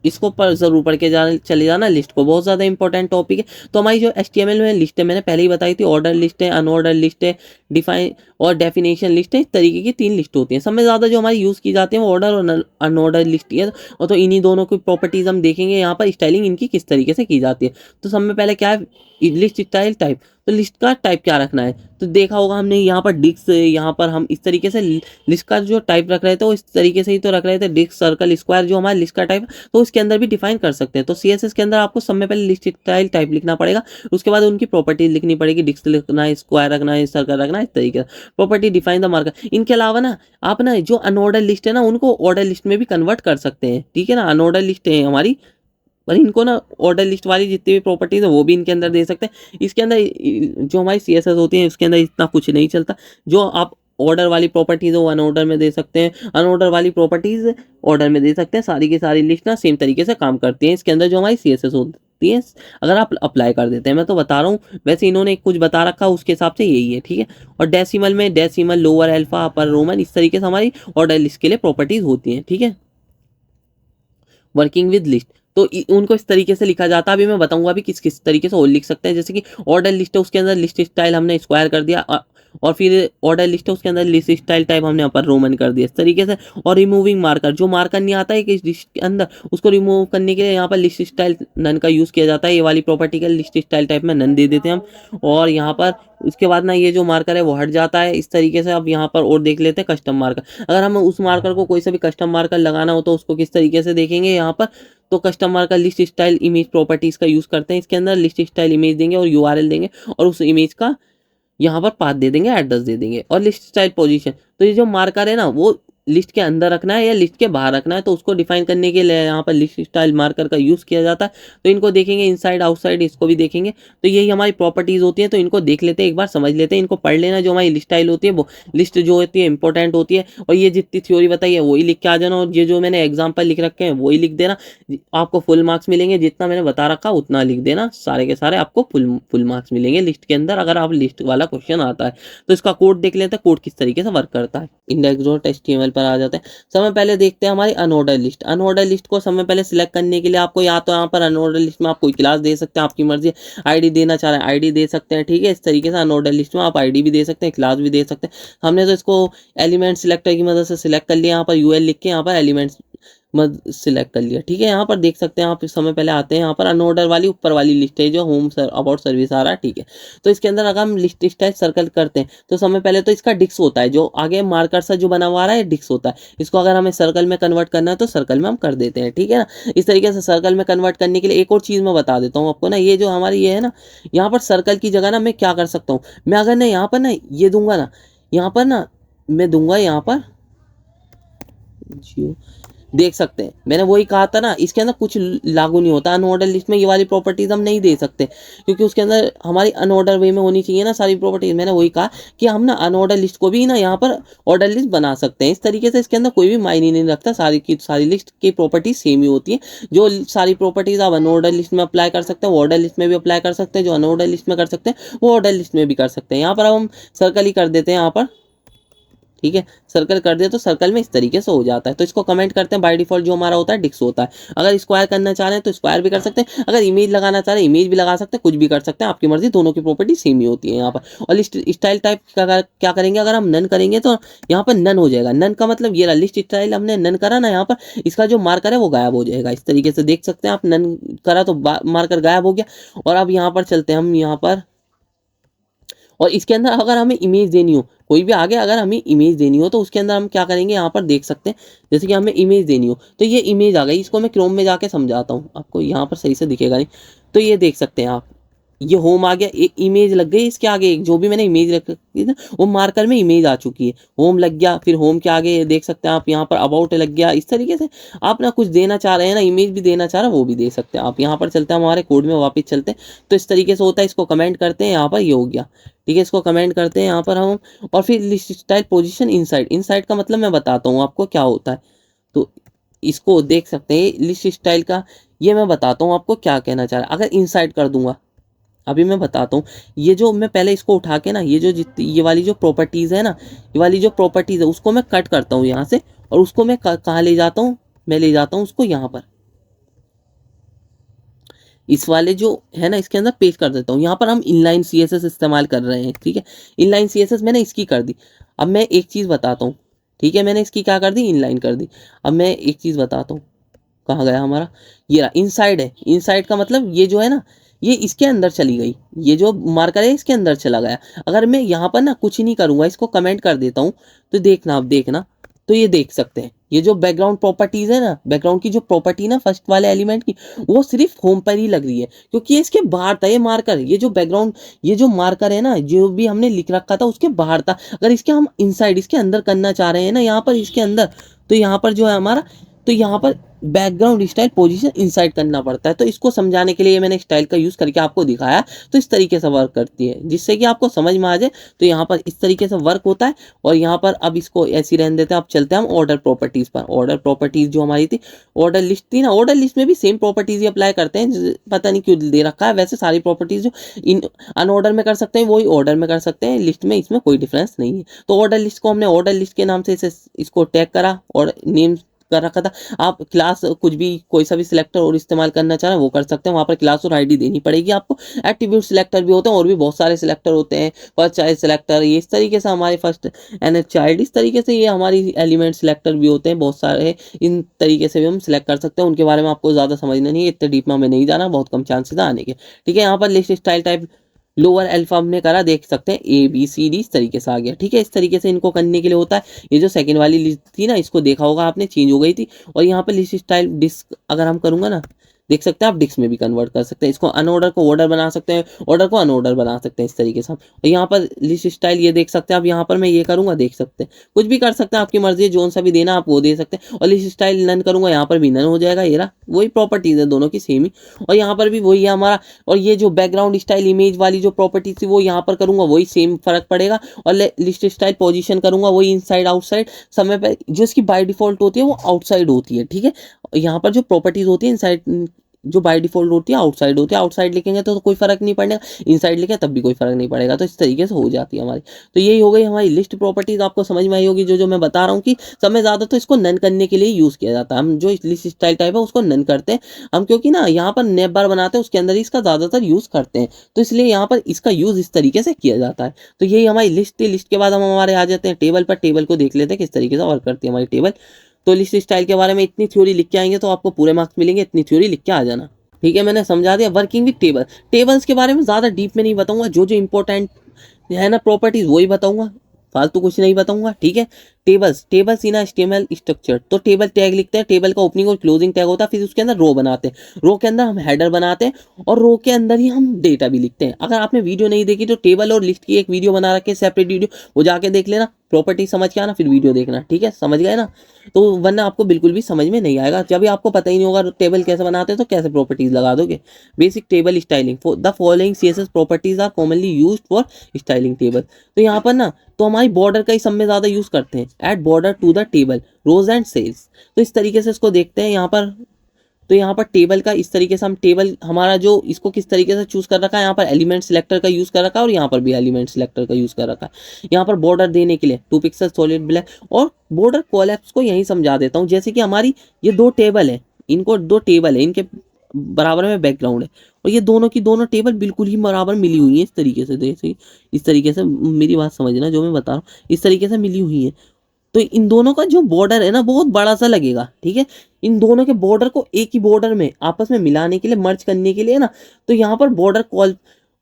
इसको पर जरूर पढ़ के चले जाना। लिस्ट को बहुत ज़्यादा इंपॉर्टेंट टॉपिक है। तो हमारी जो HTML में लिस्ट है, मैंने पहले ही बताई थी, ऑर्डर लिस्ट है, अनऑर्डर लिस्ट है, डिफाइन और डेफिनेशन लिस्ट है। इस तरीके की 3 लिस्ट होती हैं। सब में ज़्यादा जो हमारी यूज़ की जाती है वो ऑर्डर और अनऑर्डर लिस्ट है। और तो इन्हीं दोनों की प्रॉपर्टीज़ हम देखेंगे यहाँ पर, स्टाइलिंग इनकी किस तरीके से की जाती है। तो सब में पहले क्या है, लिस्ट स्टाइल टाइप। तो लिस्ट का टाइप क्या रखना है, तो देखा होगा हमने यहाँ पर डिस्क, यहाँ पर हम इस तरीके से लिस्ट का जो टाइप रख रहे थे वो इस तरीके से ही तो रख रहे थे, डिस्क, सर्कल, स्क्वायर, जो हमारा लिस्ट का टाइप, तो इसके अंदर भी डिफाइन कर सकते हैं। तो CSS के अंदर आपको सब में पहले लिस्ट स्टाइल टाइप लिखना पड़ेगा, उसके बाद उनकी प्रॉपर्टीज लिखनी पड़ेगी, डिस्क लिखना है, स्क्वायर रखना है, सर्कल रखना है, इस तरीके से प्रॉपर्टी डिफाइन द मार्कर। इनके अलावा ना आप ना जो अनऑर्डर लिस्ट है ना उनको ऑर्डर लिस्ट में भी कन्वर्ट कर सकते हैं, ठीक है ना। अनऑर्डर लिस्ट है हमारी, पर इनको ना ऑर्डर लिस्ट वाली जितनी भी प्रॉपर्टीज है वो भी इनके अंदर दे सकते हैं। इसके अंदर जो हमारी CSS होती है इसके अंदर इतना कुछ नहीं चलता। जो आप ऑर्डर वाली प्रॉपर्टीज है वो अनऑर्डर में दे सकते हैं, अनऑर्डर वाली प्रॉपर्टीज ऑर्डर में दे सकते हैं। सारी की सारी लिस्ट ना सेम तरीके से काम करती हैं इसके अंदर जो हमारी CSS होती है, अगर आप अप्लाई कर देते हैं। मैं तो बता रहा हूँ, वैसे इन्होंने कुछ बता रखा उसके हिसाब से यही है, ठीक है। और डेसिमल में डेसिमल, लोअर अल्फा, अपर रोमन, इस तरीके से हमारी ऑर्डर लिस्ट के लिए प्रॉपर्टीज होती हैं, ठीक है। वर्किंग विद लिस्ट, तो उनको इस तरीके से लिखा जाता है। अभी मैं बताऊंगा अभी किस किस तरीके से और लिख सकते हैं। जैसे कि ऑर्डर लिस्ट है, उसके अंदर लिस्ट स्टाइल हमने स्क्वायर कर दिया, और फिर ऑर्डर लिस्ट है उसके अंदर लिस्ट स्टाइल टाइप हमने अपर रोमन कर दिया, इस तरीके से। और रिमूविंग मार्कर, जो मार्कर नहीं आता है कि लिस्ट के अंदर, उसको रिमूव करने के लिए यहाँ पर लिस्ट स्टाइल नन का यूज़ किया जाता है। ये वाली प्रॉपर्टी का लिस्ट स्टाइल टाइप में नन दे देते हैं हम। और यहाँ पर उसके बाद ना ये जो मार्कर है वो हट जाता है इस तरीके से। अब यहाँ पर और देख लेते हैं कस्टम मार्कर। अगर हम उस मार्कर को कोई सा भी कस्टम मार्कर लगाना हो तो उसको किस तरीके से देखेंगे यहाँ पर। तो कस्टमर का लिस्ट स्टाइल इमेज प्रॉपर्टीज का यूज़ करते हैं। इसके अंदर लिस्ट स्टाइल इमेज देंगे और URL देंगे, और उस इमेज का यहाँ पर पाथ दे देंगे, एड्रेस दे देंगे। और लिस्ट स्टाइल पोजीशन, तो ये जो मार्कर है ना वो लिस्ट के अंदर रखना है या लिस्ट के बाहर रखना है, तो उसको डिफाइन करने के लिए यहाँ पर लिस्ट स्टाइल मार्कर का यूज़ किया जाता है। तो इनको देखेंगे इनसाइड आउटसाइड, इसको भी देखेंगे। तो यही हमारी प्रॉपर्टीज़ होती है। तो इनको देख लेते हैं, एक बार समझ लेते हैं, इनको पढ़ लेना। जो हमारी लिस्ट स्टाइल होती है वो लिस्ट जो होती है इंपॉर्टेंट होती है, और ये जितनी थ्योरी बताई है वही लिख के आ जाना, और ये जो मैंने एग्जाम्पल लिख रखे हैं वही लिख देना। आपको फुल मार्क्स मिलेंगे, जितना मैंने बता रखा उतना लिख देना, सारे के सारे आपको फुल मार्क्स मिलेंगे लिस्ट के अंदर, अगर आप लिस्ट वाला क्वेश्चन आता है। तो इसका कोड देख लेते हैं, कोड किस तरीके से वर्क करता है। index.html पर आ जाते हैं। समय पहले देखते हैं हमारी अनऑर्डर लिस्ट। अनऑर्डर लिस्ट को समय पहले सिलेक्ट करने के लिए आपको या तो यहाँ पर अनऑर्डर लिस्ट में आप कोई क्लास दे सकते हैं, आपकी मर्जी, आईडी देना चाह रहे हैं आईडी दे सकते हैं, ठीक है। इस तरीके से अनऑर्डर लिस्ट में आप आईडी भी दे सकते हैं, क्लास भी दे सकते हैं। हमने तो इसको एलिमेंट सिलेक्टर की मदद से सिलेक्ट कर लिया, यहाँ पर UL लिख के यहाँ पर एलिमेंट्स सिलेक्ट कर लिया, ठीक है। यहाँ पर देख सकते हैं आप, इस समय पहले आते हैं यहाँ पर अनऑर्डर वाली ऊपर वाली लिस्ट है जो होम अबाउट सर्विस आ रहा है, ठीक है। तो इसके अंदर अगर हम लिस्ट स्टाइल सर्कल करते हैं तो समय पहले तो इसका डिक्स होता है, जो आगे मार्कर सा जो बना हुआ है डिक्स होता है। इसको अगर हमें सर्कल में कन्वर्ट करना है तो सर्कल में हम कर देते हैं, ठीक है ना। इस तरीके से सर्कल में कन्वर्ट करने के लिए एक और चीज़ मैं बता देता हूँ आपको ना, ये जो हमारी ये है ना, यहाँ पर सर्कल की जगह ना मैं क्या कर सकता हूँ, मैं अगर ना यहाँ पर ना ये दूंगा ना, यहाँ पर ना मैं दूंगा यहाँ पर जियो, देख सकते हैं मैंने वही कहा था ना, इसके अंदर कुछ लागू नहीं होता। अनऑर्डर लिस्ट में ये वाली प्रॉपर्टीज हम नहीं दे सकते, क्योंकि उसके अंदर हमारी अनऑर्डर वे में होनी चाहिए ना सारी प्रॉपर्टीज। मैंने वही कहा कि हम ना अनऑर्डर लिस्ट को भी ना यहाँ पर ऑर्डर लिस्ट बना सकते हैं। इस तरीके से इसके अंदर कोई भी मायने नहीं रखता, सारी की सारी लिस्ट की प्रॉपर्टीज सेम ही होती है। जो सारी प्रॉपर्टीज आप अनऑर्डर लिस्ट में अप्लाई कर सकते हैं वो ऑर्डर लिस्ट में भी अप्लाई कर सकते हैं, जो अनऑर्डर लिस्ट में कर सकते हैं वो ऑर्डर लिस्ट में भी कर सकते हैं। यहाँ पर हम सर्कल ही कर देते हैं यहाँ पर, ठीक है। सर्कल कर दिया तो सर्कल में इस तरीके से हो जाता है। तो इसको कमेंट करते हैं, बाय डिफॉल्ट जो हमारा होता है डिक्स होता है। अगर स्क्वायर करना चाह रहे हैं तो स्क्वायर भी कर सकते हैं, अगर इमेज लगाना चाह रहे हैं इमेज भी लगा सकते हैं, कुछ भी कर सकते हैं, आपकी मर्जी। दोनों की प्रॉपर्टी सेम ही होती है यहाँ पर। और लिस्ट स्टाइल टाइप क्या करेंगे, अगर हम नन करेंगे तो यहाँ पर नन हो जाएगा। नन का मतलब ये रहा, लिस्ट स्टाइल हमने नन करा ना, यहाँ पर इसका जो मार्कर है वो गायब हो जाएगा। इस तरीके से देख सकते हैं आप, नन करा तो मार्कर गायब हो गया। और अब यहाँ पर चलते हैं हम यहाँ पर, और इसके अंदर अगर हमें इमेज देनी हो, कोई भी आगे अगर हमें इमेज देनी हो तो उसके अंदर हम क्या करेंगे, यहाँ पर देख सकते हैं। जैसे कि हमें इमेज देनी हो तो ये इमेज आ गई, इसको मैं क्रोम में जाके समझाता हूँ आपको, यहाँ पर सही से दिखेगा नहीं। तो ये देख सकते हैं आप, ये होम आ गया, एक इमेज लग गई इसके आगे, एक जो भी मैंने इमेज रखी थी वो मार्कर में इमेज आ चुकी है, होम लग गया। फिर होम के आगे देख सकते हैं आप यहाँ पर अबाउट लग गया। इस तरीके से आप ना कुछ देना चाह रहे हैं ना, इमेज भी देना चाह रहे हैं वो भी दे सकते हैं आप। यहाँ पर चलते हैं हमारे कोड में वापस चलते हैं, तो इस तरीके से होता है। इसको कमेंट करते हैं, यहाँ पर ये हो गया, ठीक है। इसको कमेंट करते हैं यहाँ पर हम, और फिर list style position inside. Inside का मतलब मैं बताता हूँ आपको क्या होता है, तो इसको देख सकते हैं लिस्ट स्टाइल का, ये मैं बताता हूँ आपको क्या कहना चाह रहा है। अगर इनसाइड कर दूंगा, अभी मैं बताता हूँ, ये जो मैं पहले इसको उठा के ना, ये जो ये वाली जो प्रॉपर्टीज़ है ना, ये वाली जो प्रॉपर्टीज़ है उसको मैं कट करता हूँ यहाँ से, और उसको मैं कहाँ ले जाता हूँ, मैं ले जाता हूँ उसको यहाँ पर, इस वाले जो है ना इसके अंदर पेस्ट कर देता हूँ। यहाँ पर हम इनलाइन सीएसएस इस्तेमाल कर रहे हैं, ठीक है। इनलाइन सीएसएस मैंने इसकी कर दी। अब मैं एक चीज़ बताता हूँ, ठीक है, मैंने इसकी क्या कर दी, इनलाइन कर दी। अब मैं एक चीज़ बताता हूँ, कहाँ गया हमारा, ये रहा इनसाइड है। इनसाइड का मतलब ये जो है ना, ये इसके अंदर चली गई, ये जो मार्कर है इसके अंदर चला गया। अगर मैं यहाँ पर ना कुछ ही नहीं करूँगा, इसको कमेंट कर देता हूँ, तो देखना, आप देखना, तो ये देख सकते हैं, ये जो बैकग्राउंड प्रॉपर्टीज है ना, बैकग्राउंड की जो प्रॉपर्टी ना फर्स्ट वाले एलिमेंट की, वो सिर्फ होम पर ही लग रही है, क्योंकि ये इसके बाहर था ये मार्कर। ये जो बैकग्राउंड, ये जो मार्कर है ना, जो भी हमने लिख रखा था उसके बाहर था। अगर इसके हम इनसाइड, इसके अंदर करना चाह रहे हैं ना, यहाँ पर इसके अंदर, तो यहाँ पर जो है हमारा, तो यहाँ पर बैकग्राउंड स्टाइल पोजीशन इनसाइड करना पड़ता है। तो इसको समझाने के लिए मैंने स्टाइल का यूज़ करके आपको दिखाया, तो इस तरीके से वर्क करती है, जिससे कि आपको समझ में आ जाए। तो यहाँ पर इस तरीके से वर्क होता है। और यहाँ पर अब इसको ऐसी रहने देते हैं। अब चलते हैं हम ऑर्डर प्रॉपर्टीज़ पर। ऑर्डर प्रॉपर्टीज़ जो हमारी थी, ऑर्डर लिस्ट थी ना, ऑर्डर लिस्ट में भी सेम प्रॉपर्टीज़ ही अप्लाई करते हैं, पता नहीं क्यों दे रखा है। वैसे सारी प्रॉपर्टीज़ जो इन अनऑर्डर में कर सकते हैं वही ऑर्डर में कर सकते हैं, लिस्ट में इसमें कोई डिफरेंस नहीं है। तो ऑर्डर लिस्ट को हमने ऑर्डर लिस्ट के नाम से इसको टैग करा और नेम कर रखा था। आप क्लास कुछ भी, कोई सा भी सिलेक्टर और इस्तेमाल करना चाह रहे हैं वो कर सकते हैं। वहाँ पर क्लास और आईडी देनी पड़ेगी आपको। एट्रीब्यूट सिलेक्टर भी होते हैं, और भी बहुत सारे सिलेक्टर होते हैं, फर्स्ट चाइल्ड सिलेक्टर, ये इस तरीके से हमारे फर्स्ट एन चाइल्ड, इस तरीके से ये हमारी एलिमेंट सिलेक्टर भी होते हैं बहुत सारे। इन तरीके से भी हम सिलेक्ट कर सकते हैं। उनके बारे में आपको ज़्यादा समझना नहीं है, इतने डीप में हमें नहीं जाना, बहुत कम चांसेस आने के, ठीक है। यहाँ पर list style type lower alpha हमने करा, देख सकते हैं ए बी सी डी इस तरीके से आ गया, ठीक है। इस तरीके से इनको करने के लिए होता है। ये जो सेकंड वाली लिस्ट थी ना, इसको देखा होगा आपने, चेंज हो गई थी। और यहाँ पे लिस्ट स्टाइल डिस्क अगर हम करूँगा ना, देख सकते हैं आप डिस्क में भी कन्वर्ट कर सकते हैं। इसको अनऑर्डर को ऑर्डर बना सकते हैं, ऑर्डर को अनऑर्डर बना सकते हैं, इस तरीके से हम। और यहाँ पर लिस्ट स्टाइल ये देख सकते हैं आप, यहाँ पर मैं ये करूँगा, देख सकते हैं कुछ भी कर सकते हैं, आपकी मर्जी है, जोन सा भी देना आप वो दे सकते हैं। और लिस्ट स्टाइल नन करूँगा, यहाँ पर भी नन हो जाएगा। ये रहा, वही प्रॉपर्टीज है दोनों की सेम ही। और यहाँ पर भी वही है हमारा। और ये जो बैकग्राउंड स्टाइल इमेज वाली जो प्रॉपर्टी थी वो यहाँ पर करूँगा, वही सेम फर्क पड़ेगा। और लिस्ट स्टाइल पोजीशन करूँगा, वही इनसाइड आउटसाइड, समय पर जो इसकी बाय डिफॉल्ट होती है वो आउटसाइड होती है, ठीक है। यहाँ पर जो प्रॉपर्टीज होती है इनसाइड, जो बाय डिफॉल्ट होती है आउटसाइड होती है। आउटसाइड लिखेंगे तो कोई फर्क नहीं पड़ेगा, इनसाइड लिखे तब भी कोई फर्क नहीं पड़ेगा। तो इस तरीके से हो जाती है हमारी। तो यही हो गई हमारी लिस्ट प्रॉपर्टीज। आपको समझ में आई होगी जो जो मैं बता रहा हूँ, कि समय ज़्यादा तो इसको नन करने के लिए यूज़ किया जाता है। हम जो लिस्ट स्टाइल टाइप है उसको नन करते हैं हम, क्योंकि ना यहाँ पर नैप बार बनाते हैं उसके अंदर ही इसका ज़्यादातर यूज़ करते हैं, तो इसलिए यहाँ पर इसका यूज़ इस तरीके से किया जाता है। तो यही हमारी लिस्ट थी। लिस्ट के बाद हम हमारे आ जाते हैं टेबल पर। टेबल को देख लेते हैं किस तरीके से वर्क करती है हमारी टेबल। तो लिस्ट स्टाइल के बारे में इतनी थ्योरी लिख के आएंगे तो आपको पूरे मार्क्स मिलेंगे, इतनी थ्योरी लिख के आ जाना, ठीक है। मैंने समझा दिया। वर्किंग विद टेबल, टेबल्स के बारे में ज़्यादा डीप में नहीं बताऊंगा, जो जो इंपॉर्टेंट है ना प्रॉपर्टीज वही बताऊंगा, फालतू कुछ नहीं बताऊंगा, ठीक है। टेबल्स इन एचटीएमएल स्ट्रक्चर, तो टेबल टैग लिखते हैं, टेबल का ओपनिंग और क्लोजिंग टैग होता है, फिर उसके अंदर रो बनाते हैं, रो के अंदर हम हेडर बनाते हैं, और रो के अंदर ही हम डेटा भी लिखते हैं। अगर आपने वीडियो नहीं देखी तो टेबल और लिस्ट की एक वीडियो बना रखे, सेपरेट वीडियो, वो जाके देख लेना, प्रॉपर्टी समझ के आना, फिर वीडियो देखना, ठीक है। समझ गए ना, तो वरना आपको बिल्कुल भी समझ में नहीं आएगा। जब भी आपको पता ही नहीं होगा टेबल कैसे बनाते हैं तो कैसे प्रॉपर्टीज लगा दोगे। Basic table styling, the following CSS properties are commonly used for styling table. तो यहाँ पर ना, तो हमारी बॉर्डर का ही सब में ज़्यादा यूज़ करते हैं। Add border to the table, rows and cells, तो इस तरीके से इसको देखते हैं यहाँ पर। तो यहाँ पर टेबल का इस तरीके से हम, टेबल हमारा जो इसको किस तरीके से चूज कर रखा है, यहाँ पर एलिमेंट सिलेक्टर का यूज़ कर रखा है, और यहाँ पर भी एलिमेंट सिलेक्टर का यूज़ कर रखा है। यहाँ पर बॉर्डर देने के लिए 2 पिक्सल सॉलिड ब्लैक, और बॉर्डर कोलैप्स को यहीं समझा देता हूँ। जैसे कि हमारी ये 2 टेबल है, इनको 2 टेबल है, इनके बराबर में बैकग्राउंड है, और ये दोनों की दोनों टेबल बिल्कुल ही बराबर मिली हुई है, इस तरीके से। जैसे इस तरीके से मेरी बात समझना, जो मैं बता रहा हूँ इस तरीके से मिली हुई है। तो इन दोनों का जो बॉर्डर है ना बहुत बड़ा सा लगेगा, ठीक है। इन दोनों के बॉर्डर को एक ही बॉर्डर में आपस में मिलाने के लिए, मर्ज करने के लिए ना, तो यहाँ पर बॉर्डर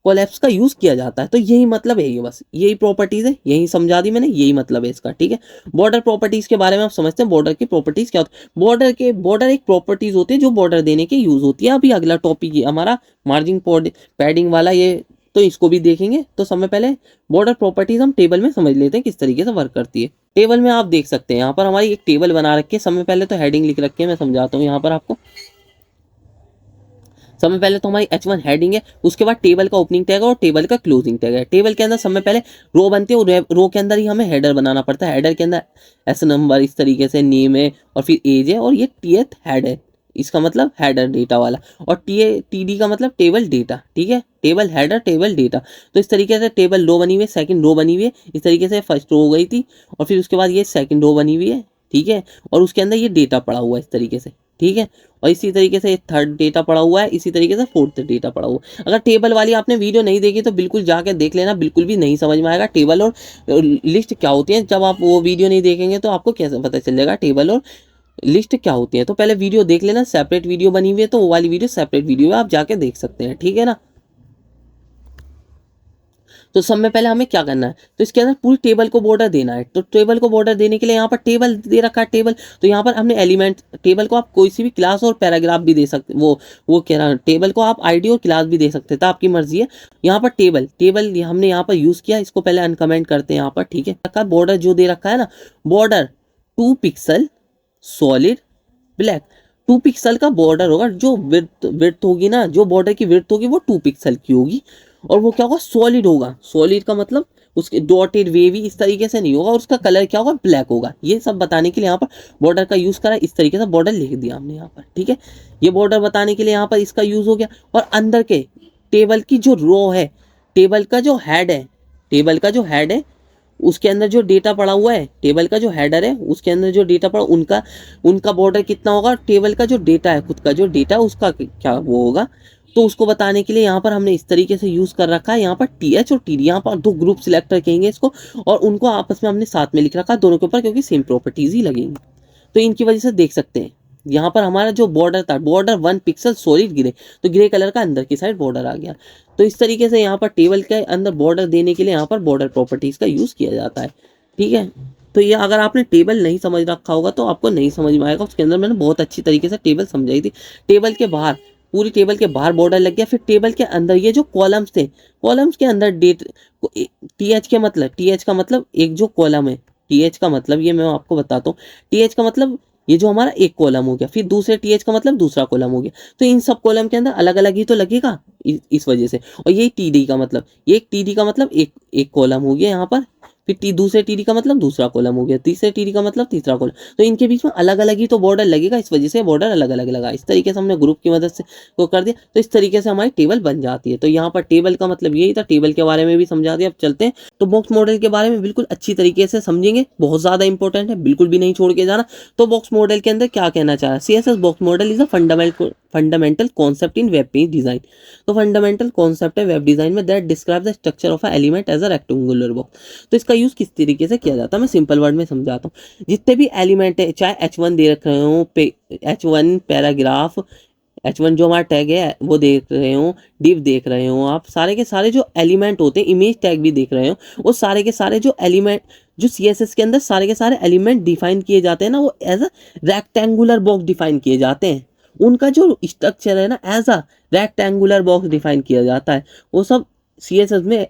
कोलैप्स का यूज किया जाता है। तो यही मतलब है, ये बस यही प्रॉपर्टीज है, यही समझा दी मैंने, यही मतलब है इसका, ठीक है। बॉर्डर प्रॉपर्टीज के बारे में आप समझते हैं, बॉर्डर की प्रॉपर्टीज क्या होती है। बॉर्डर एक प्रॉपर्टीज होती है जो बॉर्डर देने के यूज होती है। अभी अगला टॉपिक ये हमारा मार्जिन पैडिंग वाला, ये तो इसको भी देखेंगे। तो सबसे पहले बॉर्डर प्रॉपर्टीज हम टेबल में समझ लेते हैं किस तरीके से वर्क करती है। टेबल में आप देख सकते हैं यहाँ पर हमारी एक टेबल बना रखी है। सबसे पहले तो हेडिंग लिख रखी है, मैं समझाता हूँ यहाँ पर आपको। सबसे पहले तो हमारी H1 हेडिंग है, उसके बाद टेबल का ओपनिंग टैग है और टेबल का क्लोजिंग टैग है। टेबल के अंदर सबसे पहले रो बनती है और रो के अंदर ही हमें हेडर बनाना पड़ता है। हेडर के अंदर एस नंबर इस तरीके से, नेम है और फिर एज है, और ये टीएथ हेड है, इसका मतलब हेडर डेटा वाला। और टीडी का मतलब टेबल डेटा, ठीक है, टेबल हेडर टेबल डेटा। तो इस तरीके से टेबल रो बनी हुई है, सेकंड रो बनी हुई है, इस तरीके से फर्स्ट रो हो गई थी, और फिर उसके बाद ये सेकंड रो बनी हुई है, ठीक है, और उसके अंदर ये डेटा पड़ा हुआ है इस तरीके से, ठीक है। और इसी तरीके से थर्ड डेटा पड़ा हुआ है, इसी तरीके से फोर्थ डेटा पड़ा हुआ है। अगर टेबल वाली आपने वीडियो नहीं देखी तो बिल्कुल जाके देख लेना, बिल्कुल भी नहीं समझ में आएगा टेबल और लिस्ट क्या होती है। जब आप वो वीडियो नहीं देखेंगे तो आपको कैसे पता चलेगा टेबल और लिस्ट क्या होती है। तो पहले वीडियो देख लेना, सेपरेट वीडियो बनी हुई है, तो वो वाली वीडियो सेपरेट वीडियो है, आप जाके देख सकते हैं, ठीक है ना। तो सब में पहले हमें क्या करना है, तो इसके अंदर पूरी टेबल को बॉर्डर देना है। तो टेबल को बॉर्डर देने के लिए यहाँ पर टेबल दे रखा है, टेबल। तो यहाँ पर हमने एलिमेंट, टेबल को आप कोई सी भी क्लास और पैराग्राफ भी दे सकते, वो कह रहा टेबल को आप आईडी और क्लास भी दे सकते हैं, तो आपकी मर्जी है। यहाँ पर टेबल हमने यहाँ पर यूज किया, इसको पहले अनकमेंट करते हैं यहाँ पर, ठीक है। बॉर्डर जो दे रखा है ना, border 2 pixel solid black, 2 pixel का बॉर्डर होगा। जो विड्थ होगी ना, जो बॉर्डर की विड्थ होगी वो 2 पिक्सल की होगी, और वो क्या होगा, सॉलिड होगा। सॉलिड का मतलब उसके डॉटेड वेवी इस तरीके से नहीं होगा, और उसका कलर क्या होगा, ब्लैक होगा। ये सब बताने के लिए यहाँ पर बॉर्डर का यूज करा, इस तरीके से बॉर्डर लिख दिया हमने यहाँ पर, ठीक है। ये बॉर्डर बताने के लिए यहाँ पर इसका यूज हो गया। और अंदर के टेबल की जो रो है, टेबल का जो हेड है, टेबल का जो हेड है उसके अंदर जो डेटा पड़ा हुआ है, टेबल का जो हेडर है उसके अंदर जो डेटा पड़ा, उनका बॉर्डर कितना होगा, टेबल का जो डेटा है, खुद का जो डेटा उसका क्या वो होगा। तो उसको बताने के लिए यहाँ पर हमने इस तरीके से यूज कर रखा है। यहाँ पर टीएच और टीडी, यहाँ पर 2 ग्रुप सिलेक्टर कहेंगे इसको, और उनको आपस में हमने साथ में लिख रखा है दोनों के ऊपर, क्योंकि सेम प्रॉपर्टीज ही लगेंगी। तो इनकी वजह से देख सकते हैं यहाँ पर हमारा जो बॉर्डर था, बॉर्डर 1 पिक्सल सॉलिड ग्रे, तो ग्रे कलर का अंदर की साइड बॉर्डर आ गया। तो इस तरीके से यहाँ पर टेबल के अंदर बॉर्डर देने के लिए यहाँ पर बॉर्डर प्रॉपर्टीज का यूज किया जाता है, ठीक है। तो ये अगर आपने टेबल नहीं समझ रखा होगा तो आपको नहीं समझ में आएगा। उसके अंदर मैंने बहुत अच्छी तरीके से टेबल समझाई थी। टेबल के बाहर, पूरी टेबल के बाहर बॉर्डर लग गया। फिर टेबल के अंदर ये जो कॉलम्स थे, कॉलम्स के अंदर डेट, टीएच के मतलब, टीएच का मतलब एक जो कॉलम है, टीएच का मतलब ये मैं आपको बताता हूँ। टीएच का मतलब ये जो हमारा एक कॉलम हो गया, फिर दूसरे टीएच का मतलब दूसरा कॉलम हो गया। तो इन सब कॉलम के अंदर अलग अलग ही तो लगेगा इस वजह से। और ये टीडी का मतलब, ये टीडी का मतलब एक कॉलम हो गया यहाँ पर, फिर दूसरे टीडी का मतलब दूसरा कॉलम हो गया, तीसरे टीडी का मतलब तीसरा कॉलम। तो इनके बीच में अलग अलग ही तो बॉर्डर लगेगा, इस वजह से बॉर्डर अलग अलग लगा। इस तरीके से हमने ग्रुप की मदद से वो कर दिया, तो इस तरीके से हमारी टेबल बन जाती है। तो यहाँ पर टेबल का मतलब यही था, टेबल के बारे में भी समझा दिया। अब चलते हैं तो बॉक्स मॉडल के बारे में बिल्कुल अच्छी तरीके से समझेंगे, बहुत ज्यादा इंपॉर्टेंट है, बिल्कुल भी नहीं छोड़ के जाना। तो बॉक्स मॉडल के अंदर क्या कहना चाह रहा है, CSS box model is a fundamental concept in web page design. तो फंडामेंटल कॉन्सेप्ट है वेब डिजाइन में, that describe the structure of a element as a rectangular box. तो इसका यूज किस तरीके से किया जाता है, मैं सिंपल वर्ड में समझाता हूँ। जितने भी एलिमेंट है, चाहे H1 दे रख रहे हो, H1 पैराग्राफ, H1 जो हमारा टैग है वो देख रहे हो, डिव देख रहे हो, आप सारे के सारे जो एलिमेंट होते हैं, इमेज टैग भी देख रहे हो, वो सारे के सारे जो एलिमेंट, जो सीएसएस के अंदर सारे के सारे एलिमेंट डिफाइन किए जाते हैं ना, वो as a rectangular box define किए जाते हैं। उनका जो स्ट्रक्चर है ना, as a rectangular box define किया जाता है। वो सब सीएसएस में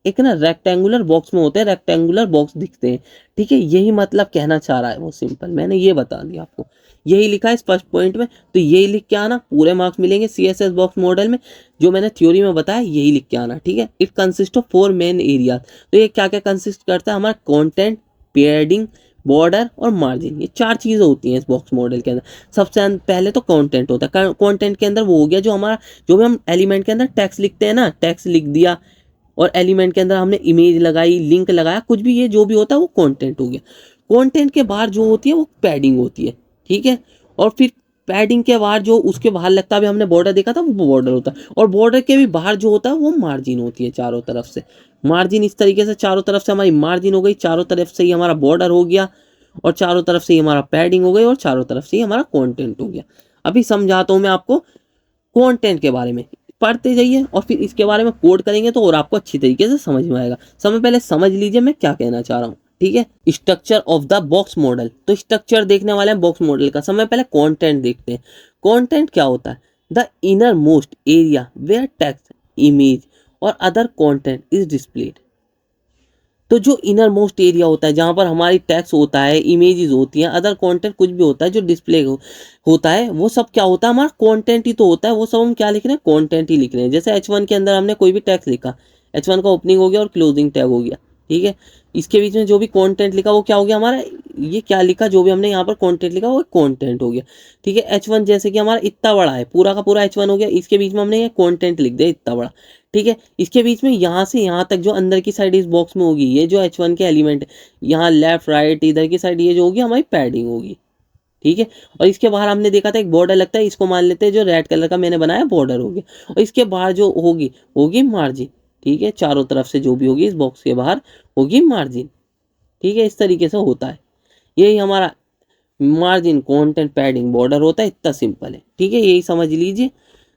एक ना रेक्टेंगुलर बॉक्स में होते हैं, रेक्टेंगुलर बॉक्स दिखते हैं, ठीक है। यही मतलब कहना चाह रहा है वो, सिंपल मैंने ये बता दिया आपको, यही लिखा है इस फर्स्ट पॉइंट में। तो यही लिख के आना, पूरे मार्क्स मिलेंगे सीएसएस बॉक्स मॉडल में। जो मैंने थ्योरी में बताया यही लिख के आना, ठीक है। It consist of 4 main area. तो ये क्या क्या कंसिस्ट करता है, हमारा कंटेंट, पैडिंग, बॉर्डर और मार्जिन, ये 4 चीज़ें होती हैं इस बॉक्स मॉडल के अंदर। सबसे पहले तो कंटेंट होता है। कंटेंट के अंदर वो हो गया जो हमारा, जो भी हम एलिमेंट के अंदर टेक्स्ट लिखते हैं ना, टेक्स्ट लिख दिया, और एलिमेंट के अंदर हमने इमेज लगाई, लिंक लगाया, कुछ भी, ये जो भी होता है वो कंटेंट हो गया। कंटेंट के बाहर जो होती है वो पैडिंग होती है, ठीक है। और फिर पैडिंग के बाहर जो उसके बाहर लगता है, अभी हमने बॉर्डर देखा था, वो बॉर्डर होता है। और बॉर्डर के भी बाहर जो होता है वो मार्जिन होती है, चारों तरफ से मार्जिन। इस तरीके से चारों तरफ से हमारी मार्जिन हो गई, चारों तरफ से ही हमारा बॉर्डर हो गया, और चारों तरफ से ही हमारा पैडिंग हो गई, और चारों तरफ से ही हमारा कंटेंट हो गया। अभी समझाता हूँ मैं आपको कंटेंट के बारे में। पढ़ते जाइए और फिर इसके बारे में कोड करेंगे तो और आपको अच्छी तरीके से समझ में आएगा। समय पहले समझ लीजिए मैं क्या कहना चाह रहा हूँ, ठीक है। Structure of the box model, तो स्ट्रक्चर देखने वाले हैं बॉक्स मॉडल का। समय पहले कंटेंट देखते हैं। कंटेंट क्या होता है? The innermost area where text, image और अदर कंटेंट इज डिस्प्लेड। तो जो इनर मोस्ट एरिया होता है जहाँ पर हमारी टेक्स्ट होता है, इमेजेस होती हैं, अदर कंटेंट कुछ भी होता है जो डिस्प्ले होता है, वो सब क्या होता है? हमारा कंटेंट ही तो होता है। वो सब हम क्या लिख रहे हैं? कंटेंट ही लिख रहे हैं। जैसे H1 के अंदर हमने कोई भी टेक्स्ट लिखा, H1 का ओपनिंग हो गया और क्लोजिंग टैग हो गया, ठीक है। इसके बीच में जो भी कंटेंट लिखा वो क्या हो गया हमारा? ये क्या लिखा, जो भी हमने यहाँ पर कंटेंट लिखा वो कंटेंट हो गया, ठीक है। H1 जैसे कि हमारा इतना बड़ा है, पूरा का पूरा H1 हो गया, इसके बीच में हमने ये कंटेंट लिख दिया इतना बड़ा, ठीक है। इसके बीच में यहाँ से यहाँ तक जो अंदर की साइड इस बॉक्स में होगी, ये जो H1 के एलिमेंट है, यहाँ लेफ्ट राइट इधर की साइड ये जो होगी हमारी पैडिंग होगी, ठीक है। और इसके बाहर हमने देखा था एक बॉर्डर लगता है, इसको मान लेते हैं जो रेड कलर का मैंने बनाया बॉर्डर हो गया। और इसके बाहर जो होगी होगी मार्जिन, ठीक है। चारों तरफ से जो भी होगी इस बॉक्स के बाहर होगी मार्जिन, ठीक है। इस तरीके से होता है, यही हमारा मार्जिन कंटेंट पैडिंग बॉर्डर होता है। इतना सिंपल है, ठीक है। यही समझ लीजिए।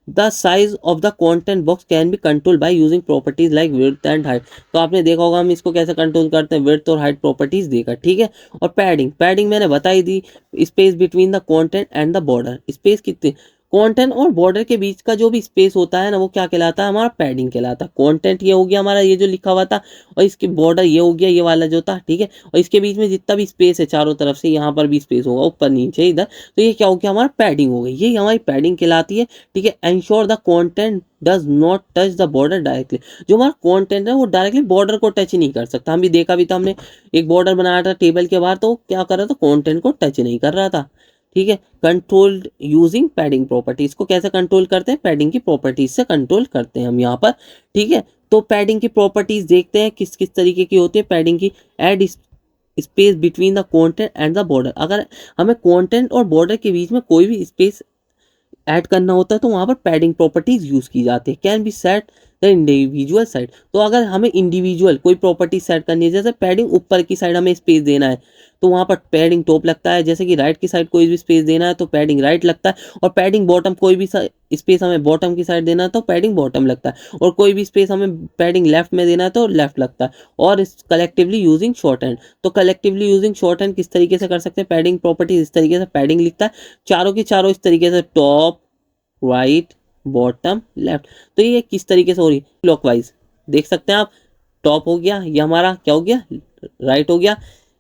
The size of the content box can be control by using properties like width and height. तो आपने देखा होगा हम इसको कैसे कंट्रोल करते हैं, विड्थ और हाइट प्रॉपर्टीज देकर, ठीक है। और पैडिंग, पैडिंग मैंने बताई दी, space between the content and the border. Space कितनी, कंटेंट और बॉर्डर के बीच का जो भी स्पेस होता है ना, वो क्या कहलाता है? हमारा पैडिंग कहलाता है। कंटेंट ये हो गया हमारा, ये जो लिखा हुआ था, और इसके बॉर्डर ये हो गया, ये वाला जो था, ठीक है। और इसके बीच में जितना भी स्पेस है चारों तरफ से, यहाँ पर भी स्पेस होगा, ऊपर नीचे इधर, तो ये क्या हो गया? हमारा पैडिंग हो गई। ये हमारी पैडिंग कहलाती है, ठीक है। Ensure the content does not touch the border directly. जो हमारा कंटेंट है वो डायरेक्टली बॉर्डर को टच नहीं कर सकता। हम भी देखा भी था, हमने एक बॉर्डर बनाया था टेबल के बाहर, तो क्या कर रहा था? कंटेंट को टच नहीं कर रहा था, ठीक है। कंट्रोल्ड यूजिंग पैडिंग प्रॉपर्टीज, को कैसे कंट्रोल करते हैं? पैडिंग की प्रॉपर्टीज से कंट्रोल करते हैं हम यहाँ पर, ठीक है। तो पैडिंग की प्रॉपर्टीज देखते हैं किस किस तरीके की होती है पैडिंग की। Add space between the content and the border, अगर हमें कंटेंट और बॉर्डर के बीच में कोई भी स्पेस ऐड करना होता है तो वहाँ पर पैडिंग प्रॉपर्टीज यूज की जाती है। Can be set the individual side, तो अगर हमें इंडिविजुअल कोई प्रॉपर्टी सेट करनी है, जैसे पैडिंग ऊपर की साइड हमें स्पेस देना है तो वहाँ पर पैडिंग टॉप लगता है। जैसे कि राइट की साइड कोई भी स्पेस देना है तो पैडिंग राइट लगता है। और पैडिंग बॉटम, कोई भी स्पेस हमें बॉटम की साइड देना है तो पैडिंग बॉटम लगता है। और कोई भी स्पेस हमें पैडिंग लेफ्ट में देना है तो लेफ्ट लगता है। और कलेक्टिवली यूजिंग शॉर्ट हैंड, तो कलेक्टिवली यूजिंग शॉर्ट हैंड किस तरीके से कर सकते हैं? पैडिंग प्रॉपर्टीज इस तरीके से पैडिंग लिखता है, चारों की चारों इस तरीके से, टॉप राइट बॉटम लेफ्ट। तो ये किस तरीके से हो रही है? क्लॉकवाइज देख सकते हैं आप। टॉप हो गया, ये हमारा क्या हो गया? राइट हो गया।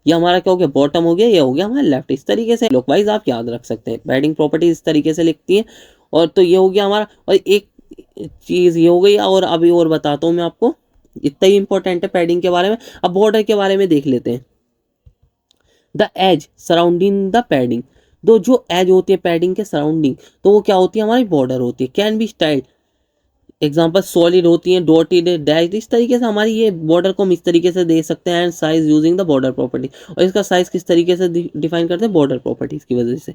ये हमारा क्या हो गया? बॉटम हो गया। ये हो गया हमारा लेफ्ट। इस तरीके से क्लॉकवाइज आप याद रख सकते हैं। पैडिंग प्रॉपर्टी इस तरीके से लिखती है। और तो ये हो गया हमारा। और एक चीज ये हो गई, और अभी और बताता हूँ मैं आपको, इतना ही इंपॉर्टेंट है पैडिंग के बारे में। अब बॉर्डर के बारे में देख लेते हैं। The edge surrounding the padding, दो जो एज होती है पैडिंग के सराउंडिंग, तो वो क्या होती है? हमारी बॉर्डर होती है। Can be styled, example solid होती है, डॉटेड, डैश। इस तरीके से हमारी ये बॉर्डर को हम इस तरीके से दे सकते हैं। And size using the border property, और इसका साइज किस तरीके से डिफाइन करते हैं? बॉर्डर प्रॉपर्टीज की वजह से।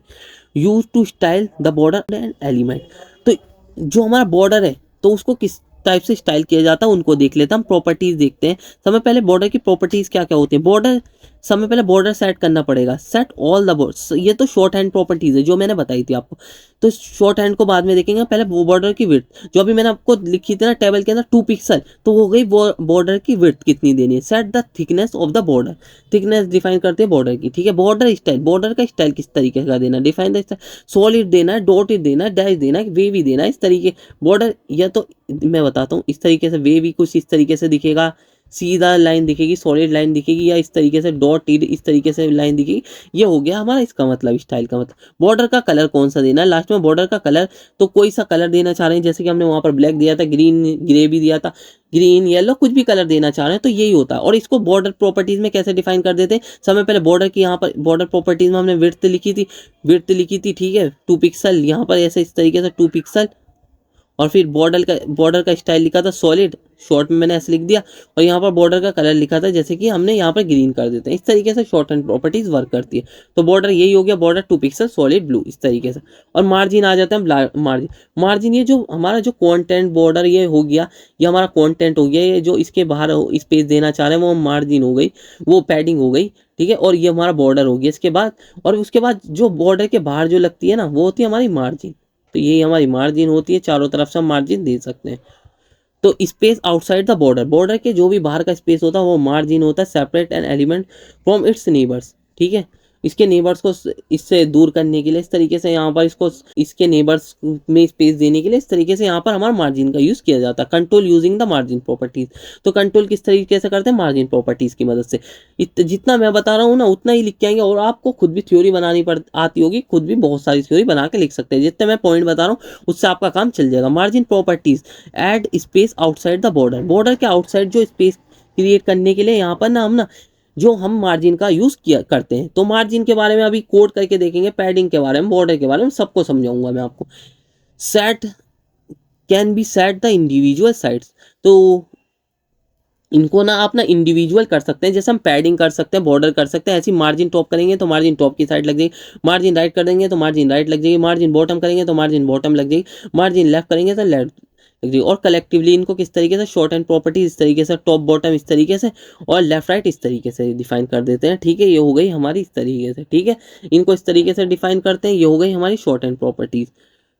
Use to style the border and element, तो जो हमारा बॉर्डर है तो उसको किस टाइप से स्टाइल किया जाता है उनको देख लेते हैं। हम प्रॉपर्टीज देखते हैं। समय पहले बॉर्डर की प्रॉपर्टीज क्या क्या होती है? बॉर्डर, समय पहले बॉर्डर सेट करना पड़ेगा। सेट ऑल द बॉर्डर, ये तो शॉर्ट हैंड प्रॉपर्टीज है जो मैंने बताई थी आपको। तो शॉर्ट हैंड को बाद में देखेंगे, पहले बॉर्डर की विड्थ जो अभी मैंने आपको लिखी थी ना टेबल के अंदर 2 पिक्सल, तो हो गई बॉर्डर की विड्थ कितनी देनी है। Set the thickness of the border, thickness define करते हैं बॉर्डर की, ठीक है। बॉर्डर स्टाइल, बॉर्डर का स्टाइल किस तरीके का देना, डिफाइन द स्टाइल। सॉलिड देना है, डॉटेड देना है, डैश देना है, वेवी देना है, इस तरीके बॉर्डर। या तो मैं बताता हूँ, इस तरीके से वेवी कुछ इस तरीके से दिखेगा, सीधा लाइन दिखेगी, सॉलिड लाइन दिखेगी, या इस तरीके से डॉटेड इस तरीके से लाइन दिखेगी। ये हो गया हमारा इसका मतलब, स्टाइल का मतलब। बॉर्डर का कलर कौन सा देना है लास्ट में? बॉर्डर का कलर तो कोई सा कलर देना चाह रहे हैं, जैसे कि हमने वहां पर ब्लैक दिया था, ग्रीन ग्रे भी दिया था, ग्रीन येलो कुछ भी कलर देना चाह रहे हैं तो यही होता है। और इसको बॉर्डर प्रॉपर्टीज में कैसे डिफाइन कर देते हैं? समय पहले बॉर्डर की, यहाँ पर बॉर्डर प्रॉपर्टीज में हमने विड्थ लिखी थी, ठीक है, 2 पिक्सल। यहाँ पर ऐसे इस तरीके से 2 पिक्सल। और फिर बॉर्डर का स्टाइल लिखा था सॉलिड, शॉर्ट में मैंने ऐसे लिख दिया। और यहाँ पर बॉर्डर का कलर लिखा था, जैसे कि हमने यहाँ पर ग्रीन कर देते हैं। इस तरीके से शॉर्ट हैंड प्रॉपर्टीज वर्क करती है। तो बॉर्डर यही हो गया, बॉर्डर 2 पिक्सल सॉलिड ब्लू, इस तरीके से। और मार्जिन आ जाता है। मार्जिन, मार्जिन ये जो हमारा जो कंटेंट बॉर्डर ये हो गया, ये हमारा कंटेंट हो गया। ये जो इसके बाहर स्पेस देना चाह रहे हैं वो मार्जिन हो गई, वो पैडिंग हो गई, ठीक है। और ये हमारा बॉर्डर हो गया इसके बाद। और उसके बाद जो बॉर्डर के बाहर जो लगती है ना, वो होती है हमारी मार्जिन। तो यही हमारी मार्जिन होती है, चारों तरफ से हम मार्जिन दे सकते हैं। तो space outside the border, border के जो भी बाहर का स्पेस होता है वो मार्जिन होता है, separate an element from its neighbours, ठीक है। इसके नेबर्स को इससे दूर करने के लिए इस तरीके से यहाँ पर इसको इसके नेबर्स में स्पेस देने के लिए इस तरीके से यहाँ पर हमारा मार्जिन का यूज किया जाता है। Control using the margin properties, तो कंट्रोल किस तरीके से करते हैं, मार्जिन प्रॉपर्टीज की मदद से। जितना मैं बता रहा हूँ ना उतना ही लिख के आएंगे, और आपको खुद भी थ्योरी बनानी आती होगी, खुद भी बहुत सारी थ्योरी बना के लिख सकते हैं। जितने मैं पॉइंट बता रहा हूँ उससे आपका काम चल जाएगा। Margin properties add space outside the border, border के आउटसाइड जो स्पेस क्रिएट करने के लिए यहाँ पर ना हम जो हम मार्जिन का यूज किया करते हैं। तो मार्जिन के बारे में अभी कोड करके देखेंगे, पैडिंग के बारे में, बॉर्डर के बारे में, सबको समझाऊंगा मैं आपको। Set can be set the individual sides, तो इनको ना आप ना इंडिविजुअल कर सकते हैं, जैसे हम पैडिंग कर सकते हैं, बॉर्डर कर सकते हैं, ऐसी मार्जिन टॉप करेंगे तो मार्जिन टॉप की साइड लग जाएगी, मार्जिन राइट कर देंगे तो मार्जिन राइट लग जाएगी, मार्जिन बॉटम करेंगे तो मार्जिन बॉटम लग जाएगी, मार्जिन लेफ्ट करेंगे तो लेफ्ट लग जाएगी। और कलेक्टिवली इनको किस तरीके से, शॉर्ट एंड प्रॉपर्टीज इस तरीके से, टॉप बॉटम इस तरीके से, और लेफ्ट राइट इस तरीके से डिफाइन कर देते हैं, ठीक है। ये हो गई हमारी इस तरीके से, ठीक है, इनको इस तरीके से डिफाइन करते हैं, ये हो गई हमारी शॉर्ट एंड प्रॉपर्टीज,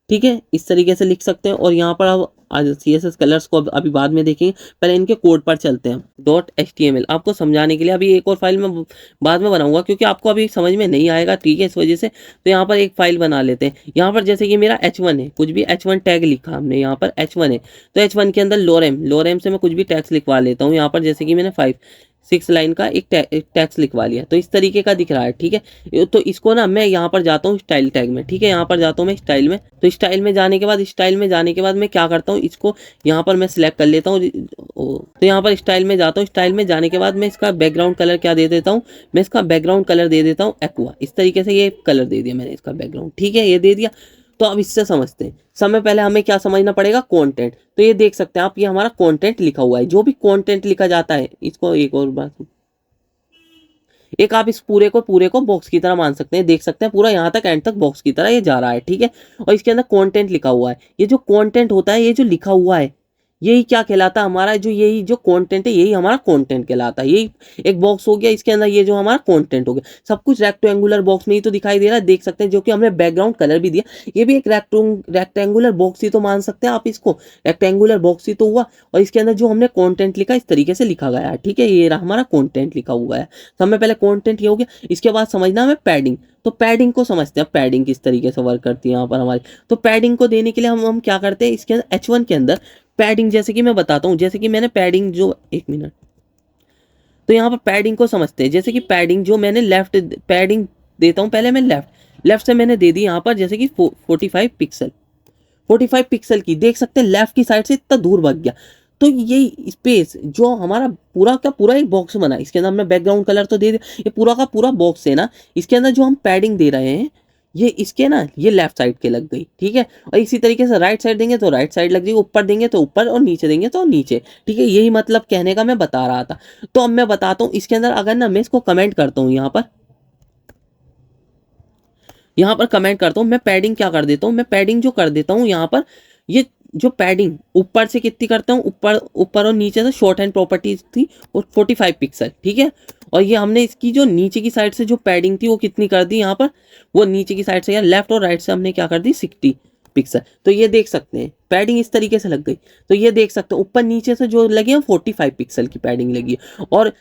ठीक है। इस तरीके से लिख सकते हैं। और यहाँ पर अब आज CSS कलर्स को अभी बाद में देखेंगे, पहले इनके कोड पर चलते हैं। .html आपको समझाने के लिए अभी एक और फाइल मैं बाद में बनाऊंगा, क्योंकि आपको अभी समझ में नहीं आएगा, ठीक है, इस वजह से। तो यहाँ पर एक फाइल बना लेते हैं। यहाँ पर जैसे कि मेरा H1 है, कुछ भी H1 टैग लिखा हमने, यहाँ पर H1 है, तो H1 के अंदर लोरेम से मैं कुछ भी टैग्स लिखवा लेता हूँ। यहाँ पर जैसे कि मैंने 6 लाइन का एक टैक्स लिखवा लिया, तो इस तरीके का दिख रहा है, ठीक है। तो इसको ना मैं यहाँ पर जाता हूँ स्टाइल टैग में, ठीक है, यहाँ पर जाता हूँ मैं स्टाइल में। तो स्टाइल में जाने के बाद मैं क्या करता हूँ, इसको यहाँ पर मैं सिलेक्ट कर लेता हूँ। तो यहाँ पर स्टाइल में जाता हूँ, स्टाइल में जाने के बाद मैं इसका बैकग्राउंड कलर क्या दे देता हूँ, मैं इसका बैकग्राउंड कलर दे देता हूँ एक्वा। इस तरीके से ये कलर दे दिया मैंने इसका बैकग्राउंड, ठीक है, ये दे दिया। तो अब इससे समझते हैं, समय पहले हमें क्या समझना पड़ेगा, कंटेंट। तो ये देख सकते हैं आप, ये हमारा कंटेंट लिखा हुआ है। जो भी कंटेंट लिखा जाता है, इसको एक और बात, एक आप इस पूरे को बॉक्स की तरह मान सकते हैं, देख सकते हैं पूरा यहाँ तक एंड तक बॉक्स की तरह ये जा रहा है, ठीक है। और इसके अंदर कंटेंट लिखा हुआ है। ये जो कंटेंट होता है, ये जो लिखा हुआ है, यही क्या कहलाता है हमारा, जो यही जो कंटेंट है, यही हमारा कंटेंट कहलाता है। यही एक बॉक्स हो गया, इसके अंदर ये जो हमारा कंटेंट हो गया, सब कुछ रेक्टेंगुलर बॉक्स में ही तो दिखाई दे रहा है, देख सकते हैं। जो कि हमने बैकग्राउंड कलर भी दिया, ये भी एक रेक्टेंगुलर बॉक्स ही तो मान सकते हैं आप इसको, रेक्टेंगुलर बॉक्स ही तो हुआ। और इसके अंदर जो हमने कंटेंट लिखा, इस तरीके से लिखा गया है, ठीक है, ये रहा हमारा कंटेंट लिखा हुआ है। समय पहले कंटेंट ये हो गया। इसके बाद समझना हमें पैडिंग। तो पैडिंग को समझते हैं, पैडिंग किस तरीके से वर्क करती है यहाँ पर हमारी। तो पैडिंग को देने के लिए हम क्या करते हैं, इसके अंदर H1 के अंदर पैडिंग, जैसे कि मैं बताता हूँ, जैसे कि मैंने पैडिंग जो, एक मिनट, तो यहाँ पर पैडिंग को समझते हैं। जैसे कि पैडिंग जो मैंने लेफ्ट पैडिंग देता हूँ, पहले मैं लेफ्ट से मैंने दे दी यहाँ पर, जैसे कि 45 पिक्सल, 45 पिक्सल की, देख सकते हैं लेफ्ट की साइड से इतना दूर भाग गया। तो ये स्पेस जो हमारा पूरा का पूरा एक बॉक्स बना, इसके अंदर हमने बैकग्राउंड कलर तो दे दिया, ये पूरा का पूरा बॉक्स है ना, इसके अंदर जो हम पैडिंग दे रहे हैं, ये इसके ना ये लेफ्ट साइड के लग गई, ठीक है। और इसी तरीके से राइट साइड देंगे तो राइट साइड लग जाएगी, ऊपर देंगे तो ऊपर, और नीचे देंगे तो नीचे, ठीक है। यही मतलब कहने का मैं बता रहा था। तो अब मैं बताता हूँ इसके अंदर, अगर ना मैं इसको कमेंट करता हूँ, यहाँ पर कमेंट करता हूँ, मैं पैडिंग क्या कर देता हूँ, मैं पैडिंग जो कर देता हूँ यहाँ पर, ये जो पैडिंग ऊपर से कितनी करता हूँ, ऊपर और नीचे से शॉर्ट हैंड प्रॉपर्टीज थी और 45 पिक्सल, ठीक है। और ये हमने इसकी जो नीचे की साइड से जो पैडिंग थी वो कितनी कर दी यहाँ पर, वो नीचे की साइड से, या लेफ्ट और राइट से हमने क्या कर दी, 60 पिक्सल। तो ये देख सकते हैं पैडिंग इस तरीके से लग गई। तो ये देख सकते हैं ऊपर नीचे से जो लगी है 45 पिक्सल की पैडिंग लगी है, और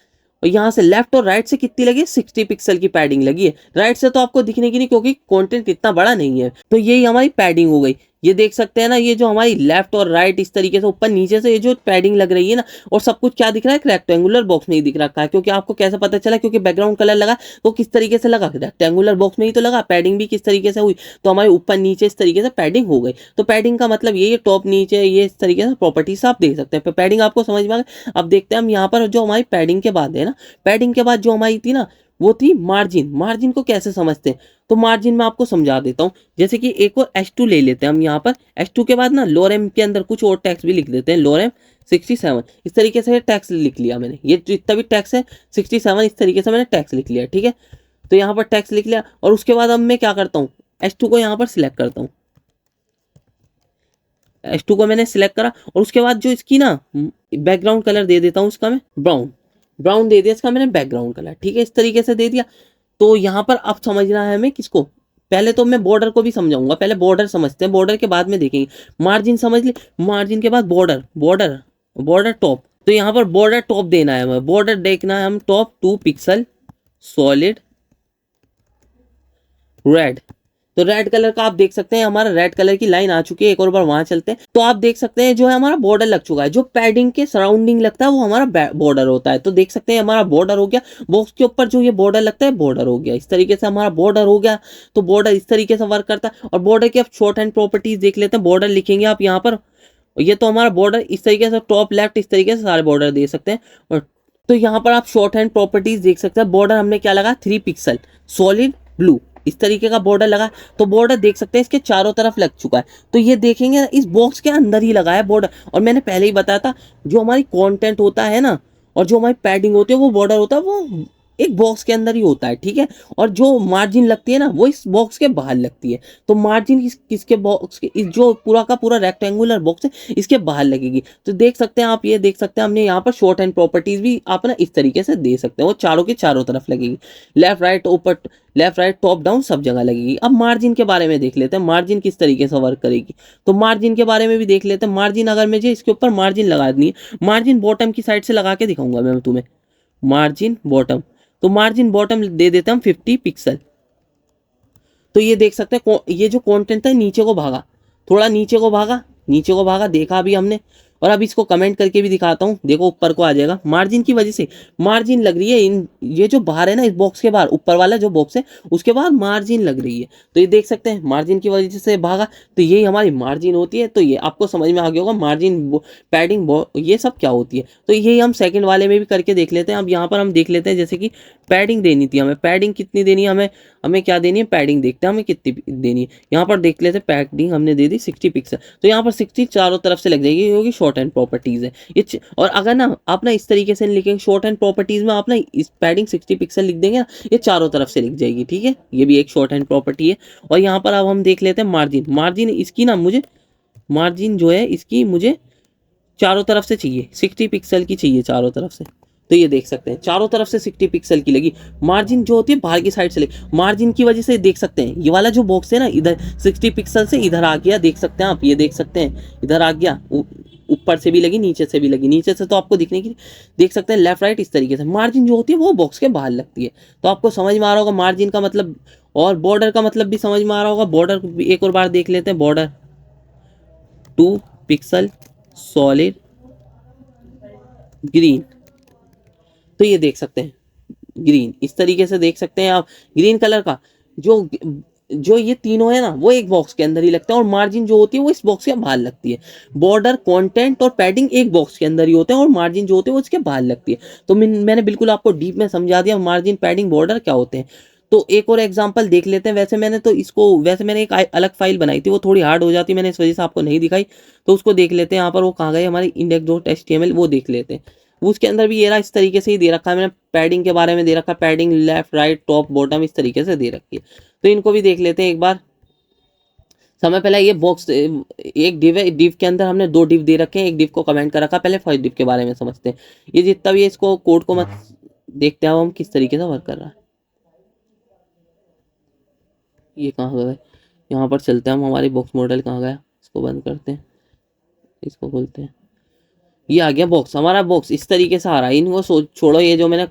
यहाँ से लेफ्ट और राइट से कितनी लगी है, 60 पिक्सल की पैडिंग लगी है। राइट से तो आपको दिखने की नहीं, क्योंकि कंटेंट इतना बड़ा नहीं है। तो यही हमारी पैडिंग हो गई। ये देख सकते हैं ना, ये जो हमारी लेफ्ट और राइट इस तरीके से ऊपर नीचे से ये जो पैडिंग लग रही है ना, और सब कुछ क्या दिख रहा है, रेक्टेंगुलर बॉक्स में ही दिख रखा है। क्योंकि आपको कैसे पता चला, क्योंकि बैकग्राउंड कलर लगा, तो किस तरीके से लगा, रेक्टेंगुलर बॉक्स में ही तो लगा। पैडिंग भी किस तरीके से हुई, तो हमारे ऊपर नीचे इस तरीके से पैडिंग हो गई। तो पैडिंग का मतलब ये टॉप नीचे, ये इस तरीके से प्रॉपर्टीज आप देख सकते हैं। पैडिंग आपको समझ में आ गई। अब देखते हैं हम यहाँ पर, जो हमारी पैडिंग के बाद है ना, पैडिंग के बाद जो हमारी थी ना, वो थी मार्जिन। मार्जिन को कैसे समझते हैं, तो मार्जिन में आपको समझा देता हूँ। जैसे कि एक और H2 ले लेते हैं हम यहाँ पर। H2 के बाद ना लोरेम के अंदर कुछ और टैक्स भी लिख देते हैं, लोरेम 67, इस तरीके से टैक्स लिख लिया मैंने। ये जितना भी टैक्स है 67, इस तरीके से मैंने टैक्स लिख लिया, ठीक है। तो यहाँ पर टैक्स लिख लिया, और उसके बाद अब मैं क्या करता हूँ, H2 को यहाँ पर सिलेक्ट करता हूँ। H2 को मैंने सिलेक्ट करा, और उसके बाद जो इसकी ना बैकग्राउंड कलर दे देता हूँ, इसका मैं ब्राउन दे दिया इसका मैंने बैकग्राउंड कलर, ठीक है, इस तरीके से दे दिया। तो यहाँ पर अब समझना है हमें किसको, पहले तो मैं बॉर्डर को भी समझाऊंगा, पहले बॉर्डर समझते हैं, बॉर्डर के बाद में देखेंगे। मार्जिन समझ ले, मार्जिन के बाद बॉर्डर, बॉर्डर बॉर्डर टॉप। तो यहाँ पर बॉर्डर टॉप देना है हमें, बॉर्डर देखना है हम टॉप 2 पिक्सल सॉलिड रेड। तो रेड कलर का आप देख सकते हैं हमारा रेड कलर की लाइन आ चुकी है। एक और बार वहां चलते हैं तो आप देख सकते हैं जो है हमारा बॉर्डर लग चुका है। जो पैडिंग के सराउंडिंग लगता है वो हमारा बॉर्डर होता है। तो देख सकते हैं हमारा बॉर्डर हो गया, बॉक्स के ऊपर जो ये बॉर्डर लगता है बॉर्डर हो गया। इस तरीके से हमारा बॉर्डर हो गया। तो बॉर्डर इस तरीके से वर्क करता है। और बॉर्डर की आप शॉर्ट हैंड प्रॉपर्टीज देख लेते हैं। बॉर्डर लिखेंगे आप यहाँ पर, ये तो हमारा बॉर्डर इस तरीके से टॉप लेफ्ट इस तरीके से सारे बॉर्डर दे सकते हैं। और तो यहाँ पर आप शॉर्ट हैंड प्रॉपर्टीज देख सकते हैं। बॉर्डर हमने क्या लगा 3 पिक्सल सॉलिड ब्लू, इस तरीके का बॉर्डर लगा। तो बॉर्डर देख सकते हैं इसके चारों तरफ लग चुका है। तो ये देखेंगे इस बॉक्स के अंदर ही लगा है बॉर्डर। और मैंने पहले ही बताया था जो हमारी कंटेंट होता है ना और जो हमारी पैडिंग होती है वो बॉर्डर होता है, वो एक बॉक्स के अंदर ही होता है, ठीक है। और जो मार्जिन लगती है ना वो इस बॉक्स के बाहर लगती है। तो मार्जिन किसके बॉक्स के, इस जो पूरा का पूरा रेक्टेंगुलर बॉक्स है इसके बाहर लगेगी। तो देख सकते हैं आप, ये देख सकते हैं हमने यहाँ पर शॉर्ट हैंड प्रॉपर्टीज भी आप ना इस तरीके से दे सकते हैं। वो चारों के चारों तरफ लगेगी, लेफ्ट राइट ऊपर, लेफ्ट राइट टॉप डाउन सब जगह लगेगी। अब मार्जिन के बारे में देख लेते हैं, मार्जिन किस तरीके से वर्क करेगी। तो मार्जिन के बारे में भी देख लेते हैं। मार्जिन अगर मुझे इसके ऊपर मार्जिन लगा दी है, मार्जिन बॉटम की साइड से लगा के दिखाऊंगा मैं तुम्हें, मार्जिन बॉटम। तो मार्जिन बॉटम दे देते हैं हम 50 पिक्सल। तो ये देख सकते हैं ये जो कंटेंट है नीचे को भागा, थोड़ा नीचे को भागा, नीचे को भागा, देखा अभी हमने। और अब इसको कमेंट करके भी दिखाता हूँ, देखो ऊपर को आ जाएगा। मार्जिन की वजह से मार्जिन लग रही है इन, ये जो बाहर है ना इस बॉक्स के बाहर, ऊपर वाला जो बॉक्स है उसके बाहर मार्जिन लग रही है। तो ये देख सकते हैं मार्जिन की वजह से भागा। तो यही हमारी मार्जिन होती है। तो ये आपको समझ में आ गया होगा मार्जिन, पैडिंग, ये सब क्या होती है। तो यही हम सेकंड वाले में भी करके देख लेते हैं। अब यहाँ पर हम देख लेते हैं जैसे कि पैडिंग देनी थी हमें, पैडिंग कितनी देनी है हमें, हमें क्या देनी है पैडिंग, देखते हैं हमें कितनी देनी है। यहाँ पर देख लेते हैं पैडिंग हमने दे दी 60 पिक्सल। तो यहाँ पर 60 चारों तरफ से लग जाएगी क्योंकि शॉर्ट हैंड प्रॉपर्टीज है ये। और अगर ना आप ना इस तरीके से लिखेंगे शॉर्ट हैंड प्रॉपर्टीज में, आप ना इस पैडिंग 60 पिक्सल लिख देंगे ना, ये चारों तरफ से लिख जाएगी, ठीक है। ये भी एक शॉर्ट हैंड प्रॉपर्टी है। और यहाँ पर अब हम देख लेते हैं मार्जिन, मार्जिन इसकी ना मुझे, मार्जिन जो है इसकी मुझे चारों तरफ से चाहिए, 60 पिक्सल की चाहिए चारों तरफ से। तो ये देख सकते हैं चारों तरफ से 60 पिक्सल की लगी। मार्जिन जो होती है बाहर की साइड से लगी। मार्जिन की वजह से देख सकते हैं ये वाला जो बॉक्स है ना इधर 60 पिक्सल से इधर आ गया, देख सकते हैं आप, ये देख सकते हैं इधर आ गया, ऊपर से भी लगी नीचे से भी लगी। नीचे से तो आपको दिखने की, देख सकते हैं लेफ्ट राइट इस तरीके से। मार्जिन जो होती है वो बॉक्स के बाहर लगती है। तो आपको समझ में आ रहा होगा मार्जिन का मतलब, और बॉर्डर का मतलब भी समझ में आ रहा होगा। बॉर्डर एक और बार देख लेते हैं, बॉर्डर 2 पिक्सल सॉलिड ग्रीन। तो ये देख सकते हैं ग्रीन, इस तरीके से देख सकते हैं आप ग्रीन कलर का। जो जो ये तीनों है ना वो एक बॉक्स के अंदर ही लगते हैं। और मार्जिन जो होती है वो इस बॉक्स के बाहर लगती है। बॉर्डर, कंटेंट और पैडिंग एक बॉक्स के अंदर ही होते हैं और मार्जिन जो होते हैं वो इसके बाहर लगती है। तो मैंने बिल्कुल आपको डीप में समझा दिया मार्जिन, पैडिंग, बॉर्डर क्या होते हैं। तो एक और एग्जांपल देख लेते हैं। वैसे मैंने एक अलग फाइल बनाई थी, वो थोड़ी हार्ड हो जाती, मैंने इस वजह से आपको नहीं दिखाई। तो उसको देख लेते हैं। यहाँ पर वो कहाँ गए हमारे index.html, वो देख लेते हैं। उसके अंदर भी ये रहा, इस तरीके से ही दे रखा है मैंने। पैडिंग के बारे में दे रखा है, padding left right top bottom इस तरीके से दे रखी है। तो इनको भी देख लेते हैं एक बार। समय पहले ये बॉक्स एक डिव है, डिव के अंदर हमने 2 डिव दे रखे हैं, एक डिव को कमेंट कर रखा। पहले फर्स्ट डिव के बारे में समझते हैं। ये जितना भी है इसको कोड को मत देखते हैं हम किस तरीके से वर्क कर रहा है। ये कहाँ गया, यहाँ पर चलते हैं हम, हमारी बॉक्स मॉडल कहाँ गया, इसको बंद करते हैं, इसको खोलते हैं। ये आ गया बॉक्स, हमारा बॉक्स इस तरीके से आ रहा है। इनको छोड़ो, ये जो मैंने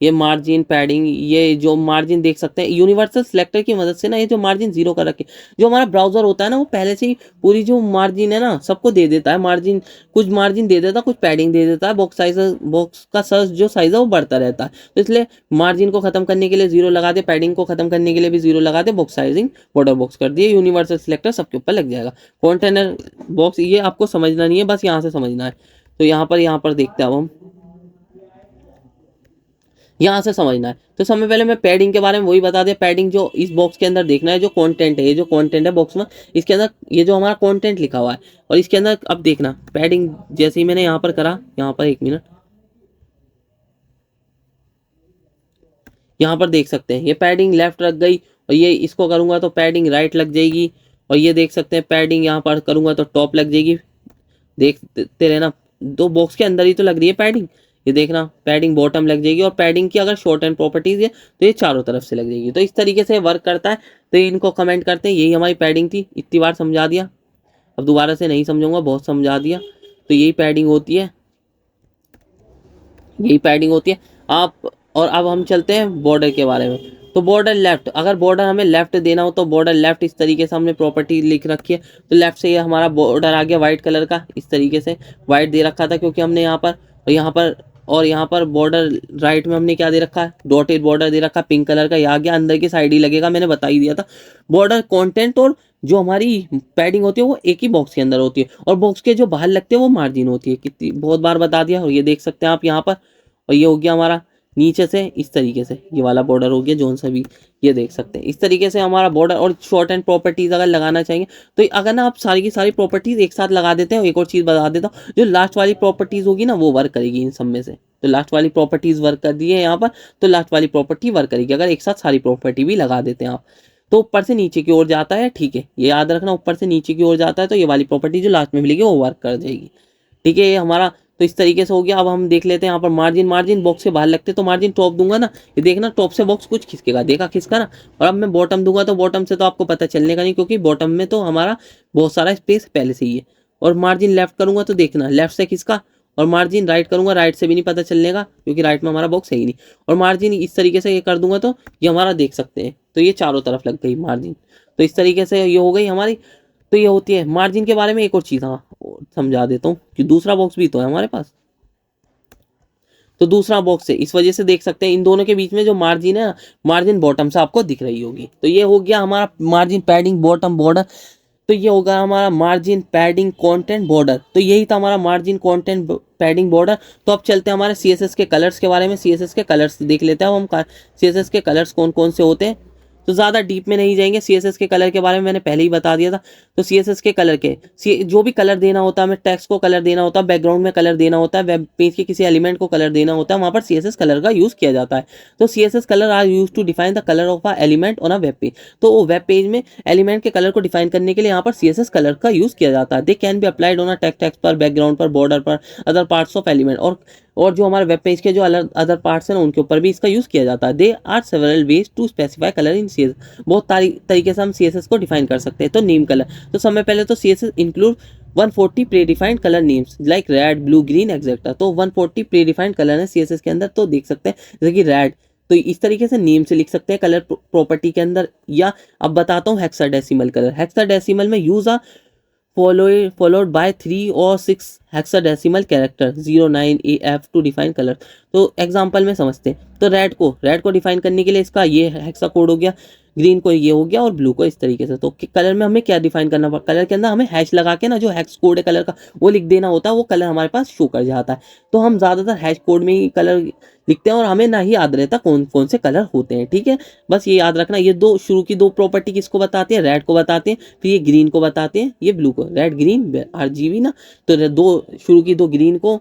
ये मार्जिन, पैडिंग, ये जो मार्जिन देख सकते हैं यूनिवर्सल सिलेक्टर की मदद से ना, ये जो मार्जिन 0 कर रखे, जो हमारा ब्राउजर होता है ना वो पहले से ही पूरी जो मार्जिन है ना सबको दे देता है। मार्जिन, कुछ मार्जिन दे देता है, कुछ पैडिंग दे देता है। बॉक्स साइज, बॉक्स का साइज जो साइज है वो बढ़ता रहता है। तो इसलिए मार्जिन को खत्म करने के लिए 0 लगा दे, पैडिंग को खत्म करने के लिए भी 0 लगा दे, बॉक्स साइजिंग बॉर्डर बॉक्स कर दिए, यूनिवर्सल सिलेक्टर सबके ऊपर लग जाएगा। कंटेनर बॉक्स ये आपको समझना नहीं है, बस यहाँ से समझना है। तो यहाँ पर देखते हैं अब हम, यहाँ से समझना है। तो समय पहले मैं पैडिंग के बारे में वही बता दिया। पैडिंग जो इस बॉक्स के अंदर देखना है, जो कंटेंट है, ये जो कंटेंट है बॉक्स में, इसके अंदर ये जो हमारा कंटेंट लिखा हुआ है और इसके अंदर अब देखना पैडिंग, जैसे ही मैंने यहाँ पर करा, यहाँ पर 1 मिनट, यहाँ पर देख सकते हैं ये पैडिंग लेफ्ट रख गई और ये इसको करूंगा तो पैडिंग राइट लग जाएगी। और ये देख सकते हैं पैडिंग यहाँ पर करूंगा तो टॉप लग जाएगी। देखते रहना, 2 बॉक्स के अंदर ही तो लग रही है पैडिंग। ये देखना पैडिंग बॉटम लग जाएगी, और पैडिंग की अगर शॉर्ट एंड प्रॉपर्टीज है तो ये चारों तरफ से लग जाएगी। तो इस तरीके से वर्क करता है। तो इनको कमेंट करते हैं। यही हमारी पैडिंग थी, इतनी बार समझा दिया, अब दोबारा से नहीं समझाऊंगा, बहुत समझा दिया। तो यही पैडिंग होती है, यही पैडिंग होती है आप। और अब हम चलते हैं बॉर्डर के बारे में। तो बॉर्डर लेफ्ट, अगर बॉर्डर हमें लेफ्ट देना हो तो बॉर्डर लेफ्ट इस तरीके से हमने प्रॉपर्टी लिख रखी है। तो लेफ्ट से ये हमारा बॉर्डर आ गया व्हाइट कलर का, इस तरीके से व्हाइट दे रखा था क्योंकि हमने यहाँ पर, और यहाँ पर, और यहाँ पर बॉर्डर राइट में हमने क्या दे रखा है, डॉटेड बॉर्डर दे रखा पिंक कलर का। ये आ गया, अंदर की साइड ही लगेगा, मैंने बता ही दिया था। बॉर्डर कंटेंट और जो हमारी पैडिंग होती है वो एक ही बॉक्स के अंदर होती है, और बॉक्स के जो बाहर लगते हैं वो मार्जिन होती है। कितनी बहुत बार बता दिया, और ये देख सकते हैं आप यहाँ पर। और ये हो गया हमारा नीचे से इस तरीके से ये वाला बॉर्डर हो गया जोन सा भी, ये देख सकते हैं इस तरीके से हमारा बॉर्डर। और शॉर्ट एंड प्रॉपर्टीज अगर लगाना चाहिए तो अगर ना आप सारी की सारी प्रॉपर्टीज एक साथ लगा देते हैं। एक और चीज़ बता देता हूँ, जो लास्ट वाली प्रॉपर्टीज होगी ना वो वर्क करेगी इन सब में से। तो लास्ट वाली प्रॉपर्टीज वर्क कर दी है यहाँ पर, तो लास्ट वाली प्रॉपर्टी वर्क करेगी अगर एक साथ सारी प्रॉपर्टी भी लगा देते हैं आप। तो ऊपर से नीचे की ओर जाता है, ठीक है, ये याद रखना, ऊपर से नीचे की ओर जाता है तो ये वाली प्रॉपर्टी जो लास्ट में मिलेगी वो वर्क कर जाएगी, ठीक है। ये हमारा तो इस तरीके से हो गया। अब हम देख लेते हैं यहाँ पर मार्जिन। मार्जिन बॉक्स के बाहर लगते तो मार्जिन टॉप दूंगा ना, ये देखना टॉप से बॉक्स कुछ खिसकेगा, देखा खिसका ना। और अब मैं बॉटम दूंगा तो बॉटम से तो आपको पता चलने का नहीं, क्योंकि बॉटम में तो हमारा बहुत सारा स्पेस पहले से ही है। और मार्जिन लेफ्ट करूंगा तो देखना लेफ्ट से खिसका, और मार्जिन राइट करूंगा राइट से भी नहीं पता चलने का, क्योंकि राइट में हमारा बॉक्स है ही नहीं। और मार्जिन इस तरीके से ये कर दूंगा तो ये हमारा देख सकते हैं, तो ये चारों तरफ लग गई मार्जिन। तो इस तरीके से ये हो गई हमारी। तो ये होती है मार्जिन के बारे में। एक और चीज़ हाँ और समझा देता हूँ कि दूसरा बॉक्स भी तो है हमारे पास। तो दूसरा बॉक्स है, इस वजह से देख सकते हैं इन दोनों के बीच में जो मार्जिन है, मार्जिन बॉटम से आपको दिख रही होगी। तो ये हो गया हमारा मार्जिन पैडिंग बॉटम बॉर्डर। तो ये होगा हमारा मार्जिन पैडिंग कंटेंट बॉर्डर। तो यही था हमारा मार्जिन कंटेंट पैडिंग बॉर्डर। तो अब चलते हैं हमारे सीएसएस के कलर्स के बारे में। सीएसएस के कलर्स देख लेते हैं हम, सीएसएस के कलर्स कौन कौन से होते हैं। तो ज़्यादा डीप में नहीं जाएंगे, सीएसएस के कलर के बारे में मैंने पहले ही बता दिया था। तो सीएसएस के कलर के जो भी कलर देना होता है, हमें टेक्स्ट को कलर देना होता है, बैकग्राउंड में कलर देना होता है, वेब पेज के किसी एलिमेंट को कलर देना होता है, वहाँ पर सीएसएस कलर का यूज़ किया जाता है। तो CSS colour are use to define the colour of a element on a web page. तो वो वेब पेज में एलिमेंट के कलर को डिफाइन करने के लिए यहाँ पर सीएसएस कलर का यूज़ किया जाता है। They can be applied on a text पर, बैकग्राउंड पर, बॉर्डर पर, अदर पार्ट्स ऑफ एलिमेंट, और जो हमारे वेब पेज के जो अलग अदर पार्ट्स हैं ना उनके ऊपर भी इसका यूज़ किया जाता है। They are several ways to specify colour in CSS. बहुत तरीके से हम सीएसएस को डिफाइन कर सकते हैं। तो नेम कलर, तो समय पहले तो CSS include 140 pre defined colour names like red, blue, green etcetera. तो 140 प्री डिफाइंड कलर है सीएसएस के अंदर। तो देख सकते हैं जैसे कि रेड, तो इस तरीके से नेम से लिख सकते हैं कलर प्रॉपर्टी के अंदर। या अब बताता हूँ हेक्साडेसिमल कलर। हेक्साडेसिमल में use a followed by 3 or 6 hexadecimal character 09AF to define colour. तो एग्जांपल में समझते हैं। तो रेड को डिफाइन करने के लिए इसका ये हेक्सा कोड हो गया, ग्रीन को ये हो गया, और ब्लू को इस तरीके से। तो कलर में हमें क्या डिफाइन करना पड़ता, कलर के अंदर हमें हैश लगा के ना जो हैश कोड है कलर का वो लिख देना होता है, वो कलर हमारे पास शो कर जाता है। तो हम ज़्यादातर हैश कोड में ही कलर लिखते हैं, और हमें ना ही याद रहता कौन कौन से कलर होते हैं, ठीक है। बस ये याद रखना। ये दो शुरू की दो प्रॉपर्टी किसको बताती है, रेड को बताते हैं, फिर ये ग्रीन को बताते हैं, ये ब्लू को। रेड ग्रीन आरजीबी ना, तो दो शुरू की दो ग्रीन को,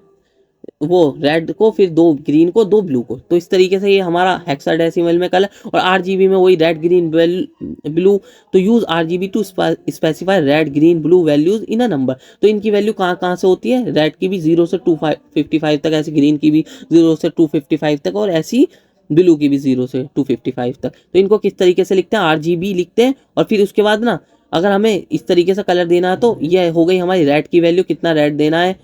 वो रेड को, फिर दो ग्रीन को, दो ब्लू को। तो इस तरीके से ये हमारा हेक्साडेसिमल में कलर। और आरजीबी में वही रेड ग्रीन ब्लू। तो use RGB to specify red green blue values in a number. तो इनकी वैल्यू कहाँ कहाँ से होती है, रेड की भी 0 से 255 तक, ऐसे ग्रीन की भी 0 से 255 तक, और ऐसी ब्लू की भी 0 से 255 तक। तो इनको किस तरीके से लिखते हैं, आरजीबी लिखते हैं। और फिर उसके बाद ना अगर हमें इस तरीके से कलर देना है तो ये हो गई हमारी रेड की वैल्यू, कितना रेड देना है,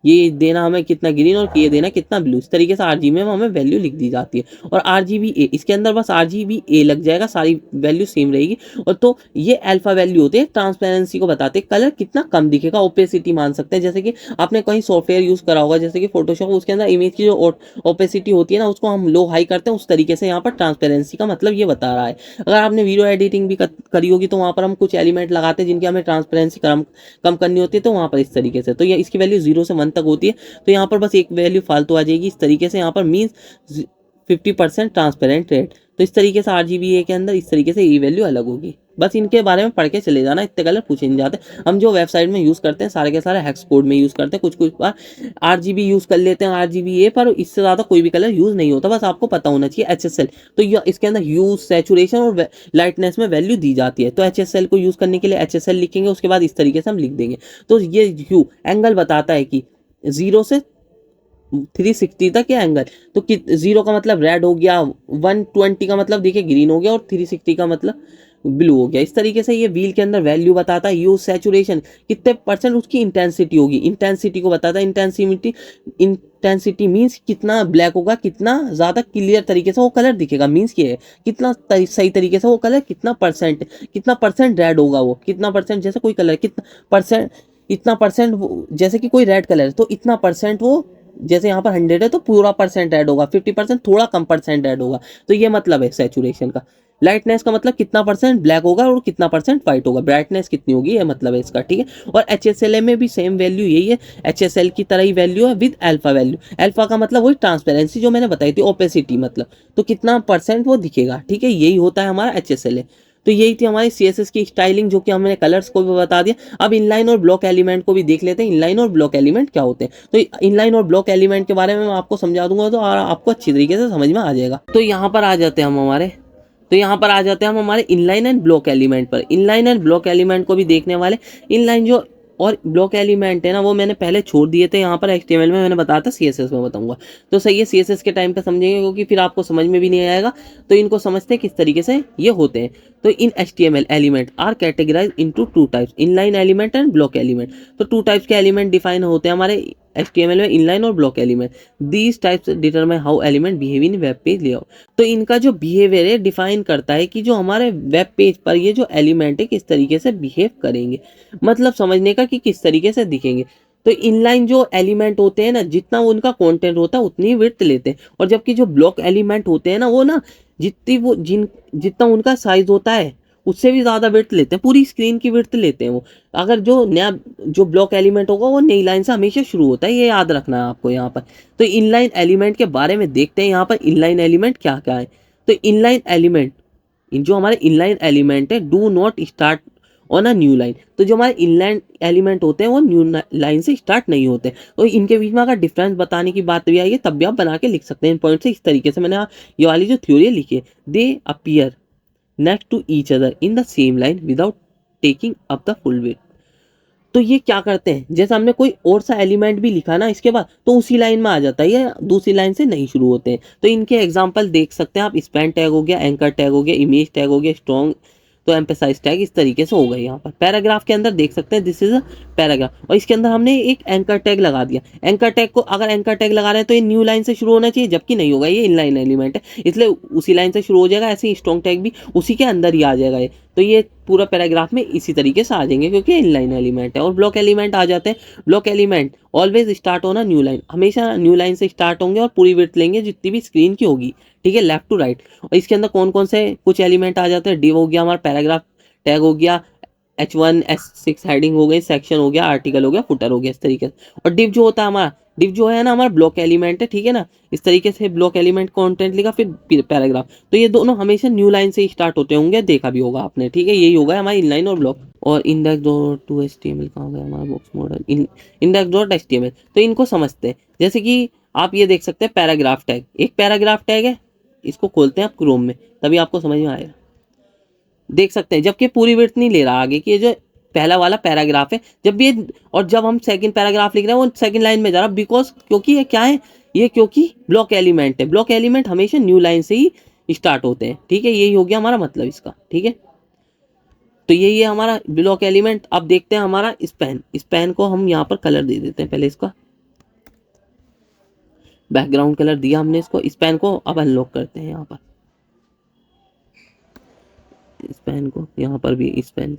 ये देना हमें कितना ग्रीन, और ये देना कितना ब्लू। इस तरीके से आरजीबी में हमें वैल्यू लिख दी जाती है। और आरजीबी ए, इसके अंदर बस आरजीबी ए लग जाएगा, सारी वैल्यू सेम रहेगी। और तो ये अल्फा वैल्यू होती है, ट्रांसपेरेंसी को बताते हैं, कलर कितना कम दिखेगा, ओपेसिटी मान सकते हैं। जैसे कि आपने कहीं सॉफ्टवेयर यूज करा होगा जैसे कि फोटोशॉप, उसके अंदर इमेज की जो ओपेसिटी होती है ना उसको हम लो हाई करते हैं, उस तरीके से यहाँ पर ट्रांसपेरेंसी का मतलब ये बता रहा है। अगर आपने वीडियो एडिटिंग भी करी होगी तो वहाँ पर हम कुछ एलिमेंट लगाते हैं जिनकी हमें ट्रांसपेरेंसी कम करनी होती है, तो वहाँ पर इस तरीके से। तो ये इसकी वैल्यू 0 से 1 तक होती है। तो यहाँ पर बस एक वैल्यू फालतू आ जाएगी इस तरीके से, यहाँ पर मीन्स 50% ट्रांसपेरेंट रेट। तो इस तरीके से आरजीबी के अंदर इस तरीके से ये वैल्यू अलग होगी। बस इनके बारे में पढ़ के चले जाना, इतने कलर पूछे नहीं जाते। हम जो वेबसाइट में यूज़ करते हैं सारे के सारे हेक्स कोड में यूज़ करते हैं, कुछ कुछ बार आरजीबी यूज़ कर लेते हैं, आरजीबी ए, पर इससे ज़्यादा कोई भी कलर यूज़ नहीं होता। बस आपको पता होना चाहिए HSL। तो ये इसके अंदर ह्यूज, सैचुरेशन और लाइटनेस में वैल्यू दी जाती है। तो HSL को यूज़ करने के लिए HSL लिखेंगे, उसके बाद इस तरीके से हम लिख देंगे। तो ये ह्यू एंगल बताता है कि 0 से 360 तक या एंगल, तो 0 का मतलब रेड हो गया, 120 का मतलब देखिए ग्रीन हो गया, और 360 का मतलब ब्लू हो गया। इस तरीके से ये व्हील के अंदर वैल्यू बताता है। यूज सैचुरेशन, कितने परसेंट उसकी इंटेंसिटी होगी, इंटेंसिटी को बताता है। इंटेंसिटी, इंटेंसिटी मीन्स कितना ब्लैक होगा, कितना ज़्यादा क्लियर तरीके से वो कलर दिखेगा, मीन्स ये है कितना सही तरीके से वो कलर, कितना परसेंट रेड होगा, वो कितना परसेंट, जैसे कोई कलर कितना परसेंट, इतना परसेंट, जैसे कि कोई रेड कलर है तो इतना परसेंट वो, जैसे यहाँ पर 100 है तो पूरा परसेंट ऐड होगा, 50% थोड़ा कम परसेंट ऐड होगा। तो ये मतलब है सैचुरेशन का। लाइटनेस का मतलब कितना परसेंट ब्लैक होगा और कितना परसेंट व्हाइट होगा, ब्राइटनेस कितनी होगी, ये मतलब है इसका, ठीक है। और HSLA में भी सेम वैल्यू यही है, HSL की तरह ही वैल्यू है विद अल्फा वैल्यू। अल्फा का मतलब वही ट्रांसपेरेंसी जो मैंने बताई थी, ओपेसिटी मतलब, तो कितना परसेंट वो दिखेगा, ठीक है, यही होता है हमारा HSLA। तो यही थी हमारी CSS की स्टाइलिंग, जो कि हमने कलर्स को भी बता दिया। अब इनलाइन और ब्लॉक एलिमेंट को भी देख लेते हैं, इनलाइन और ब्लॉक एलिमेंट क्या होते हैं। तो इनलाइन और ब्लॉक एलिमेंट के बारे में मैं आपको समझा दूंगा, तो आपको अच्छी तरीके से समझ में आ जाएगा। तो यहाँ पर आ जाते हैं हम हमारे, इनलाइन एंड ब्लॉक एलिमेंट पर। इनलाइन एंड ब्लॉक एलिमेंट को भी देखने वाले। इनलाइन जो और ब्लॉक एलिमेंट है ना, वो मैंने पहले छोड़ दिए थे, यहाँ पर HTML में मैंने बताया था, CSS में बताऊंगा। तो सही है, CSS के टाइम पे समझेंगे, क्योंकि फिर आपको समझ में भी नहीं आएगा। तो इनको समझते हैं किस तरीके से ये होते हैं। तो इन HTML element are categorize into 2 types, inline element and block element. तो 2 टाइप्स के एलिमेंट डिफाइन होते हैं हमारे HTML में, इनलाइन और block element. These types determine how element behave in web page layout. तो इनका जो बिहेवियर है डिफाइन करता है कि जो हमारे वेब पेज पर ये जो एलिमेंट है किस तरीके से बिहेव करेंगे, मतलब समझने का कि किस तरीके से दिखेंगे। तो इनलाइन जो एलिमेंट होते हैं ना, जितना उनका कंटेंट होता है उतनी विड्थ लेते हैं, और जबकि जो ब्लॉक एलिमेंट होते हैं ना, वो ना जितना उनका साइज होता है उससे भी ज़्यादा विड्थ लेते हैं, पूरी स्क्रीन की विड्थ लेते हैं वो। अगर जो नया जो ब्लॉक एलिमेंट होगा वो नई लाइन से हमेशा शुरू होता है, ये याद रखना है आपको यहाँ पर। तो इनलाइन एलिमेंट के बारे में देखते हैं यहाँ पर, इनलाइन एलिमेंट क्या क्या है। तो इनलाइन एलिमेंट, जो हमारे इनलाइन एलिमेंट है, do not start on a new line. तो जो हमारे इनलाइन एलिमेंट होते हैं वो न्यू लाइन से स्टार्ट नहीं होते। तो इनके बीच में अगर डिफरेंस बताने की बात भी आई है, तब भी आप बना के लिख सकते हैं इन पॉइंट से। इस तरीके से मैंने ये वाली जो थ्योरी लिखी है, they appear next to each other in the same line without taking up the full weight. तो ये क्या करते हैं, जैसे हमने कोई और सा एलिमेंट भी लिखा ना इसके बाद, तो उसी लाइन में आ जाता है, ये दूसरी लाइन से नहीं शुरू होते हैं। तो इनके एग्जांपल देख सकते हैं आप, स्पैन टैग हो गया, एंकर टैग हो गया, इमेज टैग हो गया, स्ट्रॉन्ग तो एम्फेसाइज टैग, इस तरीके से हो गए। यहाँ पर पैराग्राफ के अंदर देख सकते हैं, दिस इज अ पैराग्राफ, और इसके अंदर हमने एक एंकर टैग लगा दिया। एंकर टैग को अगर एंकर टैग लगा रहे हैं तो ये न्यू लाइन से शुरू होना चाहिए, जबकि नहीं होगा, ये इनलाइन एलिमेंट है, इसलिए उसी लाइन से शुरू हो जाएगा। ऐसे ही स्ट्रॉन्ग टैग भी उसी के अंदर ही आ जाएगा ये। तो ये पूरा पैराग्राफ में इसी तरीके से आ जाएंगे, क्योंकि इनलाइन एलिमेंट है। और ब्लॉक एलिमेंट आ जाते हैं। ब्लॉक एलिमेंट ऑलवेज स्टार्ट होना न्यू लाइन, हमेशा न्यू लाइन से स्टार्ट होंगे और पूरी विड्थ लेंगे जितनी भी स्क्रीन की होगी, ठीक है, लेफ्ट टू राइट। और इसके अंदर कौन कौन से कुछ एलिमेंट आ जाते हैं, डिव हो गया हमारा, पैराग्राफ टैग हो गया, H1 H6 हेडिंग हो गई, सेक्शन हो गया, आर्टिकल हो गया, फुटर हो गया, इस तरीके से। और डिव जो होता है हमारा, डिव जो है ना हमारा ब्लॉक एलिमेंट है, ठीक है ना, इस तरीके से ब्लॉक एलिमेंट कंटेंट लिखा फिर पैराग्राफ। तो ये दोनों हमेशा न्यू लाइन से स्टार्ट होते होंगे, देखा भी होगा आपने, ठीक है, यही होगा हमारी इनलाइन और ब्लॉक। और इंडेक्स डॉट टू HTML कहाँ गया हमारा box model, index dot HTML। तो इनको समझते हैं, जैसे कि आप ये देख सकते हैं पैराग्राफ टैग, एक पैराग्राफ टैग है, इसको खोलते हैं आप क्रोम में, तभी आपको समझ में आएगा। देख सकते हैं, जबकि पूरी विड्थ नहीं ले रहा आगे, कि ये जो पहला वाला पैराग्राफ है, जब भी और जब हम सेकंड पैराग्राफ लिख रहे हैं वो सेकंड लाइन में जा रहा है, बिकॉज क्योंकि ये क्या है, ये क्योंकि ब्लॉक एलिमेंट है। ब्लॉक एलिमेंट हमेशा न्यू लाइन से ही स्टार्ट होते हैं, ठीक है, यही हो गया हमारा मतलब इसका, ठीक है। तो यही है हमारा ब्लॉक एलिमेंट। अब देखते हैं हमारा स्पैन। स्पैन को हम यहाँ पर कलर दे देते हैं, पहले इसका बैकग्राउंड कलर दिया हमने इसको। स्पैन को अब अनलॉक करते हैं, यहाँ पर स्पैन को, यहाँ पर भी स्पैन।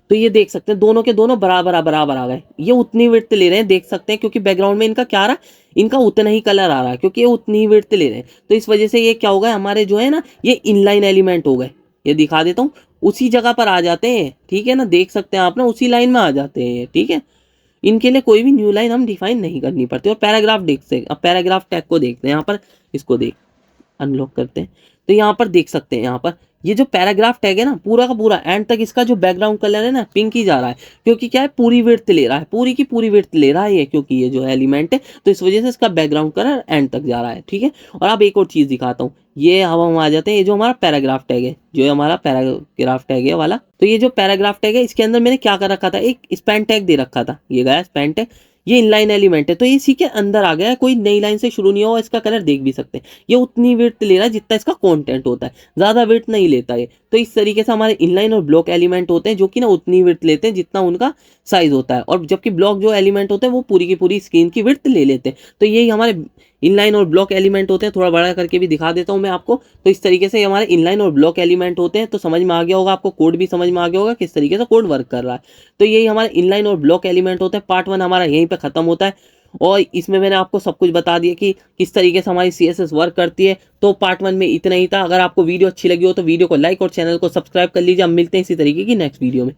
तो ये देख सकते हैं दोनों के दोनों बराबर बराबर आ गए, ये उतनी विड्थ ले रहे हैं, देख सकते हैं, क्योंकि बैकग्राउंड में इनका क्या आ रहा है, इनका उतना ही कलर आ रहा है, क्योंकि ये उतनी ही विड्थ ले रहे हैं। तो इस वजह से ये क्या होगा, हमारे जो है ना ये इनलाइन एलिमेंट हो गए। ये दिखा देता हूँ, उसी जगह पर आ जाते हैं, ठीक है ना, देख सकते हैं आप ना, उसी लाइन में आ जाते हैं, ठीक है। इनके लिए कोई भी न्यू लाइन हम डिफाइन नहीं करनी पड़ती। और पैराग्राफ देखते हैं, अब पैराग्राफ टैग को देखते हैं, यहाँ पर इसको देख अनलॉक करते हैं। तो यहाँ पर देख सकते हैं, यहाँ पर ये जो पैराग्राफ टैग है ना, पूरा का पूरा एंड तक इसका जो बैकग्राउंड कलर है ना पिंक ही जा रहा है, क्योंकि क्या है, पूरी विड्थ ले रहा है, पूरी की पूरी विड्थ ले रहा है ये, क्योंकि ये जो एलिमेंट है, तो इस वजह से इसका बैकग्राउंड कलर एंड तक जा रहा है, ठीक है। और अब एक और चीज दिखाता हूँ, ये अब हम आ जाते हैं, ये जो हमारा पैराग्राफ टैग है, जो हमारा पैराग्राफ टैग है वाला, तो ये जो पैराग्राफ टैग है इसके अंदर मैंने क्या कर रखा था, एक स्पैन टैग दे रखा था, ये गया स्पैन टैग। ये इनलाइन एलिमेंट है, तो ये इसी के अंदर आ गया है, कोई नई लाइन से शुरू नहीं हुआ, इसका कलर देख भी सकते हैं। ये उतनी विड्थ ले रहा है जितना इसका कंटेंट होता है, ज़्यादा विड्थ नहीं लेता ये। तो इस तरीके से हमारे इनलाइन और ब्लॉक एलिमेंट होते हैं जो कि ना उतनी विड्थ लेते हैं जितना उनका साइज होता है, और जबकि ब्लॉक जो एलिमेंट होते हैं वो पूरी की पूरी स्क्रीन की विड्थ ले लेते हैं। तो यही हमारे इनलाइन और ब्लॉक एलिमेंट होते हैं। थोड़ा बड़ा करके भी दिखा देता हूँ मैं आपको। तो इस तरीके से हमारे इनलाइन और ब्लॉक एलिमेंट होते हैं। तो समझ में आ गया होगा आपको, कोड भी समझ में आ गया होगा किस तरीके से कोड वर्क कर रहा है। तो यही हमारे इनलाइन और ब्लॉक एलिमेंट होते हैं। पार्ट 1 हमारा यहीं पे खत्म होता है, और इसमें मैंने आपको सब कुछ बता दिया कि किस तरीके से हमारी CSS वर्क करती है। तो पार्ट 1 में इतना ही था। अगर आपको वीडियो अच्छी लगी हो तो वीडियो को लाइक और चैनल को सब्सक्राइब कर लीजिए। हम मिलते हैं इसी तरीके की नेक्स्ट वीडियो में।